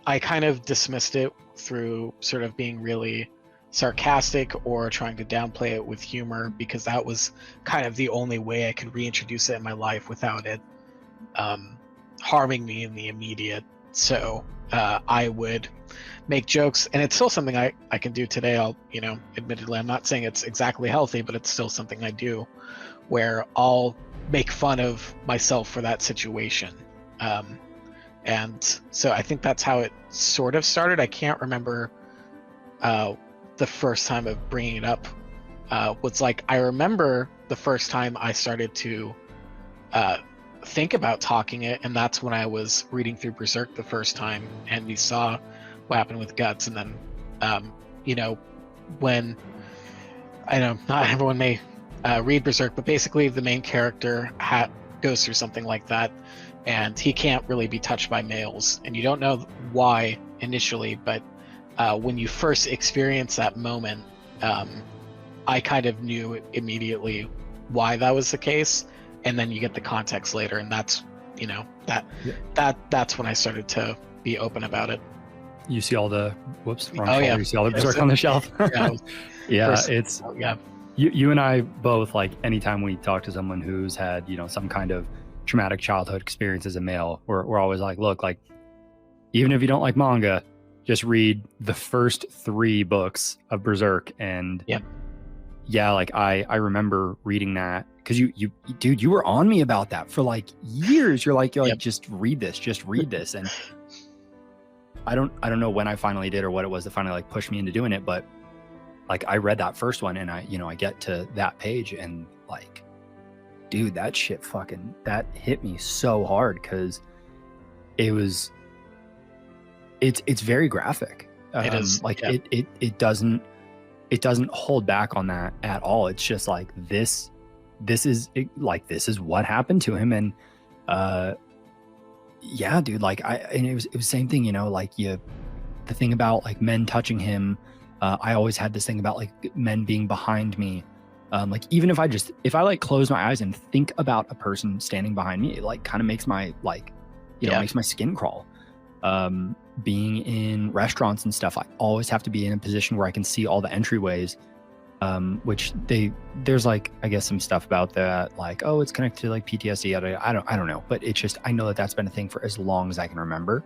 I kind of dismissed it through sort of being really sarcastic or trying to downplay it with humor, because that was kind of the only way I could reintroduce it in my life without it harming me in the immediate. So I would make jokes, and it's still something I can do today. Admittedly, I'm not saying it's exactly healthy, but it's still something I do, where I'll make fun of myself for that situation. And so I think that's how it sort of started. I can't remember the first time of bringing it up. Was like, I remember the first time I started to think about talking it, and that's when I was reading through Berserk the first time, and we saw what happened with Guts. And then when, I know not everyone may read Berserk, but basically the main character goes through something like that, and he can't really be touched by males, and you don't know why initially, but when you first experience that moment, I kind of knew immediately why that was the case, and then you get the context later, and that's that's when I started to be open about it. You see all the wrong yeah. You see all the Berserk on the shelf. It's you and I both, like, anytime we talk to someone who's had some kind of traumatic childhood experience as a male, we're always like, look, like, even if you don't like manga, just read the first 3 books of Berserk. And like I remember reading that, because you were on me about that for like years. You're like, just read this. And I don't know when I finally did or what it was that finally like pushed me into doing it, but like I read that first one, and I get to that page, and like, dude, that shit that hit me so hard, because it's very graphic. It is like it doesn't hold back on that at all. It's just like this is what happened to him. And dude, like and it was the same thing, like the thing about like men touching him. I always had this thing about like men being behind me. Like even if I like close my eyes and think about a person standing behind me, it like kind of makes my makes my skin crawl. Being in restaurants and stuff, I always have to be in a position where I can see all the entryways, which there's like, I guess, some stuff about that, like, oh, it's connected to like PTSD. I don't know, but it's just, I know that's been a thing for as long as I can remember.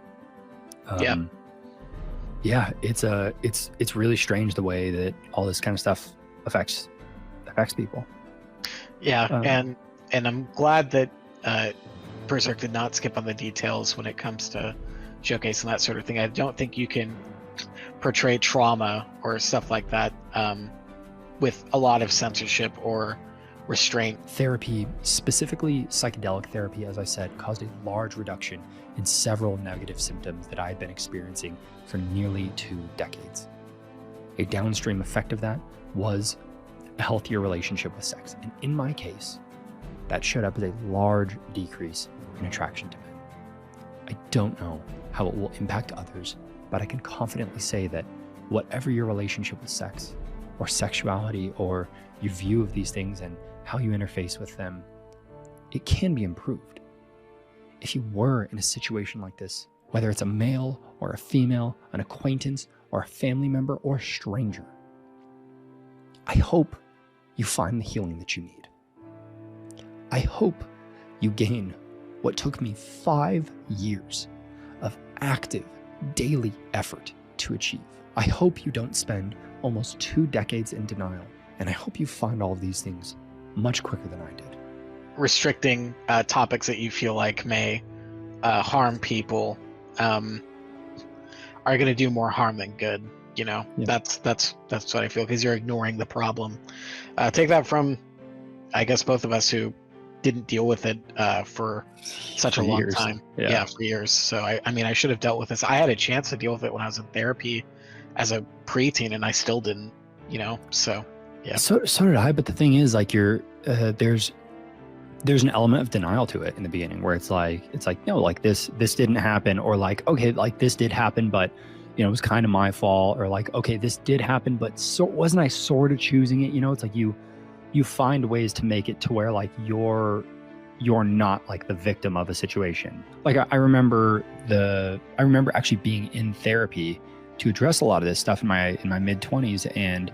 It's really strange the way that all this kind of stuff affects people. And I'm glad that Berserk did not skip on the details when it comes to showcase and that sort of thing. I don't think you can portray trauma or stuff like that with a lot of censorship or restraint. Therapy, specifically psychedelic therapy, as I said, caused a large reduction in several negative symptoms that I had been experiencing for nearly 2 decades. A downstream effect of that was a healthier relationship with sex, and in my case, that showed up as a large decrease in attraction to men. I don't know how it will impact others, but I can confidently say that whatever your relationship with sex or sexuality or your view of these things and how you interface with them, it can be improved. If you were in a situation like this, whether it's a male or a female, an acquaintance or a family member or a stranger, I hope you find the healing that you need. I hope you gain what took me 5 years of active daily effort to achieve. I hope you don't spend almost 2 decades in denial, and I hope you find all of these things much quicker than I did. Restricting topics that you feel like may harm people are going to do more harm than good. You know, that's what I feel, because you're ignoring the problem. Take that from, I guess, both of us who didn't deal with it for such a long time. Yeah, for years. So I mean, I should have dealt with this. I had a chance to deal with it when I was in therapy as a preteen, and I still didn't. You know, so yeah. So did I. But the thing is, like, there's an element of denial to it in the beginning, where it's like no, like this didn't happen, or like, okay, like this did happen, but you know, it was kind of my fault, or like, okay, this did happen, but so wasn't I sort of choosing it? You know, it's like you find ways to make it to where like you're not like the victim of a situation. Like I remember actually being in therapy to address a lot of this stuff in my mid-20s, and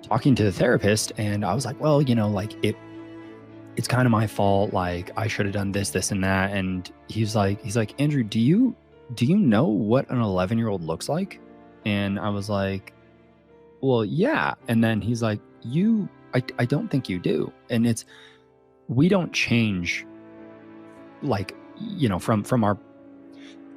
talking to the therapist, and I was like, well, you know, like it's kind of my fault, like I should have done this and that. And he's like, Andrew, do you know what an 11-year-old looks like? And I was like, well, yeah. And then he's like, I don't think you do. And we don't change, like, you know, from our,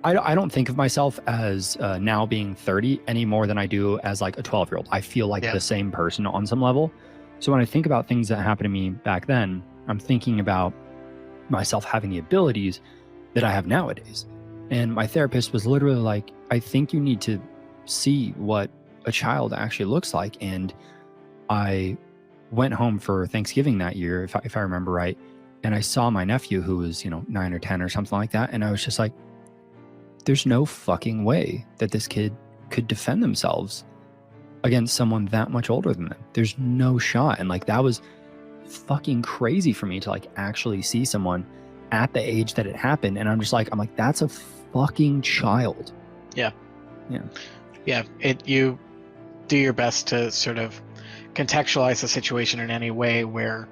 I don't think of myself as now being 30 any more than I do as like a 12-year-old. I feel like the same person on some level. So when I think about things that happened to me back then, I'm thinking about myself having the abilities that I have nowadays. And my therapist was literally like, I think you need to see what a child actually looks like. And I went home for Thanksgiving that year, if I remember right, and I saw my nephew, who was, you know, 9 or 10 or something like that. And I was just like, there's no fucking way that this kid could defend themselves against someone that much older than them. There's no shot. And like, that was fucking crazy for me to like actually see someone at the age that it happened. And I'm like, that's a fucking child. Yeah. You do your best to sort of contextualize the situation in any way where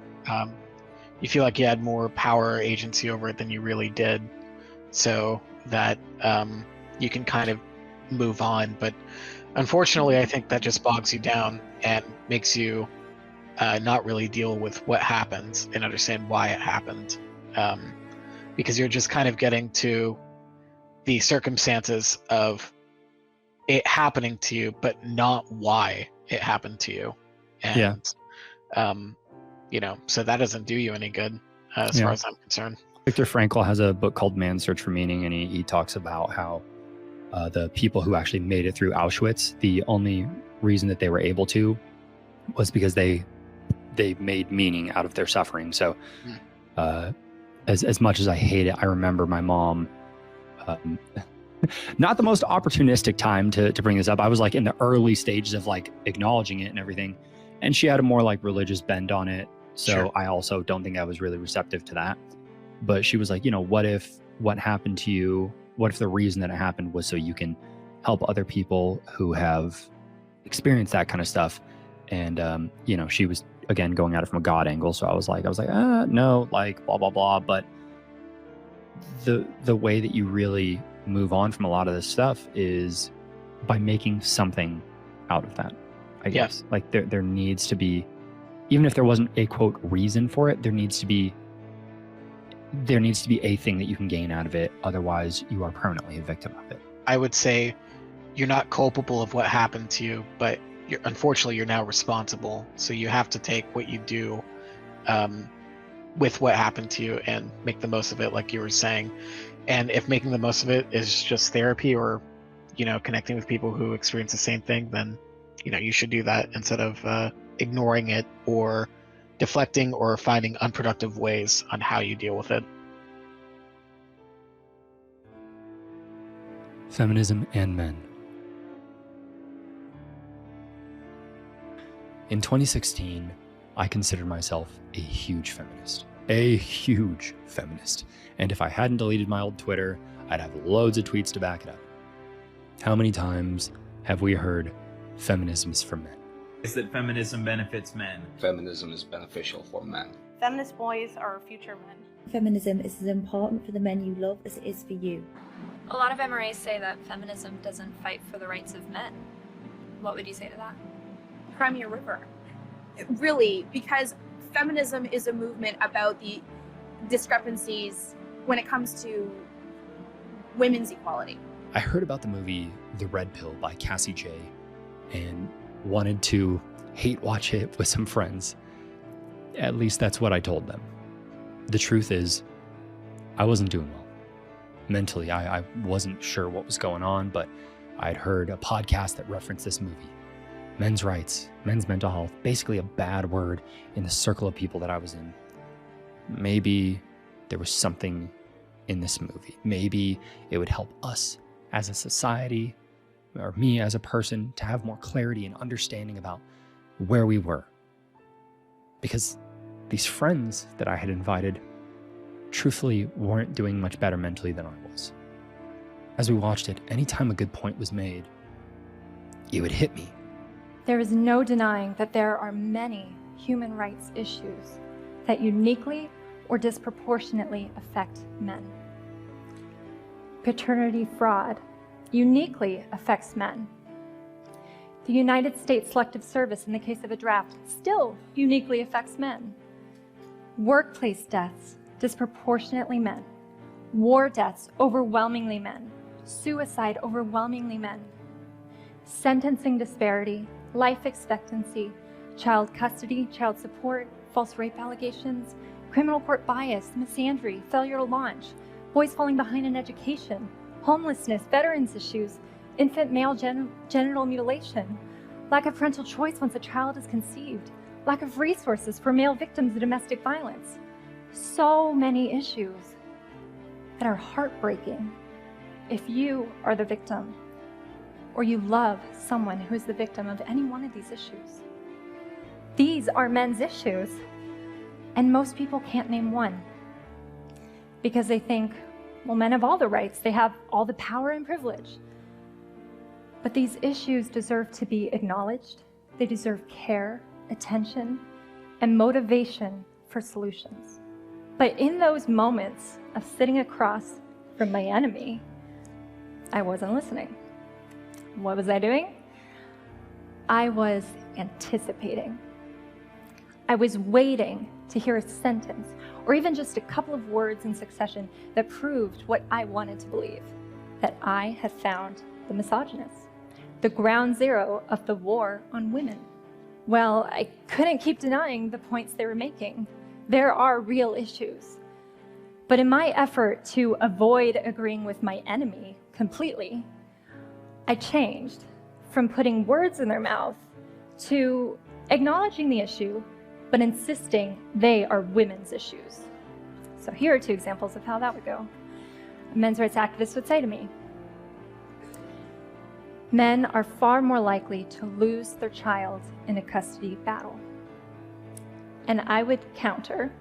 you feel like you had more power or agency over it than you really did, so that you can kind of move on. But unfortunately, I think that just bogs you down and makes you not really deal with what happened and understand why it happened, because you're just kind of getting to the circumstances of it happening to you, but not why it happened to you. And you know, so that doesn't do you any good as far as I'm concerned. Viktor Frankl has a book called Man's Search for Meaning, and he talks about how the people who actually made it through Auschwitz, the only reason that they were able to was because they made meaning out of their suffering. So as much as I hate it, I remember my mom, not the most opportunistic time to bring this up. I was like in the early stages of like acknowledging it and everything, and she had a more like religious bend on it. So I also don't think I was really receptive to that. But she was like, you know, what if what happened to you, what if the reason that it happened was so you can help other people who have experienced that kind of stuff? And you know, she was again going at it from a God angle. So I was like, no, like blah blah blah. But the way that you really move on from a lot of this stuff is by making something out of that, I guess. Like there needs to be, even if there wasn't a quote reason for it, there needs to be a thing that you can gain out of it. Otherwise you are permanently a victim of it. I would say you're not culpable of what happened to you, but unfortunately you're now responsible. So you have to take what you do with what happened to you and make the most of it, like you were saying. And if making the most of it is just therapy or, you know, connecting with people who experience the same thing, then, you know, you should do that instead of ignoring it or deflecting or finding unproductive ways on how you deal with it. Feminism and Men. In 2016, I considered myself a huge feminist. A huge feminist. And if I hadn't deleted my old Twitter, I'd have loads of tweets to back it up. How many times have we heard feminism's for men? Is that feminism benefits men? Feminism is beneficial for men. Feminist boys are future men. Feminism is as important for the men you love as it is for you. A lot of MRAs say that feminism doesn't fight for the rights of men. What would you say to that? Cry me a river. Really, because feminism is a movement about the discrepancies when it comes to women's equality. I heard about the movie The Red Pill by Cassie J and wanted to hate watch it with some friends. At least that's what I told them. The truth is, I wasn't doing well. Mentally, I wasn't sure what was going on, but I'd heard a podcast that referenced this movie. Men's rights, men's mental health, basically a bad word in the circle of people that I was in. Maybe there was something in this movie. Maybe it would help us as a society, or me as a person, to have more clarity and understanding about where we were. Because these friends that I had invited truthfully weren't doing much better mentally than I was. As we watched it, anytime a good point was made, it would hit me. There is no denying that there are many human rights issues that uniquely or disproportionately affect men. Paternity fraud uniquely affects men. The United States Selective Service, in the case of a draft, still uniquely affects men. Workplace deaths, disproportionately men. War deaths, overwhelmingly men. Suicide, overwhelmingly men. Sentencing disparity, life expectancy, child custody, child support, false rape allegations, criminal court bias, misandry, failure to launch, boys falling behind in education, homelessness, veterans issues, infant male genital mutilation, lack of parental choice once a child is conceived, lack of resources for male victims of domestic violence. So many issues that are heartbreaking if you are the victim or you love someone who is the victim of any one of these issues. These are men's issues, and most people can't name one because they think, well, men have all the rights, they have all the power and privilege. But these issues deserve to be acknowledged. They deserve care, attention, and motivation for solutions. But in those moments of sitting across from my enemy, I wasn't listening. What was I doing? I was anticipating. I was waiting to hear a sentence or even just a couple of words in succession that proved what I wanted to believe, that I had found the misogynist, the ground zero of the war on women. Well, I couldn't keep denying the points they were making. There are real issues. But in my effort to avoid agreeing with my enemy completely, I changed from putting words in their mouth to acknowledging the issue, but insisting they are women's issues. So here are two examples of how that would go. A men's rights activist would say to me, men are far more likely to lose their child in a custody battle. And I would counter,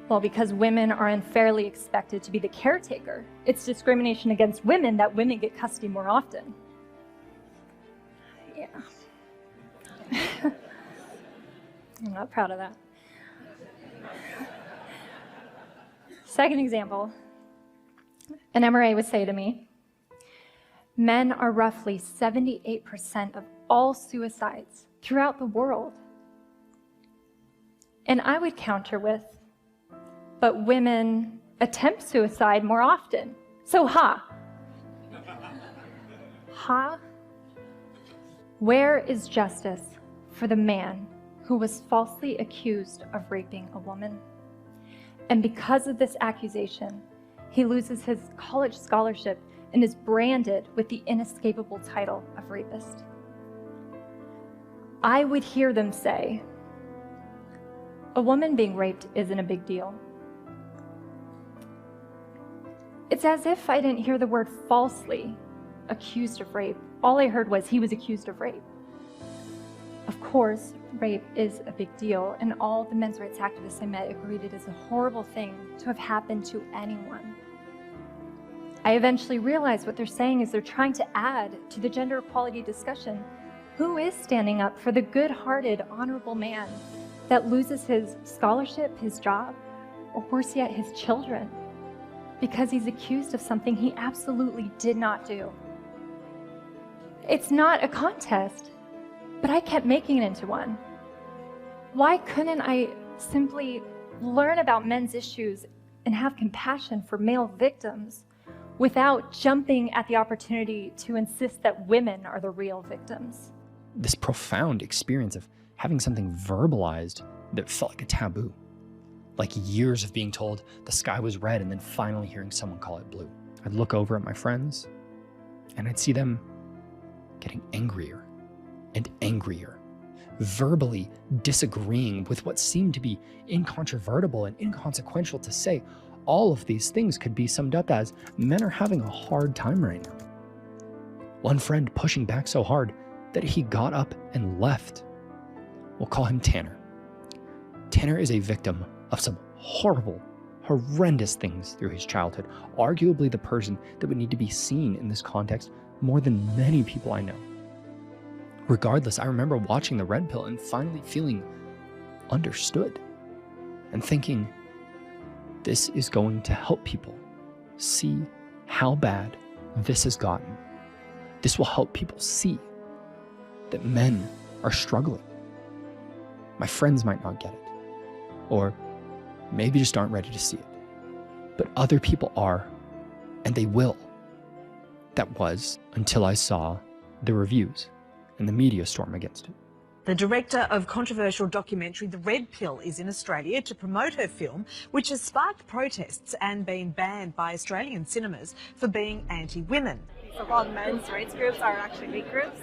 well, because women are unfairly expected to be the caretaker, it's discrimination against women that women get custody more often. Yeah. I'm not proud of that. Second example, an MRA would say to me, men are roughly 78% of all suicides throughout the world. And I would counter with, but women attempt suicide more often. So where is justice for the man who was falsely accused of raping a woman? And because of this accusation, he loses his college scholarship and is branded with the inescapable title of rapist. I would hear them say, a woman being raped isn't a big deal. It's as if I didn't hear the word falsely accused of rape. All I heard was he was accused of rape. Of course, rape is a big deal, and all the men's rights activists I met agreed it is a horrible thing to have happened to anyone. I eventually realized what they're saying is they're trying to add to the gender equality discussion who is standing up for the good-hearted, honorable man that loses his scholarship, his job, or worse yet, his children, because he's accused of something he absolutely did not do. It's not a contest, but I kept making it into one. Why couldn't I simply learn about men's issues and have compassion for male victims without jumping at the opportunity to insist that women are the real victims? This profound experience of having something verbalized that felt like a taboo. Like years of being told the sky was red and then finally hearing someone call it blue. I'd look over at my friends and I'd see them getting angrier and angrier, verbally disagreeing with what seemed to be incontrovertible and inconsequential to say. All of these things could be summed up as men are having a hard time right now. One friend pushing back so hard that he got up and left. We'll call him Tanner. Tanner is a victim of some horrible, horrendous things through his childhood, arguably the person that would need to be seen in this context more than many people I know. Regardless, I remember watching the Red Pill and finally feeling understood and thinking, this is going to help people see how bad this has gotten. This will help people see that men are struggling. My friends might not get it, or maybe just aren't ready to see it, but other people are, and they will. That was until I saw the reviews and the media storm against it. The director of controversial documentary The Red Pill is in Australia to promote her film, which has sparked protests and been banned by Australian cinemas for being anti-women. So-called men's rights groups are actually hate groups.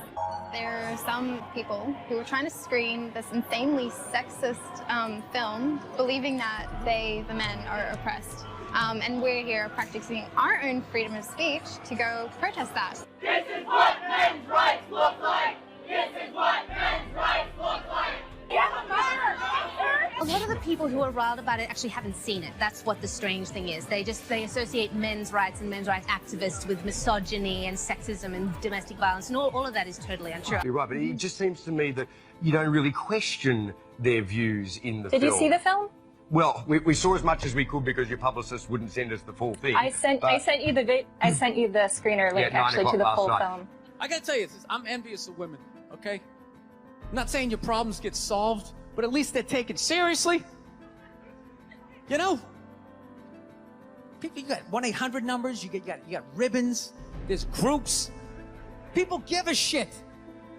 There are some people who are trying to screen this insanely sexist film, believing that they, the men, are oppressed. And we're here practicing our own freedom of speech to go protest that. This is what men's rights look like! This is what men's rights look like! A lot of the people who are riled about it actually haven't seen it. That's what the strange thing is. They associate men's rights and men's rights activists with misogyny and sexism and domestic violence, and all of that is totally untrue. You're right, but it just seems to me that you don't really question their views in the film. Did you see the film? Well, we saw as much as we could because your publicist wouldn't send us the full thing. I sent you the screener link actually to the full film. I gotta tell you this, I'm envious of women, okay? I'm not saying your problems get solved, but at least they're taken seriously. You know? People, you got 1-800 numbers, you got ribbons, there's groups. People give a shit.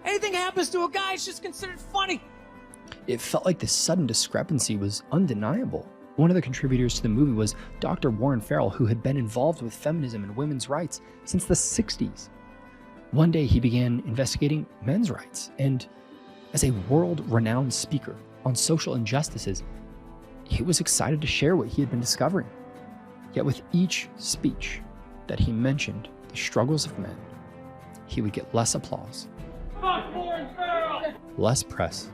Anything happens to a guy, it's just considered funny. It felt like this sudden discrepancy was undeniable. One of the contributors to the movie was Dr. Warren Farrel, who had been involved with feminism and women's rights since the 60s. One day he began investigating men's rights, and as a world-renowned speaker on social injustices, he was excited to share what he had been discovering. Yet with each speech that he mentioned the struggles of men, he would get less applause, less press,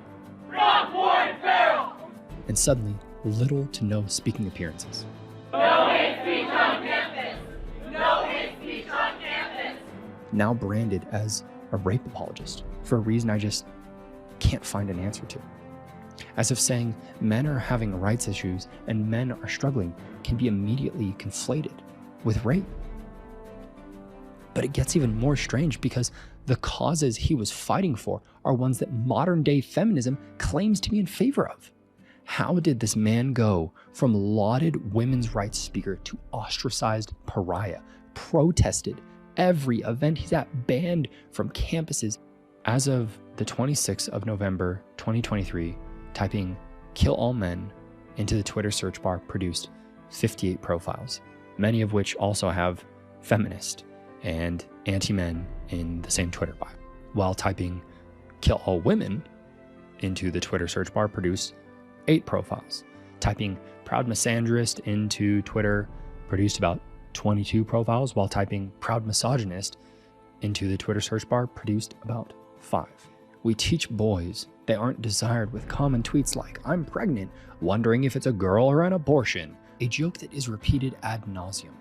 and suddenly little to no speaking appearances. No hate speech on campus! No hate speech on campus! Now branded as a rape apologist for a reason I just can't find an answer to. As if saying men are having rights issues and men are struggling can be immediately conflated with rape. But it gets even more strange because the causes he was fighting for are ones that modern day feminism claims to be in favor of. How did this man go from lauded women's rights speaker to ostracized pariah, protested every event he's at, banned from campuses? As of the 26th of November, 2023, typing "kill all men" into the Twitter search bar produced 58 profiles, many of which also have feminist and anti-men in the same Twitter bio. While typing "kill all women" into the Twitter search bar produced 8 profiles. Typing "proud misandrist" into Twitter produced about 22 profiles while typing proud misogynist into the Twitter search bar produced about 5. We teach boys they aren't desired with common tweets like, I'm pregnant, wondering if it's a girl or an abortion, a joke that is repeated ad nauseum.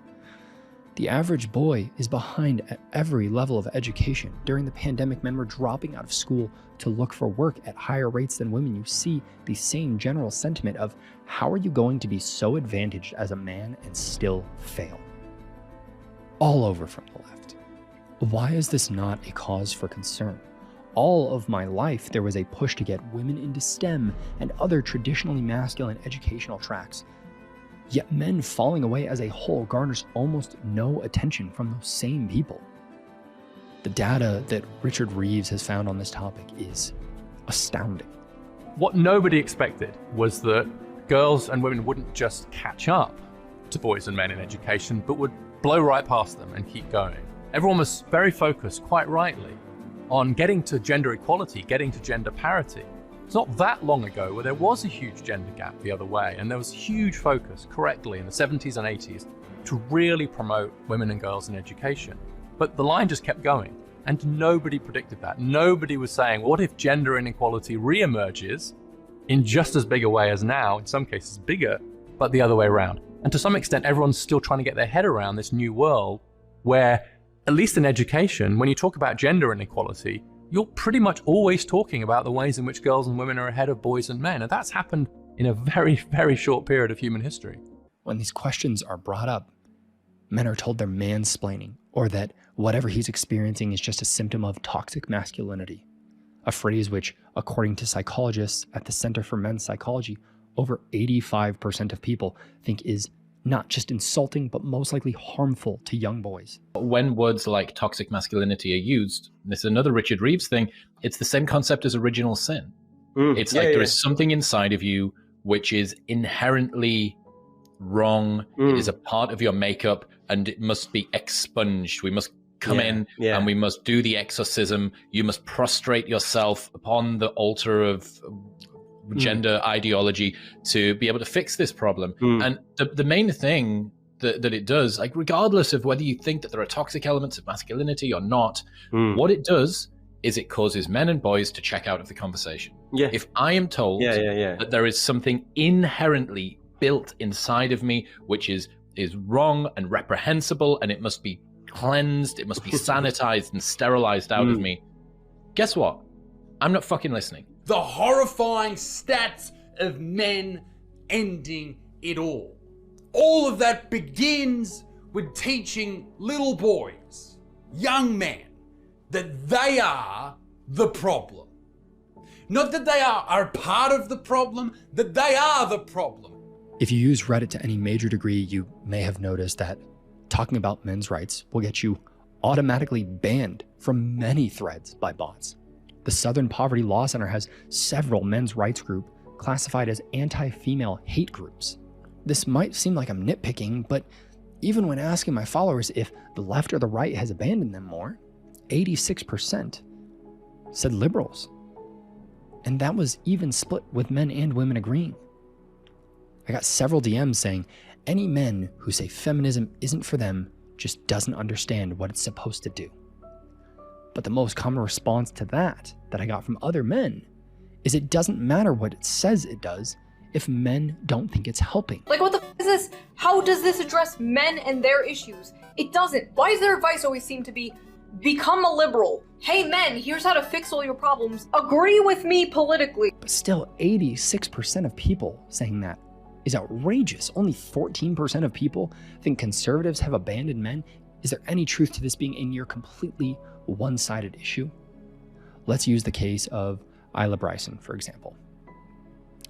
The average boy is behind at every level of education. During the pandemic, men were dropping out of school to look for work at higher rates than women. You see the same general sentiment of, how are you going to be so advantaged as a man and still fail? All over from the left. Why is this not a cause for concern? All of my life, there was a push to get women into STEM and other traditionally masculine educational tracks. Yet men falling away as a whole garners almost no attention from those same people. The data that Richard Reeves has found on this topic is astounding. What nobody expected was that girls and women wouldn't just catch up to boys and men in education, but would blow right past them and keep going. Everyone was very focused, quite rightly, on getting to gender equality, getting to gender parity. It's not that long ago where there was a huge gender gap the other way, and there was huge focus, correctly, in the 70s and 80s to really promote women and girls in education. But the line just kept going, and nobody predicted that. Nobody was saying, what if gender inequality re-emerges in just as big a way as now, in some cases bigger, but the other way around? And to some extent, everyone's still trying to get their head around this new world where, at least in education, when you talk about gender inequality, you're pretty much always talking about the ways in which girls and women are ahead of boys and men. And that's happened in a very, very short period of human history. When these questions are brought up, men are told they're mansplaining, or that whatever he's experiencing is just a symptom of toxic masculinity. A phrase which, according to psychologists at the Center for Men's Psychology, over 85% of people think is not just insulting, but most likely harmful to young boys. When words like toxic masculinity are used, this is another Richard Reeves thing, it's the same concept as original sin. It's like there is something inside of you which is inherently wrong. It is a part of your makeup and it must be expunged. We must come in and we must do the exorcism. You must prostrate yourself upon the altar of gender ideology to be able to fix this problem. And the main thing that it does, like regardless of whether you think that there are toxic elements of masculinity or not, what it does is it causes men and boys to check out of the conversation. If I am told that there is something inherently built inside of me which is wrong and reprehensible and it must be cleansed, it must be sanitized and sterilized out of me, guess what? I'm not fucking listening. The horrifying stats of men ending it all. All of that begins with teaching little boys, young men, that they are the problem. Not that they are part of the problem, that they are the problem. If you use Reddit to any major degree, you may have noticed that talking about men's rights will get you automatically banned from many threads by bots. The Southern Poverty Law Center has several men's rights groups classified as anti-female hate groups. This might seem like I'm nitpicking, but even when asking my followers if the left or the right has abandoned them more, 86% said liberals. And that was even split with men and women agreeing. I got several DMs saying any men who say feminism isn't for them just doesn't understand what it's supposed to do. But the most common response to that I got from other men is it doesn't matter what it says it does if men don't think it's helping. Like, what the f is this? How does this address men and their issues? It doesn't. Why does their advice always seem to be, become a liberal? Hey men, here's how to fix all your problems. Agree with me politically. But still, 86% of people saying that is outrageous. Only 14% of people think conservatives have abandoned men. Is there any truth to this being a near completely one-sided issue? Let's use the case of Isla Bryson, for example.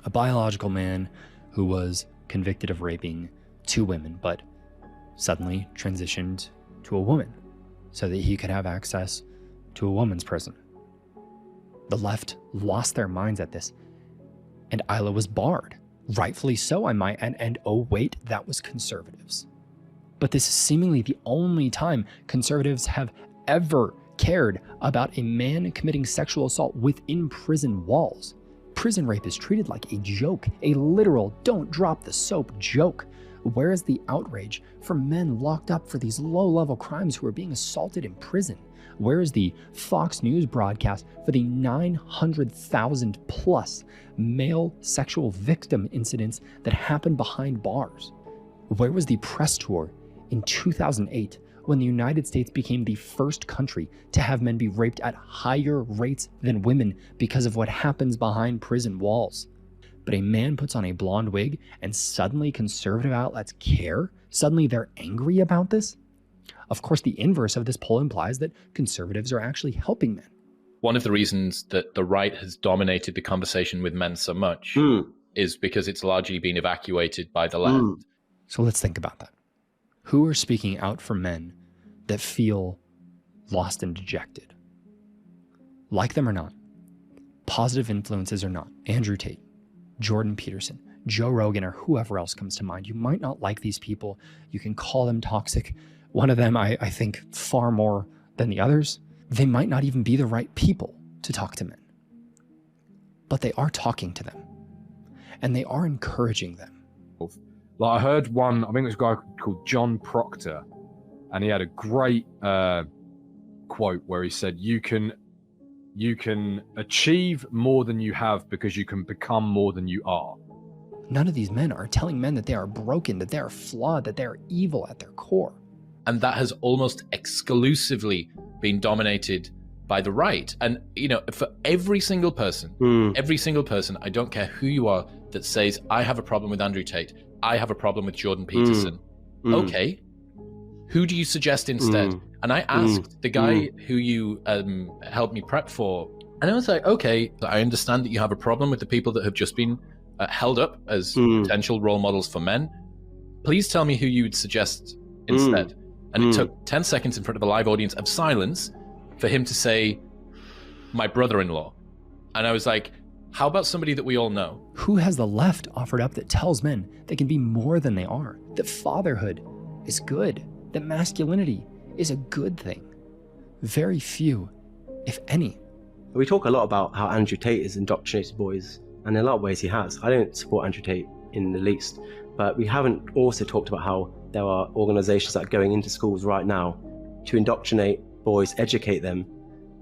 A biological man who was convicted of raping 2 women, but suddenly transitioned to a woman so that he could have access to a woman's prison. The left lost their minds at this, and Isla was barred. Rightfully so, I might add, and oh wait, that was conservatives. But this is seemingly the only time conservatives have ever cared about a man committing sexual assault within prison walls. Prison rape is treated like a joke, a literal don't drop the soap joke, Where is the outrage for men locked up for these low-level crimes who are being assaulted in prison? Where is the Fox News broadcast for the 900,000 plus male sexual victim incidents that happened behind bars? Where was the press tour in 2008 when the United States became the first country to have men be raped at higher rates than women because of what happens behind prison walls? But a man puts on a blonde wig and suddenly conservative outlets care? Suddenly they're angry about this? Of course, the inverse of this poll implies that conservatives are actually helping men. One of the reasons that the right has dominated the conversation with men so much is because it's largely been evacuated by the left. So let's think about that. Who are speaking out for men that feel lost and dejected? Like them or not, positive influences or not, Andrew Tate, Jordan Peterson, Joe Rogan, or whoever else comes to mind. You might not like these people. You can call them toxic. One of them, I think, far more than the others. They might not even be the right people to talk to men. But they are talking to them. And they are encouraging them. Like I heard one, I think it was a guy called John Proctor, and he had a great quote where he said, you can achieve more than you have because you can become more than you are. None of these men are telling men that they are broken, that they are flawed, that they are evil at their core. And that has almost exclusively been dominated by the right. And, you know, for every single person, I don't care who you are, that says, I have a problem with Andrew Tate, I have a problem with Jordan Peterson. Okay, who do you suggest instead? And I asked the guy who you helped me prep for, and I was like, okay, I understand that you have a problem with the people that have just been held up as potential role models for men. Please tell me who you would suggest instead. And it took 10 seconds in front of a live audience of silence for him to say, my brother-in-law. And I was like, how about somebody that we all know? Who has the left offered up that tells men they can be more than they are? That fatherhood is good. That masculinity is a good thing. Very few, if any. We talk a lot about how Andrew Tate has indoctrinated boys, and in a lot of ways he has. I don't support Andrew Tate in the least, but we haven't also talked about how there are organizations that are going into schools right now to indoctrinate boys, educate them,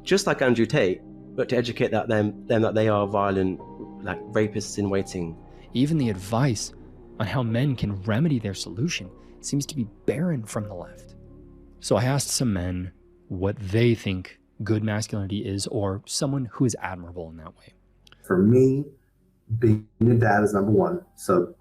just like Andrew Tate, but to educate them that they are violent, like rapists in waiting. Even the advice on how men can remedy their solution seems to be barren from the left. So I asked some men what they think good masculinity is, or someone who is admirable in that way. For me, being a dad is number one. So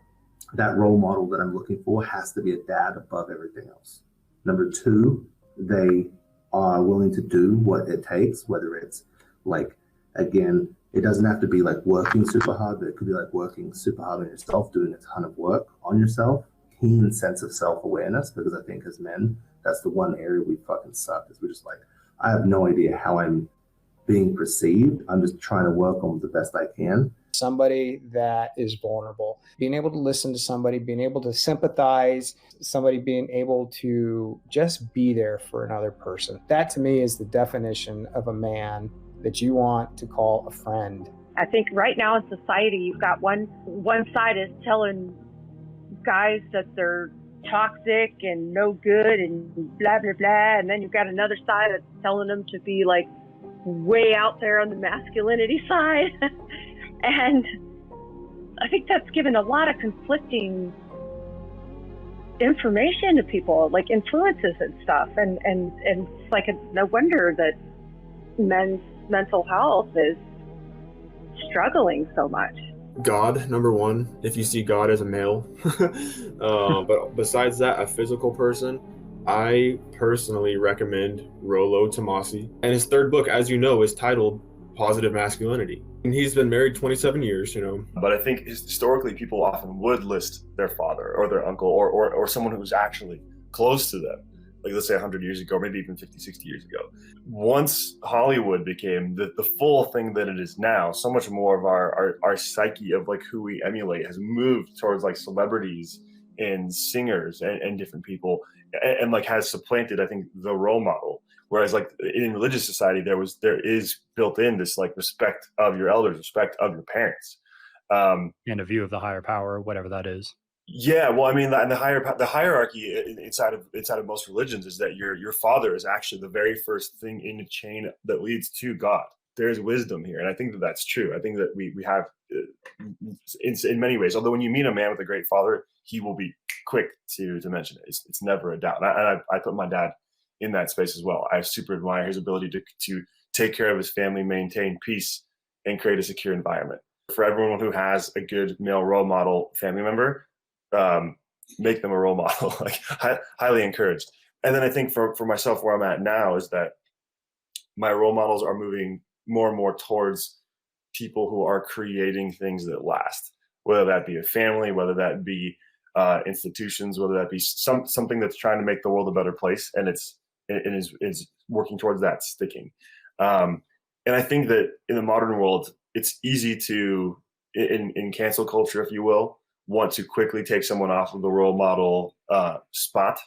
that role model that I'm looking for has to be a dad above everything else. Number two, they are willing to do what it takes, whether it's like, again, it doesn't have to be like working super hard, but it could be like working super hard on yourself, doing a ton of work on yourself, keen sense of self-awareness, because I think as men, that's the one area we fucking suck, is we're just like, I have no idea how I'm being perceived. I'm just trying to work on the best I can. Somebody that is vulnerable, being able to listen to somebody, being able to sympathize, somebody being able to just be there for another person. That to me is the definition of a man that you want to call a friend. I think right now in society, you've got one side is telling guys that they're toxic and no good and blah, blah, blah. And then you've got another side that's telling them to be like way out there on the masculinity side. And I think that's given a lot of conflicting information to people, like influences and stuff. And it's like no wonder that men's mental health is struggling so much. God, number one, if you see God as a male. But besides that, a physical person, I personally recommend Rollo Tomassi. And his third book, as you know, is titled Positive Masculinity. And he's been married 27 years, you know. But I think historically people often would list their father or their uncle or someone who was actually close to them. Like let's say 100 years ago, maybe even 50, 60 years ago. Once Hollywood became the full thing that it is now, so much more of our psyche of like who we emulate has moved towards like celebrities and singers and different people and like has supplanted, I think, the role model. Whereas like in religious society, there is built in this like respect of your elders, respect of your parents. And a view of the higher power, whatever that is. Yeah, well, I mean, and the hierarchy inside of most religions is that your father is actually the very first thing in the chain that leads to God. There's wisdom here, and I think that that's true. I think that we have in many ways. Although when you meet a man with a great father, he will be quick to mention it. It's never a doubt. And I put my dad in that space as well. I super admire his ability to take care of his family, maintain peace, and create a secure environment. For everyone who has a good male role model family member, make them a role model, like highly encouraged. And then I think for myself, where I'm at now is that my role models are moving more and more towards people who are creating things that last, whether that be a family, whether that be institutions, whether that be something that's trying to make the world a better place, and is working towards that sticking. And I think that in the modern world, it's easy to, in cancel culture, if you will, want to quickly take someone off of the role model spot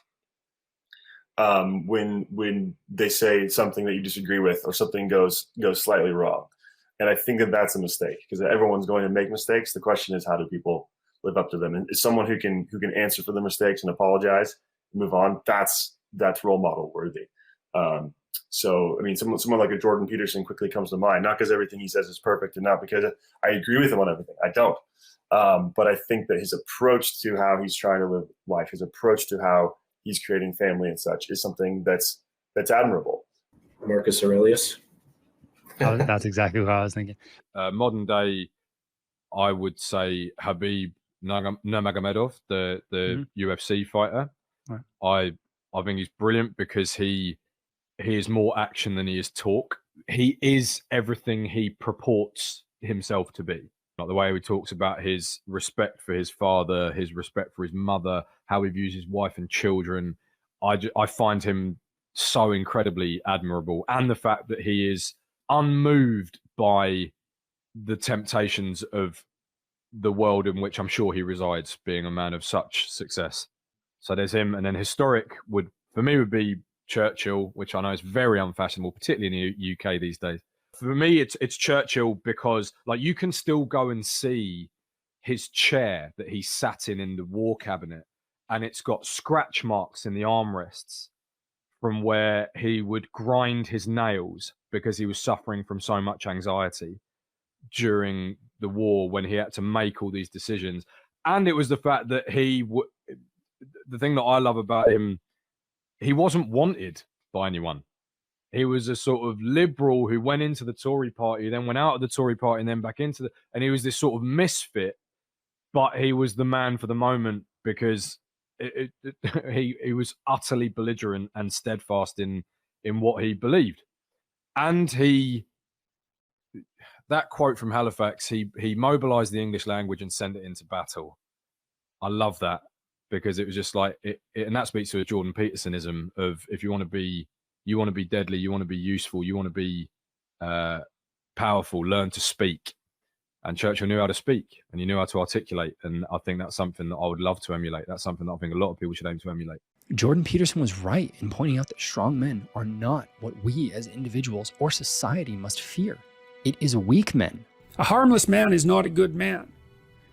when they say something that you disagree with or something goes slightly wrong. And I think that that's a mistake, because everyone's going to make mistakes. The question is, how do people live up to them? And someone who can answer for their mistakes and apologize, and move on, that's role model worthy. So, I mean, someone like a Jordan Peterson quickly comes to mind, not because everything he says is perfect and not because I agree with him on everything. I don't. But I think that his approach to how he's trying to live life, his approach to how he's creating family and such, is something that's admirable. Marcus Aurelius. That's exactly what I was thinking. Modern day, I would say Khabib Nurmagomedov, the UFC fighter. Right. I think he's brilliant because he is more action than he is talk. He is everything he purports himself to be. Like the way he talks about his respect for his father, his respect for his mother, how he views his wife and children. I find him so incredibly admirable. And the fact that he is unmoved by the temptations of the world in which I'm sure he resides, being a man of such success. So there's him. And then historic would be Churchill, which I know is very unfashionable, particularly in the UK these days. For me, it's Churchill because, like, you can still go and see his chair that he sat in the war cabinet, and it's got scratch marks in the armrests from where he would grind his nails because he was suffering from so much anxiety during the war when he had to make all these decisions. And it was the fact that the thing that I love about him, he wasn't wanted by anyone. He was a sort of liberal who went into the Tory party, then went out of the Tory party, and then back into and he was this sort of misfit, but he was the man for the moment because he was utterly belligerent and steadfast in what he believed. And that quote from Halifax, he mobilized the English language and sent it into battle. I love that because it was just like, and that speaks to a Jordan Petersonism of, if you want to be deadly, you want to be useful, you want to be powerful, learn to speak. And Churchill knew how to speak and he knew how to articulate. And I think that's something that I would love to emulate. That's something that I think a lot of people should aim to emulate. Jordan Peterson was right in pointing out that strong men are not what we as individuals or society must fear. It is weak men. A harmless man is not a good man.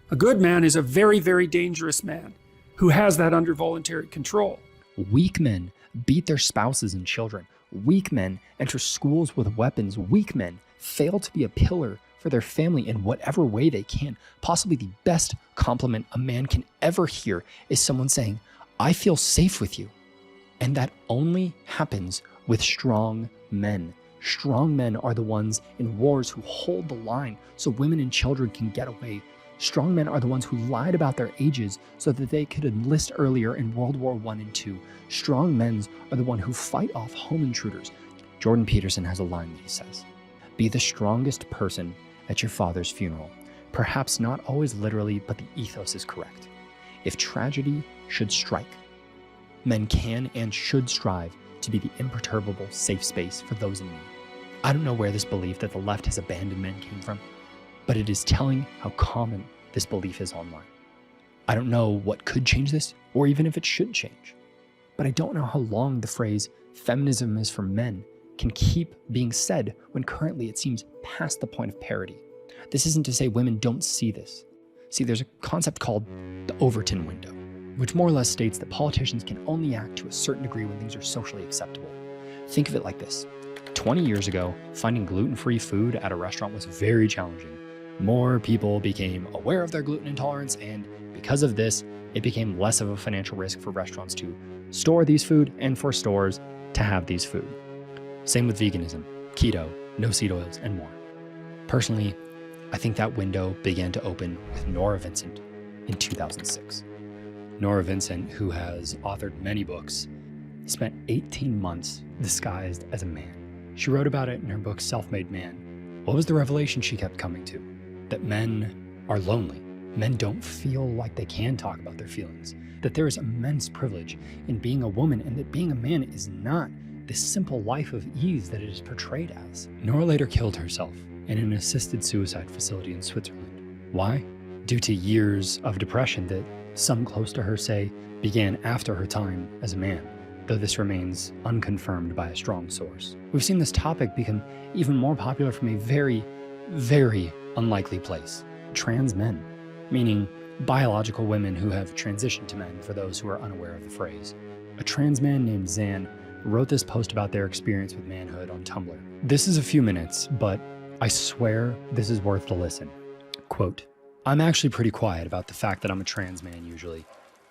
A good man is a very, very dangerous man who has that under voluntary control. Weak men beat their spouses and children. Weak men enter schools with weapons. Weak men fail to be a pillar for their family in whatever way they can. Possibly the best compliment a man can ever hear is someone saying, "I feel safe with you." And that only happens with strong men. Strong men are the ones in wars who hold the line so women and children can get away. Strong men are the ones who lied about their ages so that they could enlist earlier in World War I and II. Strong men are the ones who fight off home intruders. Jordan Peterson has a line that he says, "Be the strongest person at your father's funeral." Perhaps not always literally, but the ethos is correct. If tragedy should strike, men can and should strive to be the imperturbable safe space for those in need. I don't know where this belief that the left has abandoned men came from, but it is telling how common this belief is online. I don't know what could change this, or even if it should change, but I don't know how long the phrase "feminism is for men" can keep being said when currently it seems past the point of parody. This isn't to say women don't see this. See, there's a concept called the Overton window, which more or less states that politicians can only act to a certain degree when things are socially acceptable. Think of it like this. 20 years ago, finding gluten-free food at a restaurant was very challenging. More people became aware of their gluten intolerance, and because of this, it became less of a financial risk for restaurants to store these food and for stores to have these food. Same with veganism, keto, no seed oils, and more. Personally, I think that window began to open with Nora Vincent in 2006. Nora Vincent, who has authored many books, spent 18 months disguised as a man. She wrote about it in her book Self-Made Man. What was the revelation she kept coming to? That men are lonely. Men don't feel like they can talk about their feelings. That there is immense privilege in being a woman, and that being a man is not this simple life of ease that it is portrayed as. Nora later killed herself in an assisted suicide facility in Switzerland. Why? Due to years of depression that some close to her say began after her time as a man, though this remains unconfirmed by a strong source. We've seen this topic become even more popular from a very, very unlikely place. Trans men, meaning biological women who have transitioned to men, for those who are unaware of the phrase. A trans man named Zan wrote this post about their experience with manhood on Tumblr. This is a few minutes, but I swear this is worth the listen. Quote, I'm actually pretty quiet about the fact that I'm a trans man usually,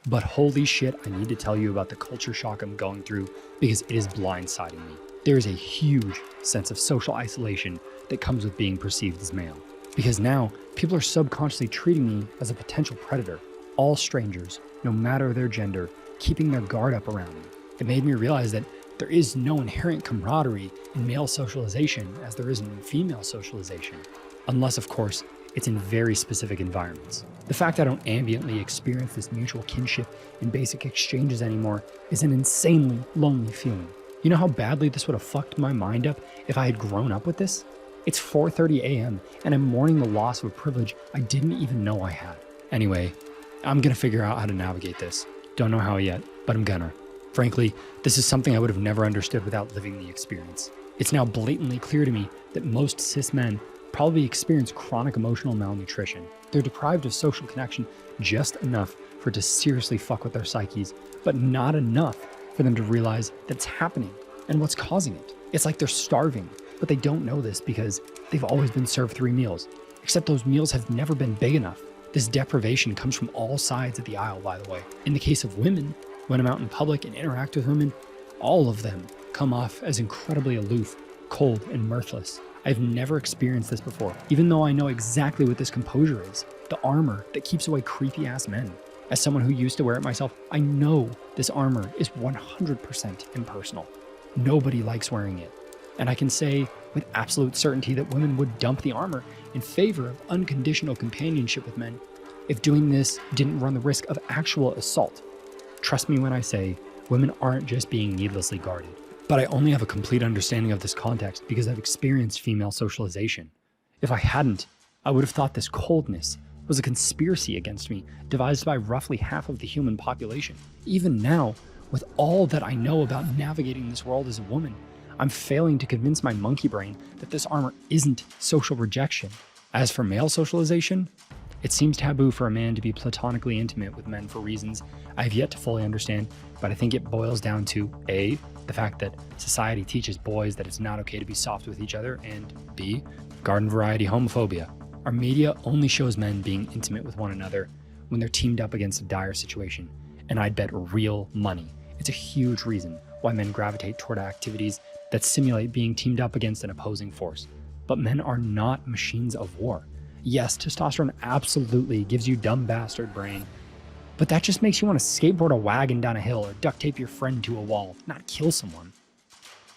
but holy shit, I need to tell you about the culture shock I'm going through because it is blindsiding me. There is a huge sense of social isolation that comes with being perceived as male. Because now, people are subconsciously treating me as a potential predator. All strangers, no matter their gender, keeping their guard up around me. It made me realize that there is no inherent camaraderie in male socialization as there is in female socialization. Unless, of course, it's in very specific environments. The fact I don't ambiently experience this mutual kinship in basic exchanges anymore is an insanely lonely feeling. You know how badly this would have fucked my mind up if I had grown up with this? It's 4:30 a.m. and I'm mourning the loss of a privilege I didn't even know I had. Anyway, I'm gonna figure out how to navigate this. Don't know how yet, but I'm gonna. Frankly, this is something I would have never understood without living the experience. It's now blatantly clear to me that most cis men probably experience chronic emotional malnutrition. They're deprived of social connection just enough for it to seriously fuck with their psyches, but not enough for them to realize that it's happening and what's causing it. It's like they're starving, but they don't know this because they've always been served 3 meals, except those meals have never been big enough. This deprivation comes from all sides of the aisle, by the way. In the case of women, when I'm out in public and interact with women, all of them come off as incredibly aloof, cold, and mirthless. I've never experienced this before, even though I know exactly what this composure is, the armor that keeps away creepy-ass men. As someone who used to wear it myself, I know this armor is 100% impersonal. Nobody likes wearing it. And I can say with absolute certainty that women would dump the armor in favor of unconditional companionship with men if doing this didn't run the risk of actual assault. Trust me when I say, women aren't just being needlessly guarded. But I only have a complete understanding of this context because I've experienced female socialization. If I hadn't, I would have thought this coldness was a conspiracy against me devised by roughly half of the human population. Even now, with all that I know about navigating this world as a woman, I'm failing to convince my monkey brain that this armor isn't social rejection. As for male socialization, it seems taboo for a man to be platonically intimate with men for reasons I have yet to fully understand, but I think it boils down to A, the fact that society teaches boys that it's not okay to be soft with each other, and B, garden variety homophobia. Our media only shows men being intimate with one another when they're teamed up against a dire situation, and I'd bet real money it's a huge reason why men gravitate toward activities that simulate being teamed up against an opposing force. But men are not machines of war. Yes, testosterone absolutely gives you dumb bastard brain, but that just makes you want to skateboard a wagon down a hill or duct tape your friend to a wall, not kill someone.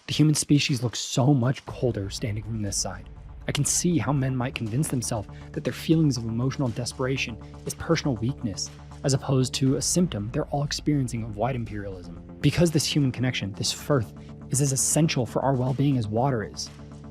The human species looks so much colder standing from this side. I can see how men might convince themselves that their feelings of emotional desperation is personal weakness, as opposed to a symptom they're all experiencing of white imperialism. Because this human connection, this firth, is as essential for our well-being as water is.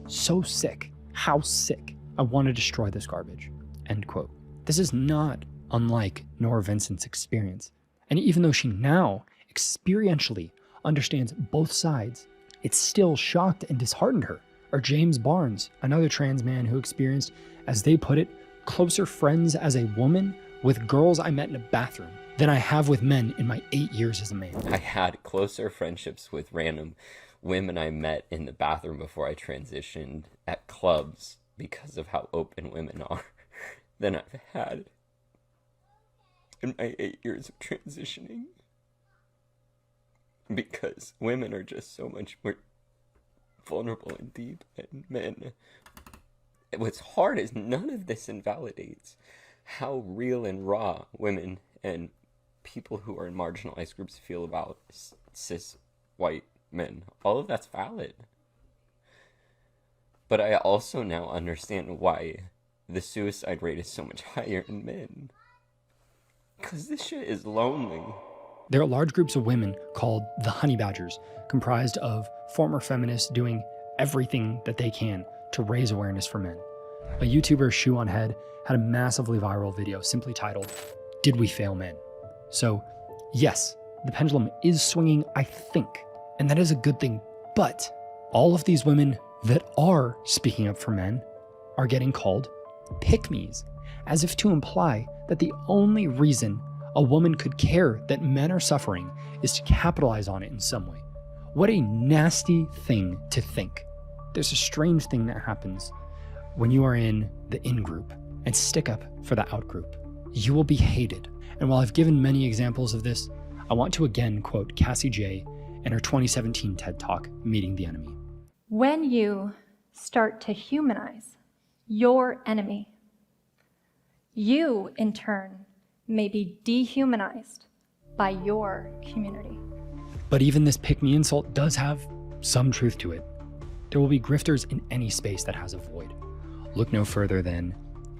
So sick, how sick, I want to destroy this garbage. End quote. This is not unlike Nora Vincent's experience. And even though she now experientially understands both sides, it still shocked and disheartened her. Or James Barnes, another trans man who experienced, as they put it, closer friends as a woman with girls I met in a bathroom than I have with men in my 8 years as a man. I had closer friendships with random women I met in the bathroom before I transitioned at clubs because of how open women are than I've had in my 8 years of transitioning. Because women are just so much more vulnerable and deep than men. What's hard is none of this invalidates how real and raw women and people who are in marginalized groups feel about cis white men. All of that's valid. But I also now understand why the suicide rate is so much higher in men. Because this shit is lonely. There are large groups of women called the Honey Badgers, comprised of former feminists doing everything that they can to raise awareness for men. A YouTuber, Shoe on Head, had a massively viral video simply titled, "Did We Fail Men?" So, yes, the pendulum is swinging, I think, and that is a good thing, but all of these women that are speaking up for men are getting called pick-me's, as if to imply that the only reason a woman could care that men are suffering is to capitalize on it in some way. What a nasty thing to think. There's a strange thing that happens when you are in the in-group and stick up for the out-group. You will be hated. And while I've given many examples of this, I want to again quote Cassie J in her 2017 TED Talk, Meeting the Enemy. When you start to humanize your enemy, you, in turn, may be dehumanized by your community. But even this pick-me insult does have some truth to it. There will be grifters in any space that has a void. Look no further than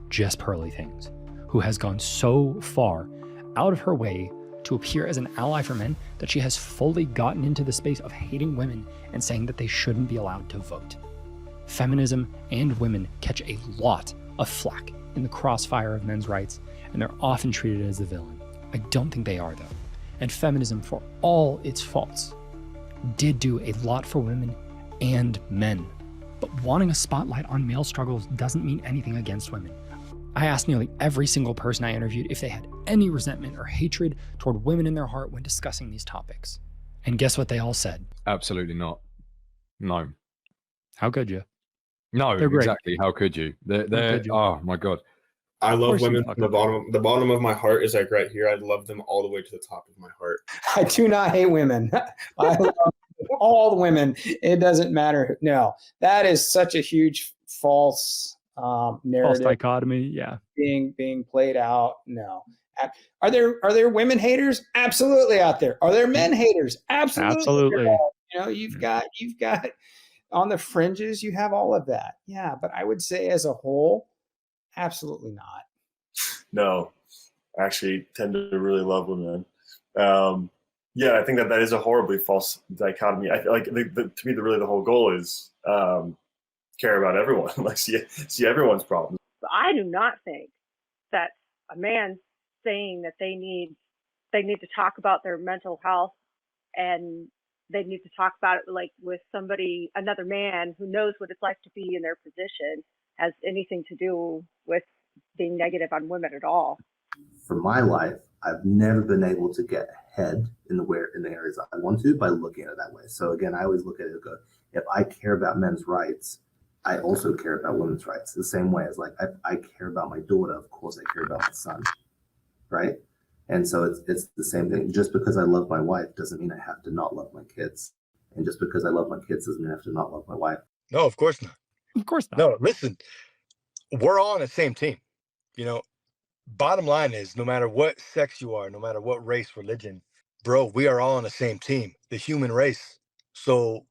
Jess Pearly Things, who has gone so far out of her way to appear as an ally for men that she has fully gotten into the space of hating women and saying that they shouldn't be allowed to vote. Feminism and women catch a lot of flack in the crossfire of men's rights, and they're often treated as the villain. I don't think they are, though. And feminism, for all its faults, did do a lot for women and men. But wanting a spotlight on male struggles doesn't mean anything against women. I asked nearly every single person I interviewed if they had any resentment or hatred toward women in their heart when discussing these topics. And guess what they all said? Absolutely not. No. How could you? No, They're great. exactly. How could you? They're oh my God. I love course you women from the bottom of my heart is like right here. I love them all the way to the top of my heart. I do not hate women. I love all the women. It doesn't matter. No, that is such a huge false narrative. False dichotomy. Yeah. Being played out. No. Are there women haters? Absolutely out there. Are there men haters? Absolutely. Absolutely. You know, you've got on the fringes, you have all of that. Yeah. But I would say as a whole, absolutely not. No, I actually tend to really love women. Yeah, I think that is a horribly false dichotomy. I feel like to me, the whole goal is care about everyone, like see everyone's problems. I do not think that a man saying that they need to talk about their mental health and they need to talk about it like with another man who knows what it's like to be in their position has anything to do with being negative on women at all. For my life, I've never been able to get ahead in the areas I want to by looking at it that way. So again, I always look at it and go, if I care about men's rights, I also care about women's rights. The same way as like I care about my daughter, of course I care about my son, right? And so it's the same thing. Just because I love my wife doesn't mean I have to not love my kids. And just because I love my kids doesn't mean I have to not love my wife. No, of course not. Of course not. No, listen, we're all on the same team. You know, bottom line is no matter what sex you are, no matter what race, religion, bro, we are all on the same team, the human race. So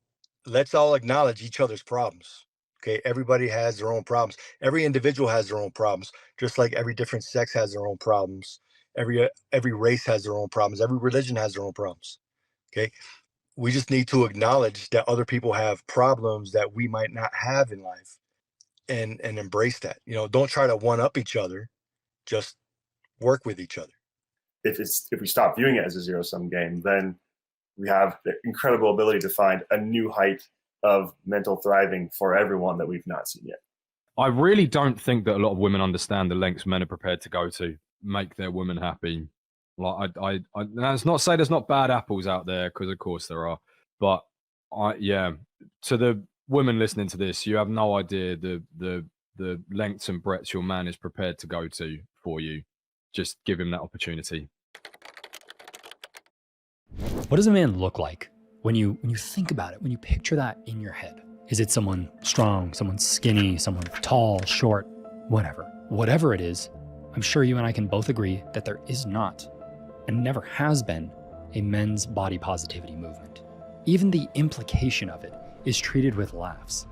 let's all acknowledge each other's problems. Okay, everybody has their own problems. Every individual has their own problems, just like every different sex has their own problems. Every race has their own problems. Every religion has their own problems. Okay, we just need to acknowledge that other people have problems that we might not have in life, and embrace that. You know, don't try to one up each other. Just work with each other. If we stop viewing it as a zero-sum game, then we have the incredible ability to find a new height of mental thriving for everyone that we've not seen yet. I really don't think that a lot of women understand the lengths men are prepared to go to make their woman happy. Like that's not to say there's not bad apples out there, because of course there are. But to the women listening to this, you have no idea the lengths and breadths your man is prepared to go to for you. Just give him that opportunity. What does a man look like when you think about it, when you picture that in your head? Is it someone strong, someone skinny, someone tall, short, whatever? Whatever it is, I'm sure you and I can both agree that there is not, and never has been, a men's body positivity movement. Even the implication of it is treated with laughs.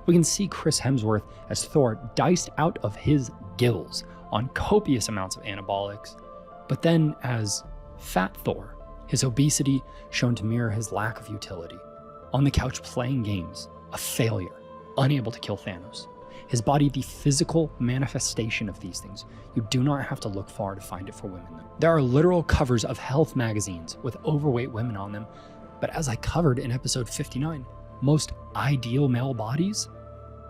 We can see Chris Hemsworth as Thor diced out of his gills on copious amounts of anabolics, but then as Fat Thor, his obesity shown to mirror his lack of utility. On the couch playing games, a failure, unable to kill Thanos. His body, the physical manifestation of these things. You do not have to look far to find it for women, though. There are literal covers of health magazines with overweight women on them, but as I covered in episode 59, most ideal male bodies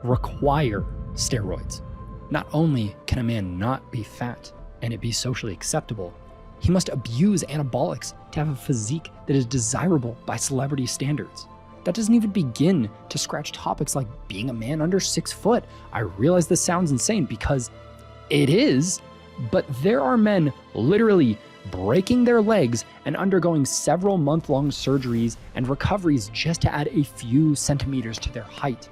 require steroids. Not only can a man not be fat and it be socially acceptable, he must abuse anabolics to have a physique that is desirable by celebrity standards. That doesn't even begin to scratch topics like being a man under 6 foot. I realize this sounds insane because it is, but there are men literally breaking their legs and undergoing several month-long surgeries and recoveries just to add a few centimeters to their height.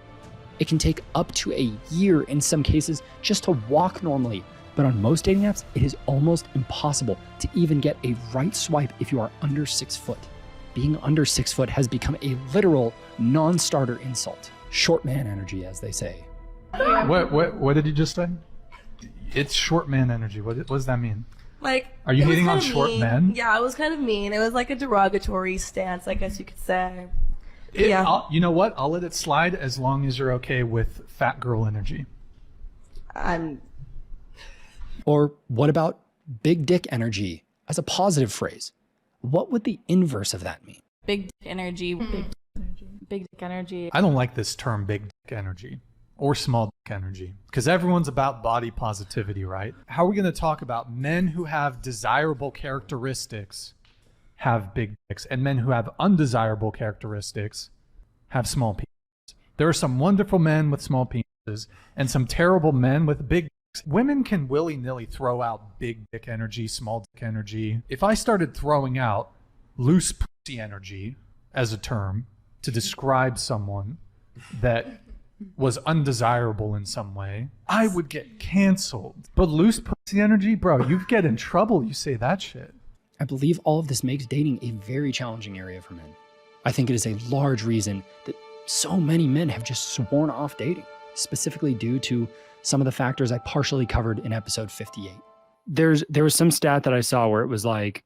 It can take up to a year in some cases just to walk normally, but on most dating apps, it is almost impossible to even get a right swipe if you are under 6 foot. Being under 6 foot has become a literal non-starter insult. Short man energy, as they say. What did you just say? It's short man energy. What does that mean? Like, are you it was hating on kinda short mean. men? Yeah, it was kind of mean. It was like a derogatory stance, I guess you could say. You know what? I'll let it slide as long as you're okay with fat girl energy. Or what about big dick energy as a positive phrase? What would the inverse of that mean? Big dick energy, big dick energy. I don't like this term big dick energy or small dick energy because everyone's about body positivity, right? How are we going to talk about men who have desirable characteristics have big dicks and men who have undesirable characteristics have small penises? There are some wonderful men with small penises and some terrible men with big dicks. Women can willy-nilly throw out big dick energy, small dick energy. If I started throwing out loose pussy energy as a term to describe someone that was undesirable in some way, I would get canceled. But loose pussy energy, bro, you get in trouble. You say that shit. I believe all of this makes dating a very challenging area for men. I think it is a large reason that so many men have just sworn off dating, specifically due to some of the factors I partially covered in episode 58. There was some stat that I saw where it was like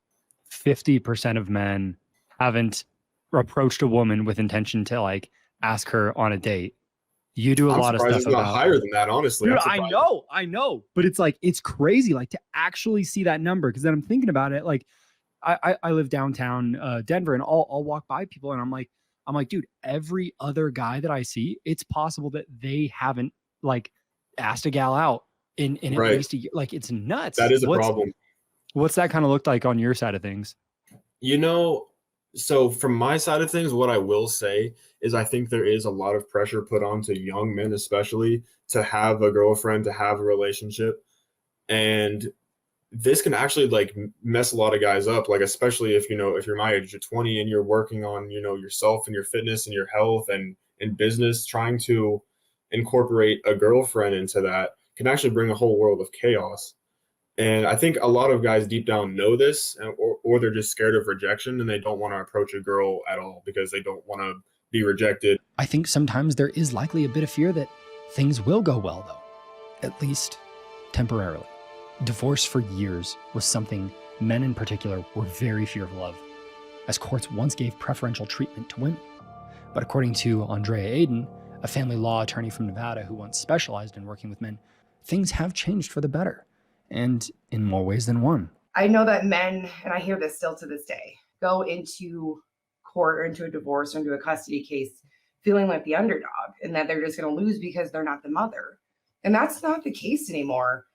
50% of men haven't approached a woman with intention to like ask her on a date. You do a lot of stuff it's not higher than that, honestly. Dude, I know, but it's like, it's crazy, like to actually see that number. Cause then I'm thinking about it. Like I live downtown Denver and I'll walk by people and I'm like, dude, every other guy that I see, it's possible that they haven't like asked a gal out in at least a year. Like, it's nuts. That is a problem. What's that kind of looked like on your side of things? You know, so from my side of things, what I will say is I think there is a lot of pressure put onto young men, especially, to have a girlfriend, to have a relationship. And this can actually like mess a lot of guys up, like especially if, you know, if you're my age, you're 20 and you're working on, you know, yourself and your fitness and your health and business, trying to incorporate a girlfriend into that can actually bring a whole world of chaos. And I think a lot of guys deep down know this, or they're just scared of rejection and they don't want to approach a girl at all because they don't want to be rejected. I think sometimes there is likely a bit of fear that things will go well, though, at least temporarily. Divorce for years was something men in particular were very fearful of, as courts once gave preferential treatment to women. But according to Andrea Aiden, a family law attorney from Nevada who once specialized in working with men, things have changed for the better, and in more ways than one. I know that men, and I hear this still to this day, go into court or into a divorce or into a custody case feeling like the underdog and that they're just going to lose because they're not the mother. And that's not the case anymore.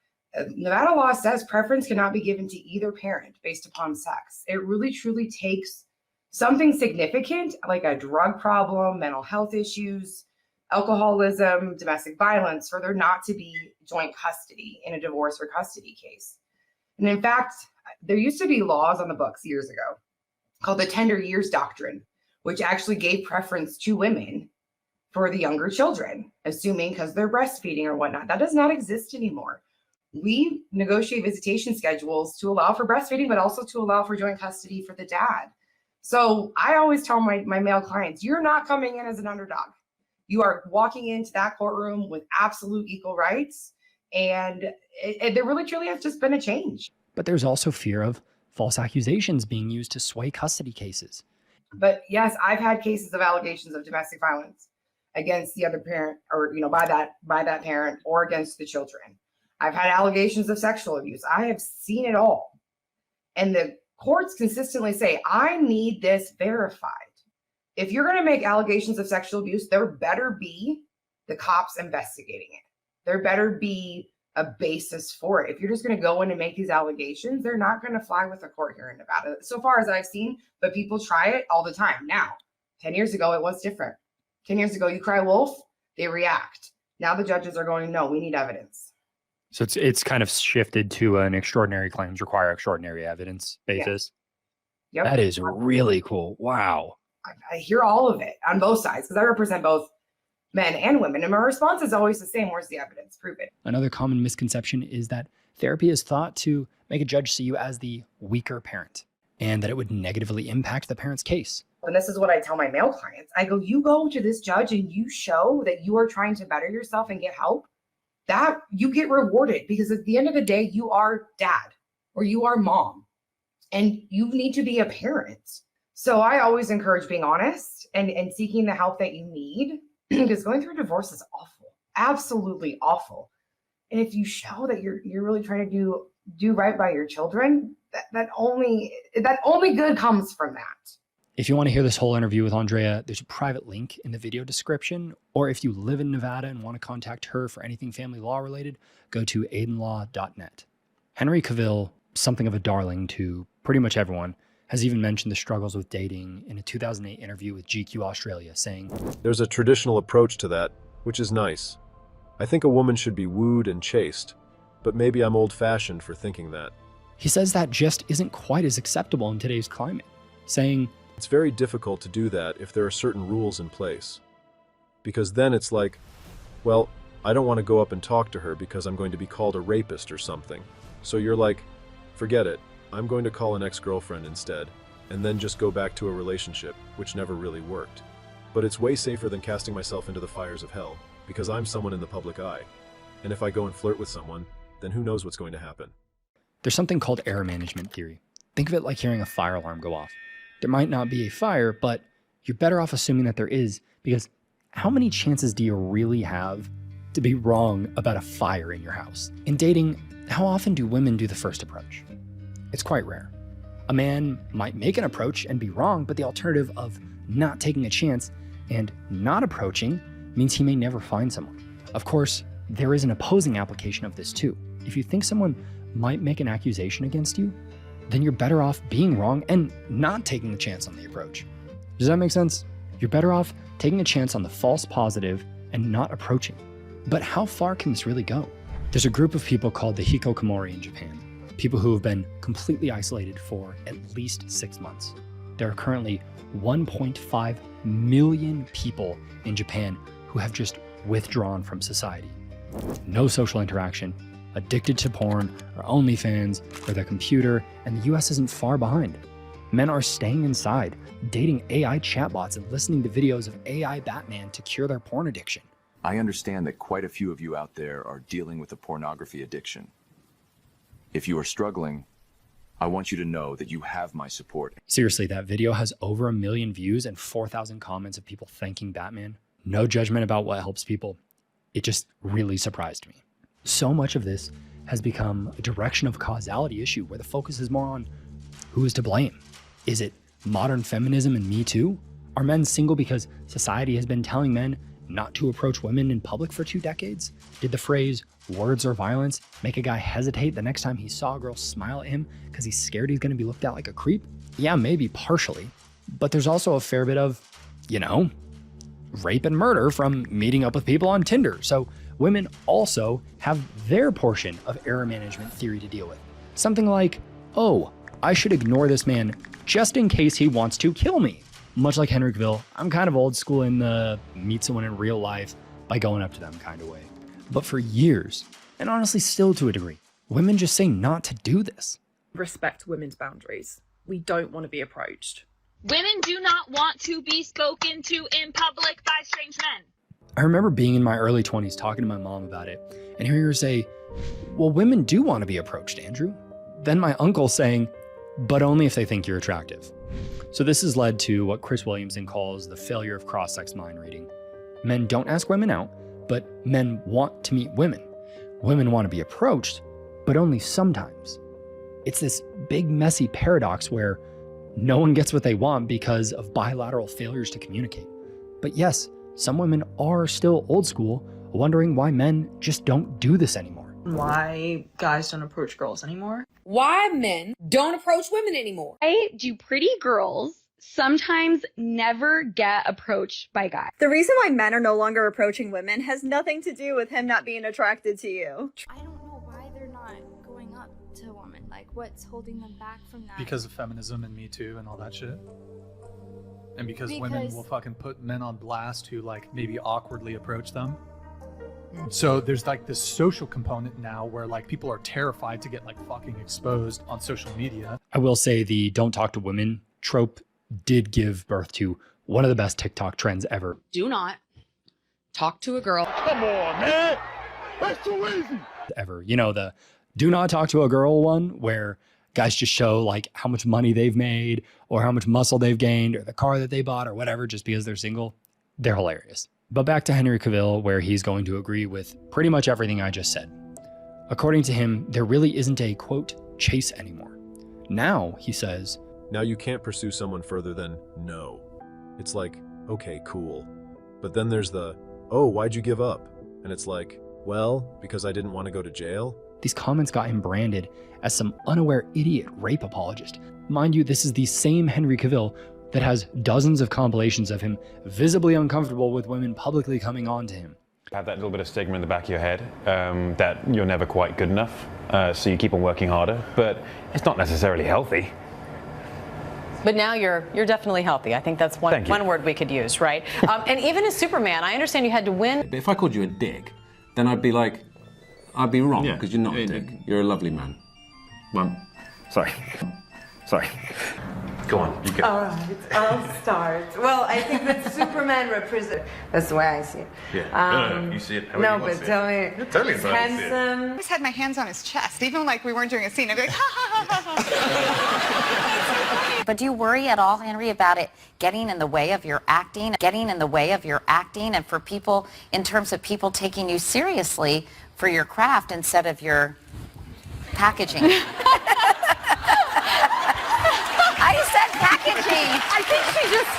Nevada law says preference cannot be given to either parent based upon sex. It really truly takes something significant like a drug problem, mental health issues, alcoholism, domestic violence for there not to be joint custody in a divorce or custody case. And in fact, there used to be laws on the books years ago called the tender years doctrine, which actually gave preference to women for the younger children, assuming because they're breastfeeding or whatnot. That does not exist anymore. We negotiate visitation schedules to allow for breastfeeding, but also to allow for joint custody for the dad. So I always tell my male clients, you're not coming in as an underdog. You are walking into that courtroom with absolute equal rights. And there really truly has just been a change. But there's also fear of false accusations being used to sway custody cases. But yes, I've had cases of allegations of domestic violence against the other parent, or by that parent, or against the children. I've had allegations of sexual abuse. I have seen it all. And the courts consistently say, I need this verified. If you're going to make allegations of sexual abuse, there better be the cops investigating it. There better be a basis for it. If you're just going to go in and make these allegations, they're not going to fly with the court here in Nevada. So far as I've seen, but people try it all the time. Now, 10 years ago, it was different. 10 years ago, you cry wolf, they react. Now the judges are going, no, we need evidence. So it's kind of shifted to an extraordinary claims require extraordinary evidence basis. Yep. That is really cool. Wow. I hear all of it on both sides because I represent both men and women. And my response is always the same. Where's the evidence? Prove it. Another common misconception is that therapy is thought to make a judge see you as the weaker parent and that it would negatively impact the parent's case. And this is what I tell my male clients. I go, you go to this judge and you show that you are trying to better yourself and get help, that you get rewarded because at the end of the day, you are dad or you are mom and you need to be a parent. So I always encourage being honest and seeking the help that you need because going through a divorce is awful, absolutely awful. And if you show that you're really trying to do right by your children, that only good comes from that. If you want to hear this whole interview with Andrea, there's a private link in the video description. Or if you live in Nevada and want to contact her for anything family law related, go to aidenlaw.net. Henry Cavill, something of a darling to pretty much everyone, has even mentioned the struggles with dating in a 2008 interview with GQ Australia, saying, "There's a traditional approach to that, which is nice. I think a woman should be wooed and chased, but maybe I'm old-fashioned for thinking that." He says that just isn't quite as acceptable in today's climate, saying, "It's very difficult to do that if there are certain rules in place. Because then it's like, well, I don't want to go up and talk to her because I'm going to be called a rapist or something. So you're like, forget it, I'm going to call an ex-girlfriend instead, and then just go back to a relationship, which never really worked. But it's way safer than casting myself into the fires of hell, because I'm someone in the public eye. And if I go and flirt with someone, then who knows what's going to happen." There's something called error management theory. Think of it like hearing a fire alarm go off. There might not be a fire, but you're better off assuming that there is, because how many chances do you really have to be wrong about a fire in your house? In dating, how often do women do the first approach? It's quite rare. A man might make an approach and be wrong, but the alternative of not taking a chance and not approaching means he may never find someone. Of course, there is an opposing application of this too. If you think someone might make an accusation against you, then you're better off being wrong and not taking the chance on the approach. Does that make sense? You're better off taking a chance on the false positive and not approaching. But how far can this really go? There's a group of people called the Hikikomori in Japan, people who have been completely isolated for at least 6 months. There are currently 1.5 million people in Japan who have just withdrawn from society. No social interaction, addicted to porn or OnlyFans or their computer, and the US isn't far behind. Men are staying inside, dating AI chatbots and listening to videos of AI Batman to cure their porn addiction. I understand that quite a few of you out there are dealing with a pornography addiction. If you are struggling, I want you to know that you have my support. Seriously, that video has over 1 million views and 4,000 comments of people thanking Batman. No judgment about what helps people. It just really surprised me. So much of this has become a direction of causality issue where the focus is more on who is to blame. Is it modern feminism and MeToo? Are men single because society has been telling men not to approach women in public for 2 decades? Did the phrase, words are violence, make a guy hesitate the next time he saw a girl smile at him because he's scared he's going to be looked at like a creep? Yeah, maybe partially. But there's also a fair bit of, rape and murder from meeting up with people on Tinder. So women also have their portion of error management theory to deal with. Something like, oh, I should ignore this man just in case he wants to kill me. Much like Henry Cavill, I'm kind of old school in the meet someone in real life by going up to them kind of way. But for years, and honestly still to a degree, women just say not to do this. Respect women's boundaries. We don't want to be approached. Women do not want to be spoken to in public by strange men. I remember being in my early 20s talking to my mom about it and hearing her say, well, women do want to be approached, Andrew. Then my uncle saying, but only if they think you're attractive. So this has led to what Chris Williamson calls the failure of cross-sex mind reading. Men don't ask women out, but men want to meet women. Women want to be approached, but only sometimes. It's this big, messy paradox where no one gets what they want because of bilateral failures to communicate. But yes, some women are still old school, wondering why men just don't do this anymore. Why guys don't approach girls anymore? Why men don't approach women anymore. Why do pretty girls sometimes never get approached by guys? The reason why men are no longer approaching women has nothing to do with him not being attracted to you. I don't know why they're not going up to women. Like, what's holding them back from that? Because of feminism and MeToo and all that shit. And because women will fucking put men on blast who like maybe awkwardly approach them. So there's like this social component now where like people are terrified to get like fucking exposed on social media. I will say the don't talk to women trope did give birth to one of the best TikTok trends ever. Do not talk to a girl. Come on, man. That's too easy. Ever. The do not talk to a girl one where guys just show like how much money they've made or how much muscle they've gained or the car that they bought or whatever just because they're single. They're hilarious. But back to Henry Cavill, where he's going to agree with pretty much everything I just said. According to him, there really isn't a, quote, chase anymore. Now, he says, now you can't pursue someone further than no. It's like, okay, cool. But then there's the, oh, why'd you give up? And it's like, well, because I didn't want to go to jail. These comments got him branded as some unaware idiot rape apologist. Mind you, this is the same Henry Cavill that has dozens of compilations of him visibly uncomfortable with women publicly coming on to him. Have that little bit of stigma in the back of your head that you're never quite good enough, so you keep on working harder, but it's not necessarily healthy. But now you're definitely healthy. I think that's one word we could use, right? And even as Superman, I understand you had to win. But if I called you a dick, then I'd be wrong, because you're not a dick. You're a lovely man. Well, sorry. Go on, you go. All right, I'll start. Well, I think that Superman represents. That's the way I see it. Yeah. No, you see it. No, but tell me. Totally he's handsome. I just had my hands on his chest, even like we weren't doing a scene. I'd be like, ha ha ha ha. But do you worry at all, Henry, about it getting in the way of your acting? And for people, in terms of people taking you seriously for your craft instead of your packaging? I said packaging. I think she just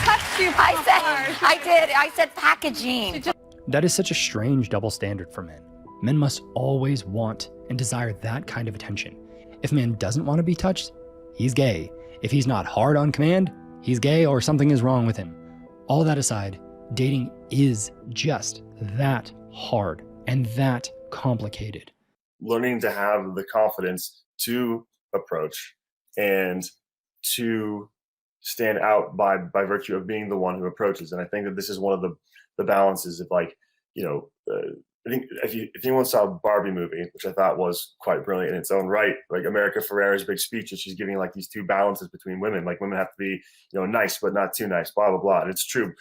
touched you. I said packaging. That is such a strange double standard for men. Men must always want and desire that kind of attention. If a man doesn't want to be touched, he's gay. If he's not hard on command, he's gay or something is wrong with him. All that aside, dating is just that hard and that complicated. Learning to have the confidence to approach and to stand out by virtue of being the one who approaches. And I think that this is one of the balances of I think if anyone saw Barbie movie, which I thought was quite brilliant in its own right, like America Ferrera's big speech that she's giving like these two balances between women, like women have to be, nice, but not too nice, blah, blah, blah. And it's true,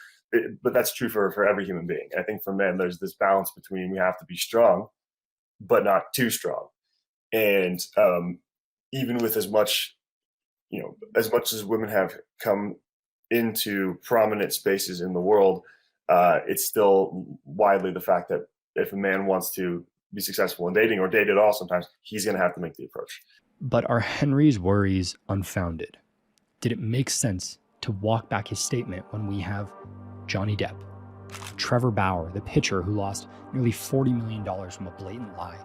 but that's true for every human being. And I think for men, there's this balance between we have to be strong, but not too strong. And even with as much as women have come into prominent spaces in the world, it's still widely the fact that if a man wants to be successful in dating or date at all, sometimes he's going to have to make the approach. But are Henry's worries unfounded? Did it make sense to walk back his statement when we have Johnny Depp, Trevor Bauer, the pitcher who lost nearly $40 million from a blatant lie.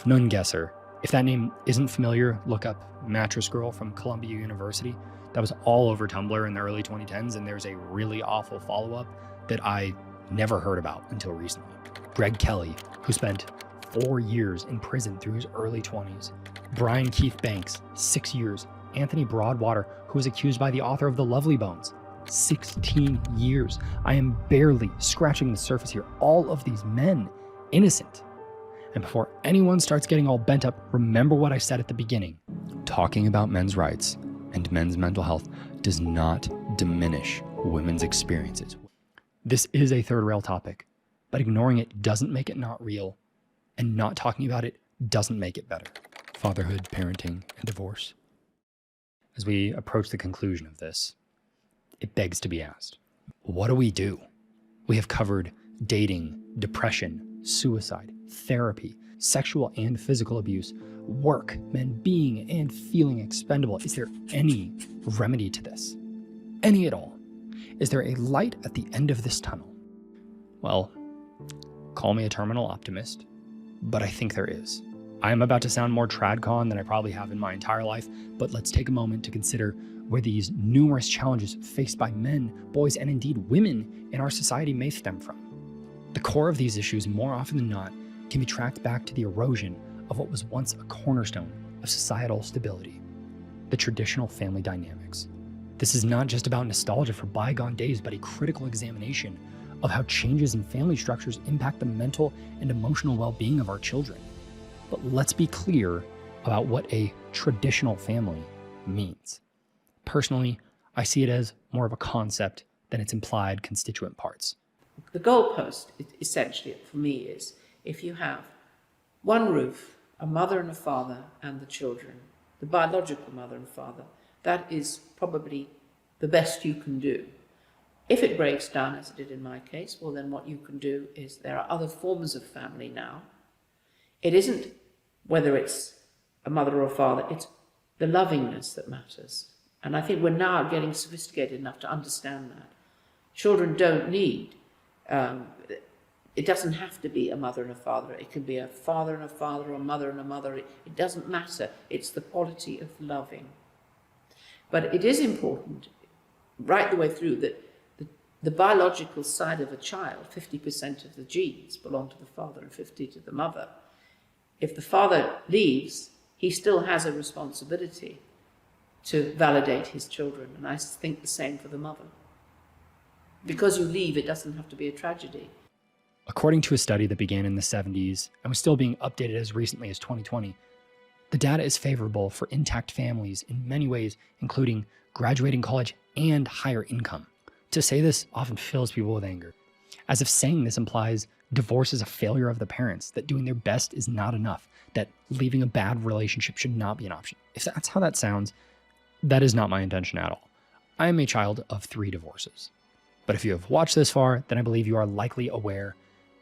None guesser. If that name isn't familiar, look up Mattress Girl from Columbia University. That was all over Tumblr in the early 2010s, and there's a really awful follow-up that I never heard about until recently. Greg Kelly, who spent 4 years in prison through his early 20s. Brian Keith Banks, 6 years. Anthony Broadwater, who was accused by the author of The Lovely Bones, 16 years. I am barely scratching the surface here. All of these men, innocent. And before anyone starts getting all bent up, remember what I said at the beginning. Talking about men's rights and men's mental health does not diminish women's experiences. This is a third rail topic, but ignoring it doesn't make it not real, and not talking about it doesn't make it better. Fatherhood, parenting, and divorce. As we approach the conclusion of this, it begs to be asked, what do we do? We have covered dating, depression, suicide, therapy, sexual and physical abuse, work, men being and feeling expendable. Is there any remedy to this? Any at all? Is there a light at the end of this tunnel? Well, call me a terminal optimist, but I think there is. I am about to sound more tradcon than I probably have in my entire life, but let's take a moment to consider where these numerous challenges faced by men, boys, and indeed women in our society may stem from. The core of these issues, more often than not, can be tracked back to the erosion of what was once a cornerstone of societal stability, the traditional family dynamics. This is not just about nostalgia for bygone days, but a critical examination of how changes in family structures impact the mental and emotional well-being of our children. But let's be clear about what a traditional family means. Personally, I see it as more of a concept than its implied constituent parts. The goalpost, essentially, for me, is if you have one roof, a mother and a father and the children, the biological mother and father, that is probably the best you can do. If it breaks down, as it did in my case, well, then what you can do is there are other forms of family now. It isn't whether it's a mother or a father, it's the lovingness that matters. And I think we're now getting sophisticated enough to understand that. Children don't need, it doesn't have to be a mother and a father. It can be a father and a father or a mother and a mother. It doesn't matter. It's the quality of loving. But it is important, right the way through, that the biological side of a child, 50% of the genes belong to the father and 50% to the mother. If the father leaves, he still has a responsibility to validate his children. And I think the same for the mother. Because you leave, it doesn't have to be a tragedy. According to a study that began in the 70s and was still being updated as recently as 2020, the data is favorable for intact families in many ways, including graduating college and higher income. To say this often fills people with anger, as if saying this implies divorce is a failure of the parents, that doing their best is not enough, that leaving a bad relationship should not be an option. If that's how that sounds, that is not my intention at all. I am a child of 3 divorces. But if you have watched this far, then I believe you are likely aware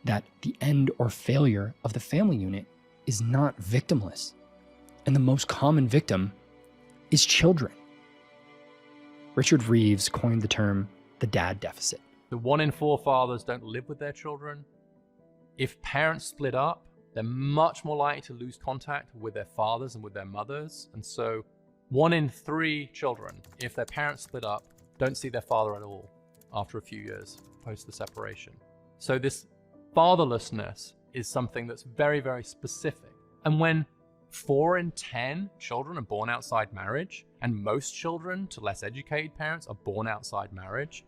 that the end or failure of the family unit is not victimless. And the most common victim is children. Richard Reeves coined the term the dad deficit. The 1 in 4 fathers don't live with their children. If parents split up, they're much more likely to lose contact with their fathers and with their mothers. And so 1 in 3 children, if their parents split up, don't see their father at all after a few years post the separation. So this fatherlessness is something that's very, very specific. And when 4 in 10 children are born outside marriage, and most children to less educated parents are born outside marriage,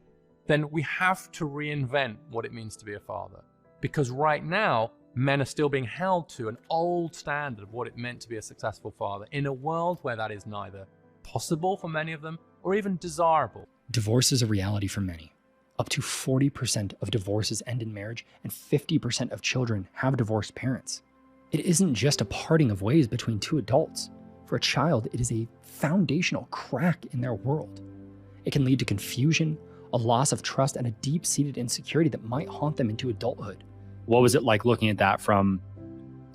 then we have to reinvent what it means to be a father. Because right now, men are still being held to an old standard of what it meant to be a successful father in a world where that is neither possible for many of them or even desirable. Divorce is a reality for many. Up to 40% of divorces end in marriage, and 50% of children have divorced parents. It isn't just a parting of ways between 2 adults. For a child, it is a foundational crack in their world. It can lead to confusion, a loss of trust, and a deep-seated insecurity that might haunt them into adulthood. What was it like looking at that from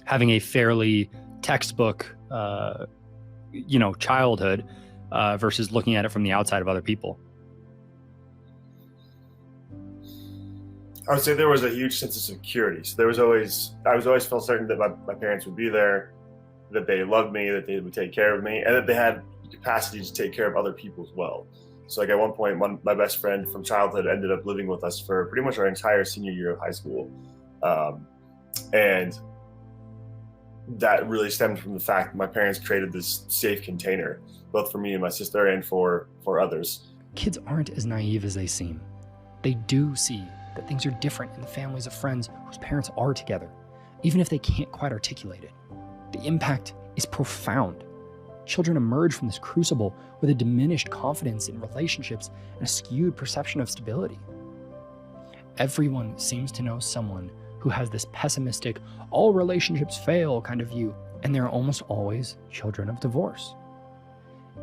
having a fairly textbook, childhood versus looking at it from the outside of other people? I would say there was a huge sense of security. So I was always felt certain that my parents would be there, that they loved me, that they would take care of me, and that they had the capacity to take care of other people as well. So like at one point, my best friend from childhood ended up living with us for pretty much our entire senior year of high school. And that really stemmed from the fact that my parents created this safe container, both for me and my sister and for others. Kids aren't as naive as they seem. They do see that things are different in the families of friends whose parents are together, even if they can't quite articulate it. The impact is profound. Children emerge from this crucible with a diminished confidence in relationships and a skewed perception of stability. Everyone seems to know someone who has this pessimistic, all relationships fail kind of view, and they're almost always children of divorce.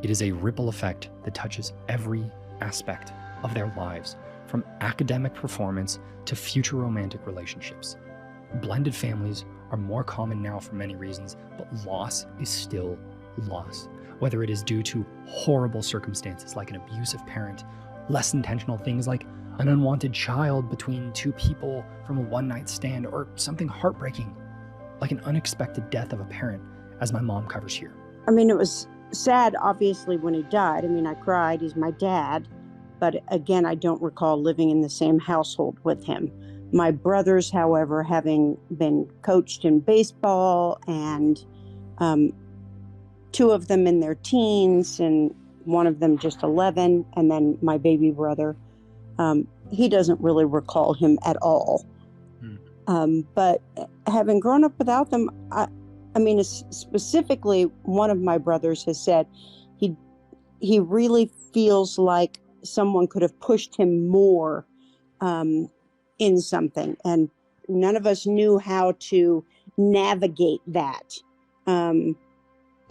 It is a ripple effect that touches every aspect of their lives, from academic performance to future romantic relationships. Blended families are more common now for many reasons, but loss is still loss. Whether it is due to horrible circumstances like an abusive parent, less intentional things like an unwanted child between two people from a one-night stand, or something heartbreaking like an unexpected death of a parent, as my mom covers here. I mean, it was sad, obviously, when he died. I mean, I cried. He's my dad. But again, I don't recall living in the same household with him. My brothers, however, having been coached in baseball, and two of them in their teens and one of them just 11, and then my baby brother, he doesn't really recall him at all. But having grown up without them, I mean, specifically, one of my brothers has said he really feels like someone could have pushed him more in something, and none of us knew how to navigate that.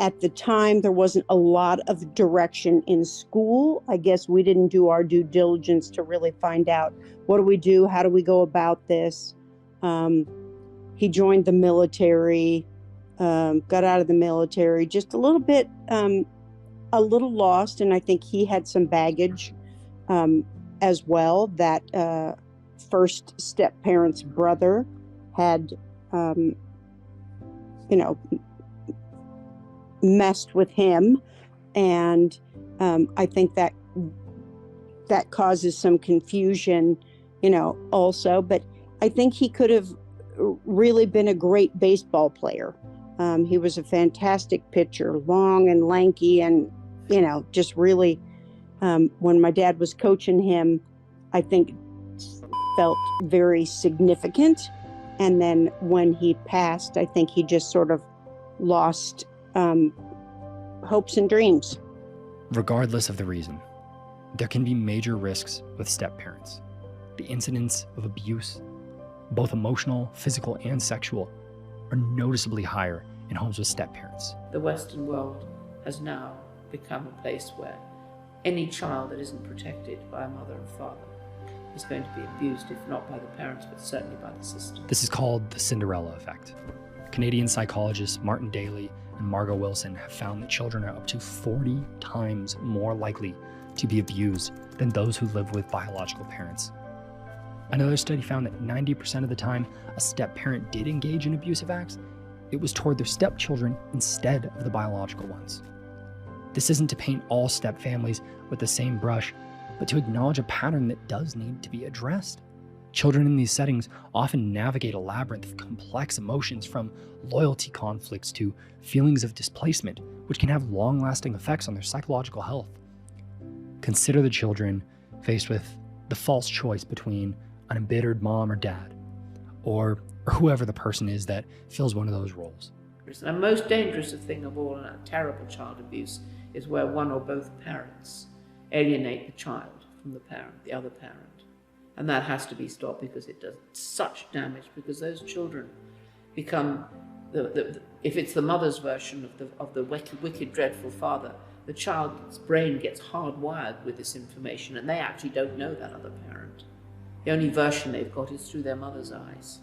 At the time, there wasn't a lot of direction in school. I guess we didn't do our due diligence to really find out, what do we do? How do we go about this? He joined the military, got out of the military, just a little bit, a little lost. And I think he had some baggage as well, that first step parent's brother had, messed with him. And I think that causes some confusion, also. But I think he could have really been a great baseball player. He was a fantastic pitcher, long and lanky, and, just really, when my dad was coaching him, I think felt very significant. And then when he passed, I think he just sort of lost hopes and dreams. Regardless of the reason, there can be major risks with step-parents. The incidence of abuse, both emotional, physical, and sexual, are noticeably higher in homes with step-parents. The Western world has now become a place where any child that isn't protected by a mother and father is going to be abused, if not by the parents, but certainly by the system. This is called the Cinderella effect. Canadian psychologists Martin Daly and Margot Wilson have found that children are up to 40 times more likely to be abused than those who live with biological parents. Another study found that 90% of the time a step-parent did engage in abusive acts, it was toward their stepchildren instead of the biological ones. This isn't to paint all step-families with the same brush, but to acknowledge a pattern that does need to be addressed. Children in these settings often navigate a labyrinth of complex emotions, from loyalty conflicts to feelings of displacement, which can have long-lasting effects on their psychological health. Consider the children faced with the false choice between an embittered mom or dad, or whoever the person is that fills one of those roles. The most dangerous thing of all in terrible child abuse is where one or both parents alienate the child from the other parent. And that has to be stopped, because it does such damage, because those children become, if it's the mother's version of the wicked, dreadful father, the child's brain gets hardwired with this information, and they actually don't know that other parent. The only version they've got is through their mother's eyes.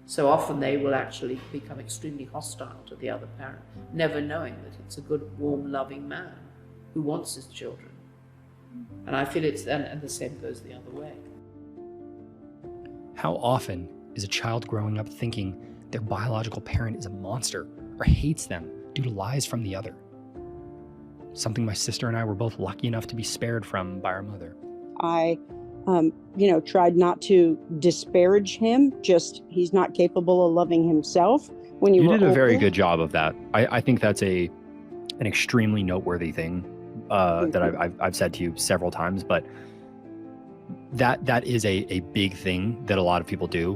So often they will actually become extremely hostile to the other parent, never knowing that it's a good, warm, loving man who wants his children. And I feel and the same goes the other way. How often is a child growing up thinking their biological parent is a monster or hates them due to lies from the other? Something my sister and I were both lucky enough to be spared from by our mother. I, tried not to disparage him, just he's not capable of loving himself. When you did a very good job of that. I think that's an extremely noteworthy thing that I've said to you several times, but that is a big thing that a lot of people do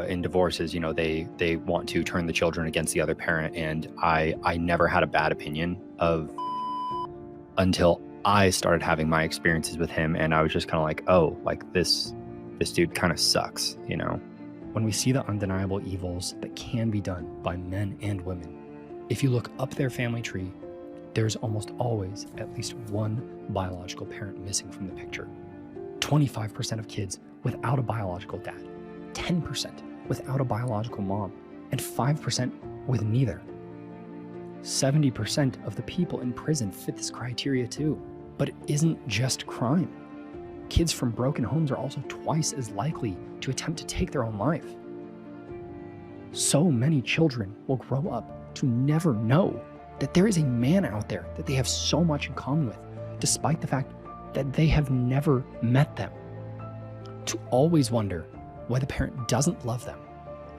in divorces. They want to turn the children against the other parent, and I never had a bad opinion of until I started having my experiences with him, and I was just kind of like, oh, like this dude kind of sucks, When we see the undeniable evils that can be done by men and women, if you look up their family tree, there's almost always at least one biological parent missing from the picture. 25% of kids without a biological dad, 10% without a biological mom, and 5% with neither. 70% of the people in prison fit this criteria too, but it isn't just crime. Kids from broken homes are also twice as likely to attempt to take their own life. So many children will grow up to never know that there is a man out there that they have so much in common with, despite the fact that they have never met them. To always wonder why the parent doesn't love them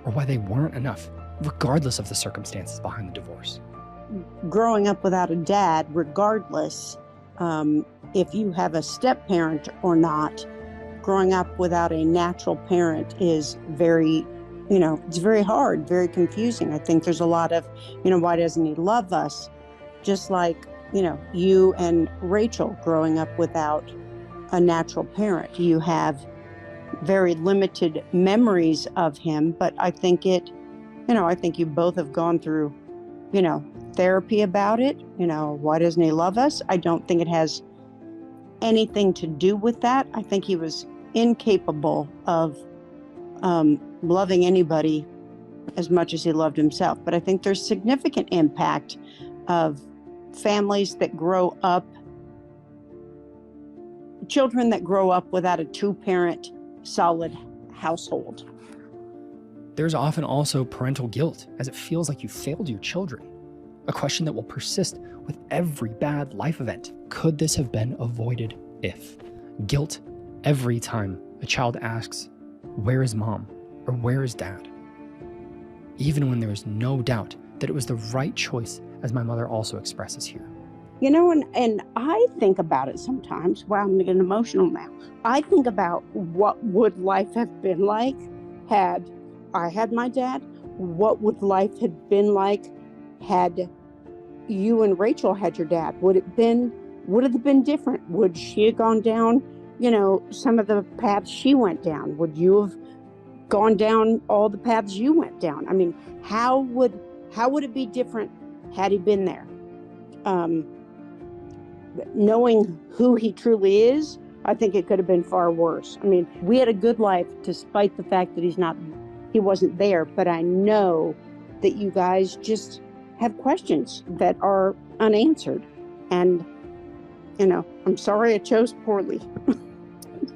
or why they weren't enough, regardless of the circumstances behind the divorce. Growing up without a dad, regardless if you have a step parent or not, growing up without a natural parent is very, it's very hard, very confusing. I think there's a lot of, why doesn't he love us? Just like, you and Rachel growing up without a natural parent. You have very limited memories of him, but I think I think you both have gone through, therapy about it. Why doesn't he love us? I don't think it has anything to do with that. I think he was incapable of loving anybody as much as he loved himself. But I think there's significant impact of families that grow up, children that grow up without a two-parent solid household. There's often also parental guilt, as it feels like you failed your children. A question that will persist with every bad life event. Could this have been avoided if? Guilt every time a child asks, where is mom? Or where is dad? Even when there is no doubt that it was the right choice, as my mother also expresses here. And I think about it sometimes. Wow, I'm getting emotional now. I think about what would life have been like had I had my dad? What would life have been like had you and Rachel had your dad? Would it have been different? Would she have gone down, some of the paths she went down? Would you have gone down all the paths you went down? I mean, how would it be different had he been there? Knowing who he truly is, I think it could have been far worse. I mean, we had a good life despite the fact that he wasn't there, but I know that you guys just have questions that are unanswered. And, I'm sorry I chose poorly.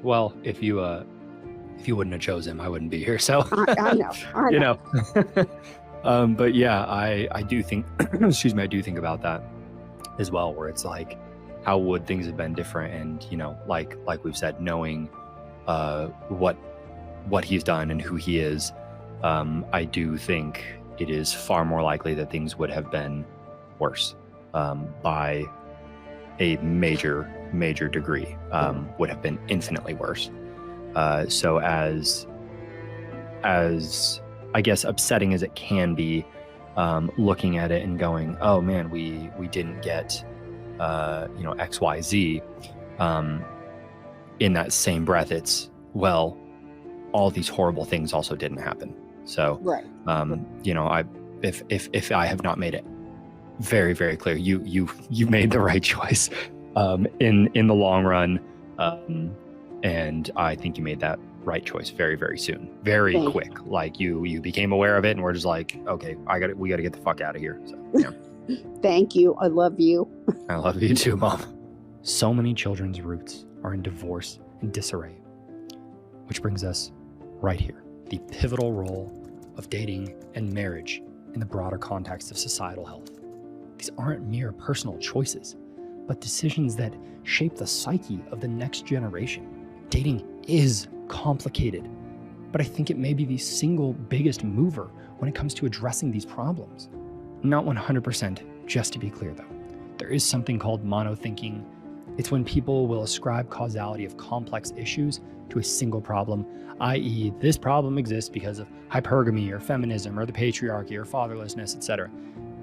Well, if you wouldn't have chosen him, I wouldn't be here. So I know. But yeah, I do think, excuse me, I do think about that as well, where it's like, how would things have been different? And, like we've said, knowing what he's done and who he is, I do think it is far more likely that things would have been worse by a major degree, would have been infinitely worse. So as I guess upsetting as it can be, looking at it and going, oh man, we didn't get XYZ, in that same breath, it's, well, all these horrible things also didn't happen. So, right. If I have not made it very, very clear, you made the right choice, in the long run. And I think you made that right choice very, very soon, very quick. Like you became aware of it and we're just like, okay, we got to get the fuck out of here. So, yeah. Thank you. I love you. I love you too, Mom. So many children's roots are in divorce and disarray, which brings us right here. the pivotal role of dating and marriage in the broader context of societal health. These aren't mere personal choices, but decisions that shape the psyche of the next generation. Dating is complicated, but I think it may be the single biggest mover when it comes to addressing these problems. Not 100%, just to be clear though. There is something called monothinking. It's when people will ascribe causality of complex issues to a single problem, i.e. this problem exists because of hypergamy or feminism or the patriarchy or fatherlessness, etc.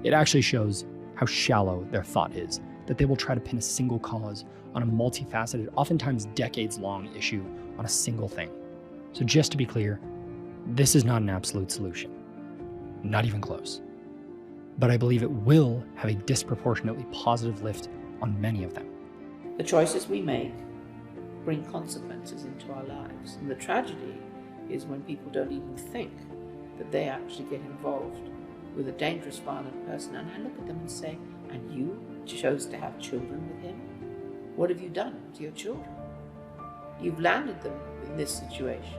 It actually shows how shallow their thought is, that they will try to pin a single cause on a multifaceted, oftentimes decades-long issue on a single thing. So just to be clear, this is not an absolute solution. Not even close. But I believe it will have a disproportionately positive lift on many of them. The choices we make bring consequences into our lives. And the tragedy is when people don't even think that they actually get involved with a dangerous, violent person. And I look at them and say, and you chose to have children with him? What have you done to your children? You've landed them in this situation.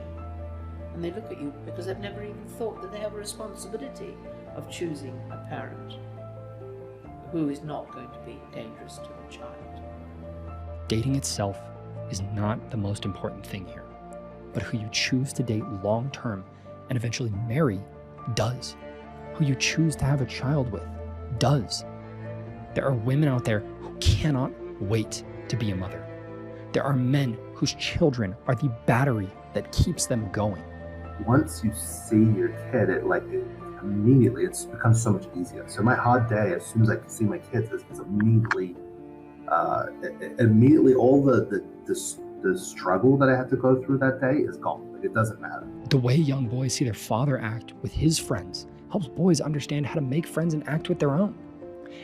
And they look at you because they've never even thought that they have a responsibility of choosing a parent who is not going to be dangerous to the child. Dating itself is not the most important thing here, but who you choose to date long-term and eventually marry does. Who you choose to have a child with does. There are women out there who cannot wait to be a mother. There are men whose children are the battery that keeps them going. Once you see your kid, immediately it's becomes so much easier. So my hard day, as soon as I can see my kids, is immediately all the struggle that I had to go through that day is gone. Like, it doesn't matter. The way young boys see their father act with his friends helps boys understand how to make friends and act with their own.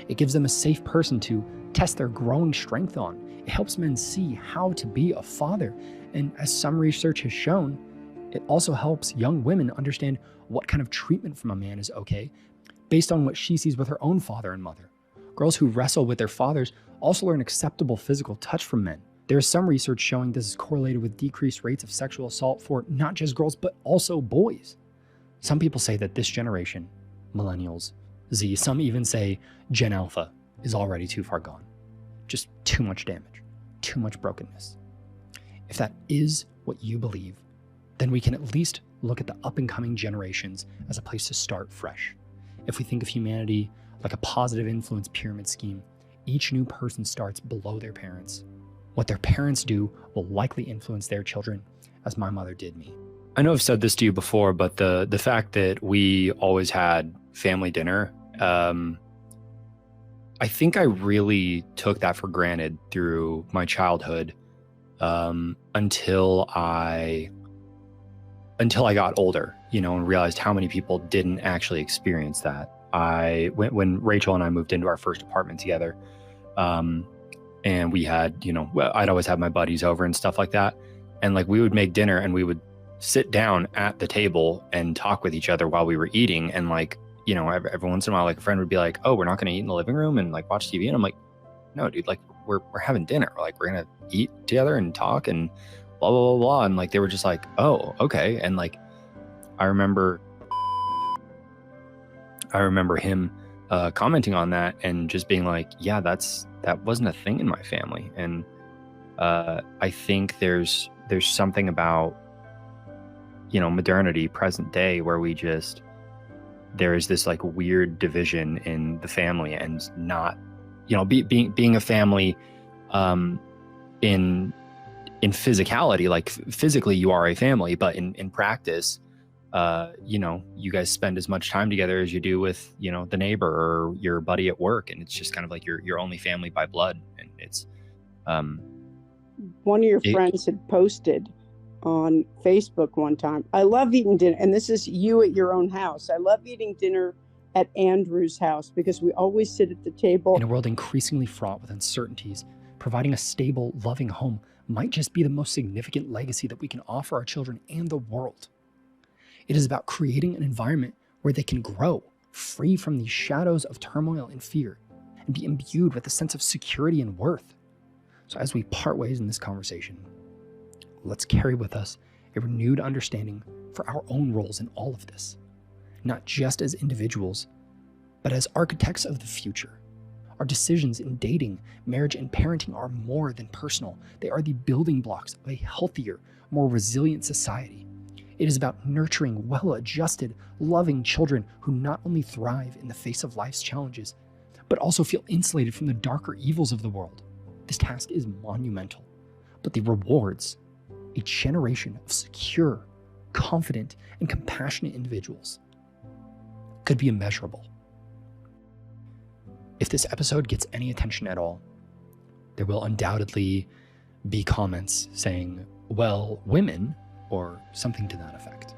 It gives them a safe person to test their growing strength on. It helps men see how to be a father. And as some research has shown, it also helps young women understand what kind of treatment from a man is okay based on what she sees with her own father and mother. Girls who wrestle with their fathers also learn acceptable physical touch from men. There is some research showing this is correlated with decreased rates of sexual assault for not just girls, but also boys. Some people say that this generation, millennials, Z, some even say Gen Alpha, is already too far gone. Just too much damage, too much brokenness. If that is what you believe, then we can at least look at the up-and-coming generations as a place to start fresh. If we think of humanity like a positive influence pyramid scheme, each new person starts below their parents. What their parents do will likely influence their children, as my mother did me. I know I've said this to you before, but the fact that we always had family dinner, I think I really took that for granted through my childhood until I got older, and realized how many people didn't actually experience that. When Rachel and I moved into our first apartment together, and we had, I'd always have my buddies over and stuff like that. And we would make dinner and we would sit down at the table and talk with each other while we were eating. And every once in a while, a friend would be like, oh, we're not going to eat in the living room and watch TV. And I'm like, no, dude, we're having dinner. We're going to eat together and talk and blah, blah, blah, blah. And they were just like, oh, okay. And I remember him commenting on that and just being like, yeah, that wasn't a thing in my family. And I think there's something about, modernity, present day, where there is this weird division in the family and not, being a family in physicality, physically you are a family, but in practice, you guys spend as much time together as you do with, the neighbor or your buddy at work. And it's just kind of your only family by blood. And it's, one of your friends had posted on Facebook one time, I love eating dinner. And this is you at your own house. I love eating dinner at Andrew's house because we always sit at the table. In a world increasingly fraught with uncertainties, providing a stable, loving home might just be the most significant legacy that we can offer our children and the world. It is about creating an environment where they can grow, free from the shadows of turmoil and fear, and be imbued with a sense of security and worth. So as we part ways in this conversation, let's carry with us a renewed understanding for our own roles in all of this, not just as individuals, but as architects of the future. Our decisions in dating, marriage, and parenting are more than personal. They are the building blocks of a healthier, more resilient society. It is about nurturing well-adjusted, loving children who not only thrive in the face of life's challenges, but also feel insulated from the darker evils of the world. This task is monumental, but the rewards, a generation of secure, confident, and compassionate individuals, could be immeasurable. If this episode gets any attention at all, there will undoubtedly be comments saying, well, women, or something to that effect.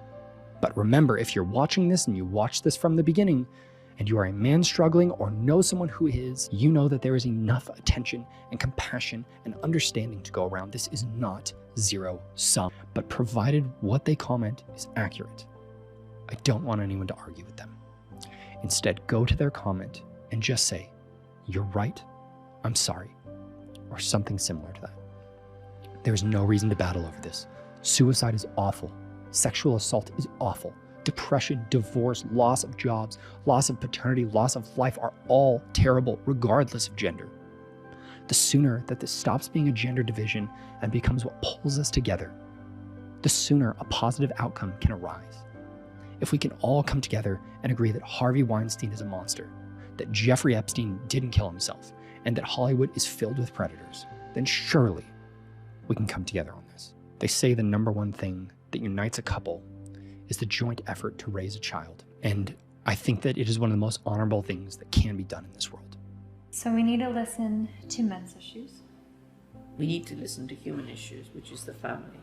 But remember, if you're watching this and you watch this from the beginning, and you are a man struggling or know someone who is, you know that there is enough attention and compassion and understanding to go around. This is not zero sum, but provided what they comment is accurate, I don't want anyone to argue with them. Instead, go to their comment and just say, "You're right, I'm sorry," or something similar to that. There's no reason to battle over this. Suicide is awful. Sexual assault is awful. Depression, divorce, loss of jobs, loss of paternity, loss of life are all terrible, regardless of gender. The sooner that this stops being a gender division and becomes what pulls us together, the sooner a positive outcome can arise. If we can all come together and agree that Harvey Weinstein is a monster, that Jeffrey Epstein didn't kill himself, and that Hollywood is filled with predators, then surely we can come together on this. They say the number one thing that unites a couple is the joint effort to raise a child. And I think that it is one of the most honorable things that can be done in this world. So we need to listen to men's issues. We need to listen to human issues, which is the family.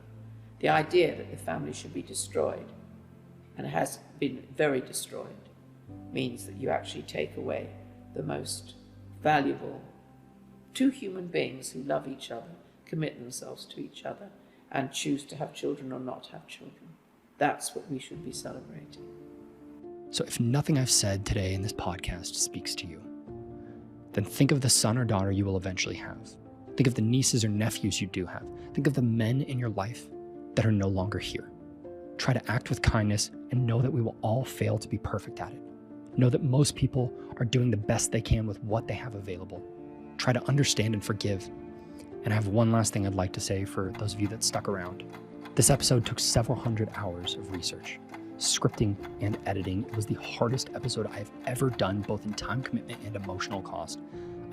The idea that the family should be destroyed, and has been very destroyed, means that you actually take away the most valuable two human beings who love each other, commit themselves to each other, and choose to have children or not have children. That's what we should be celebrating. So if nothing I've said today in this podcast speaks to you, then think of the son or daughter you will eventually have. Think of the nieces or nephews you do have. Think of the men in your life that are no longer here. Try to act with kindness and know that we will all fail to be perfect at it. Know that most people are doing the best they can with what they have available. Try to understand and forgive. And I have one last thing I'd like to say for those of you that stuck around. This episode took several hundred hours of research, scripting, and editing. It was the hardest episode I have ever done, both in time commitment and emotional cost.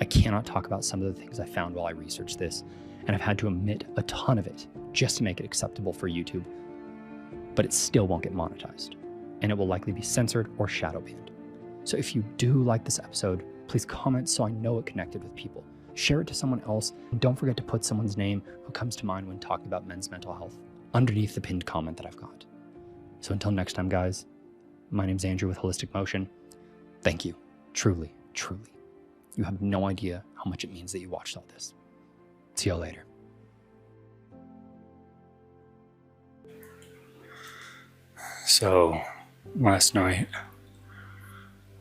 I cannot talk about some of the things I found while I researched this, and I've had to omit a ton of it just to make it acceptable for YouTube. But it still won't get monetized, and it will likely be censored or shadow banned. So if you do like this episode, please comment so I know it connected with people. Share it to someone else, and don't forget to put someone's name who comes to mind when talking about men's mental health underneath the pinned comment that I've got. So until next time, guys, my name's Andrew with Holistic Motion. Thank you. Truly, truly. You have no idea how much it means that you watched all this. See y'all later. So, last night,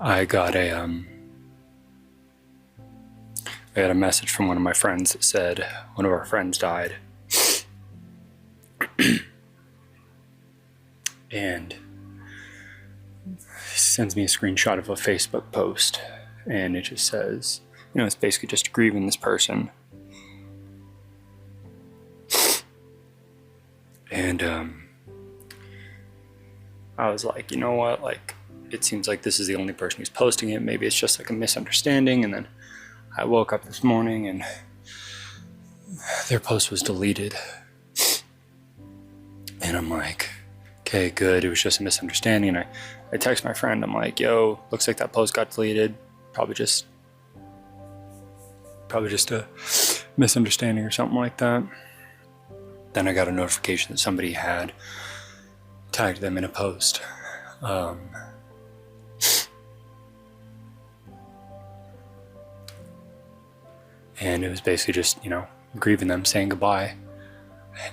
I got a message from one of my friends that said one of our friends died. And he sends me a screenshot of a Facebook post, and it just says, it's basically just grieving this person. And I was like, you know what, it seems like this is the only person who's posting it. Maybe it's just like a misunderstanding. And then I woke up this morning and their post was deleted. And I'm like, okay, good. It was just a misunderstanding. And I text my friend. I'm like, yo, looks like that post got deleted. Probably just a misunderstanding or something like that. Then I got a notification that somebody had tagged them in a post. And it was basically just, grieving them, saying goodbye.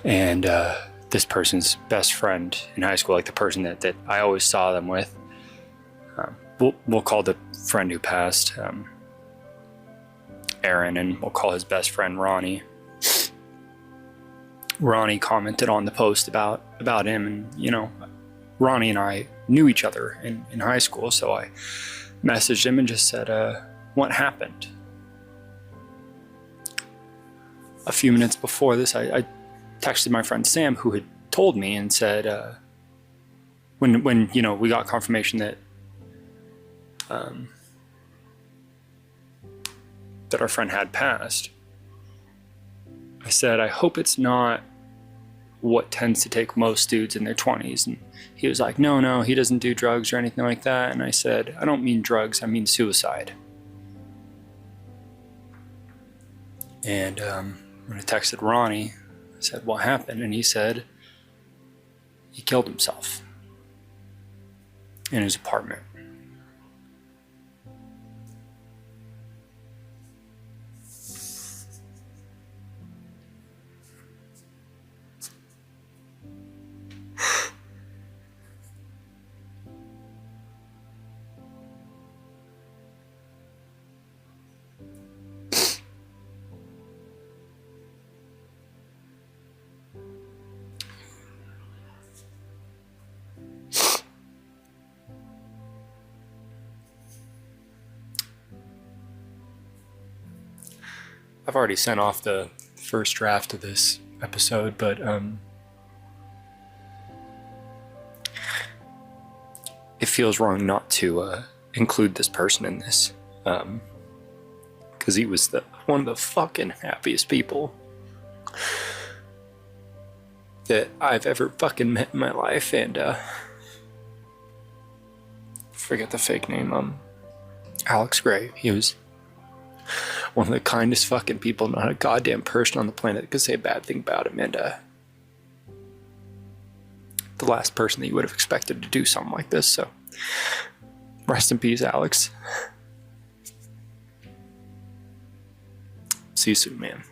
And this person's best friend in high school, like the person that I always saw them with, we'll call the friend who passed Erin, and we'll call his best friend Ronnie. Ronnie commented on the post about him, and Ronnie and I knew each other in high school, so I messaged him and just said, what happened? A few minutes before this, I texted my friend Sam, who had told me, and said, when you know, we got confirmation that that our friend had passed, I said, I hope it's not what tends to take most dudes in their 20s. And he was like, no, he doesn't do drugs or anything like that. And I said, I don't mean drugs, I mean suicide. And when I texted Ronnie, I said, what happened? And he said, he killed himself in his apartment. I've already sent off the first draft of this episode, but it feels wrong not to include this person in this, because he was one of the fucking happiest people that I've ever fucking met in my life. And forget the fake name, Alex Gray. He was one of the kindest fucking people, not a goddamn person on the planet that could say a bad thing about him, and the last person that you would have expected to do something like this. So rest in peace, Alex. See you soon, man.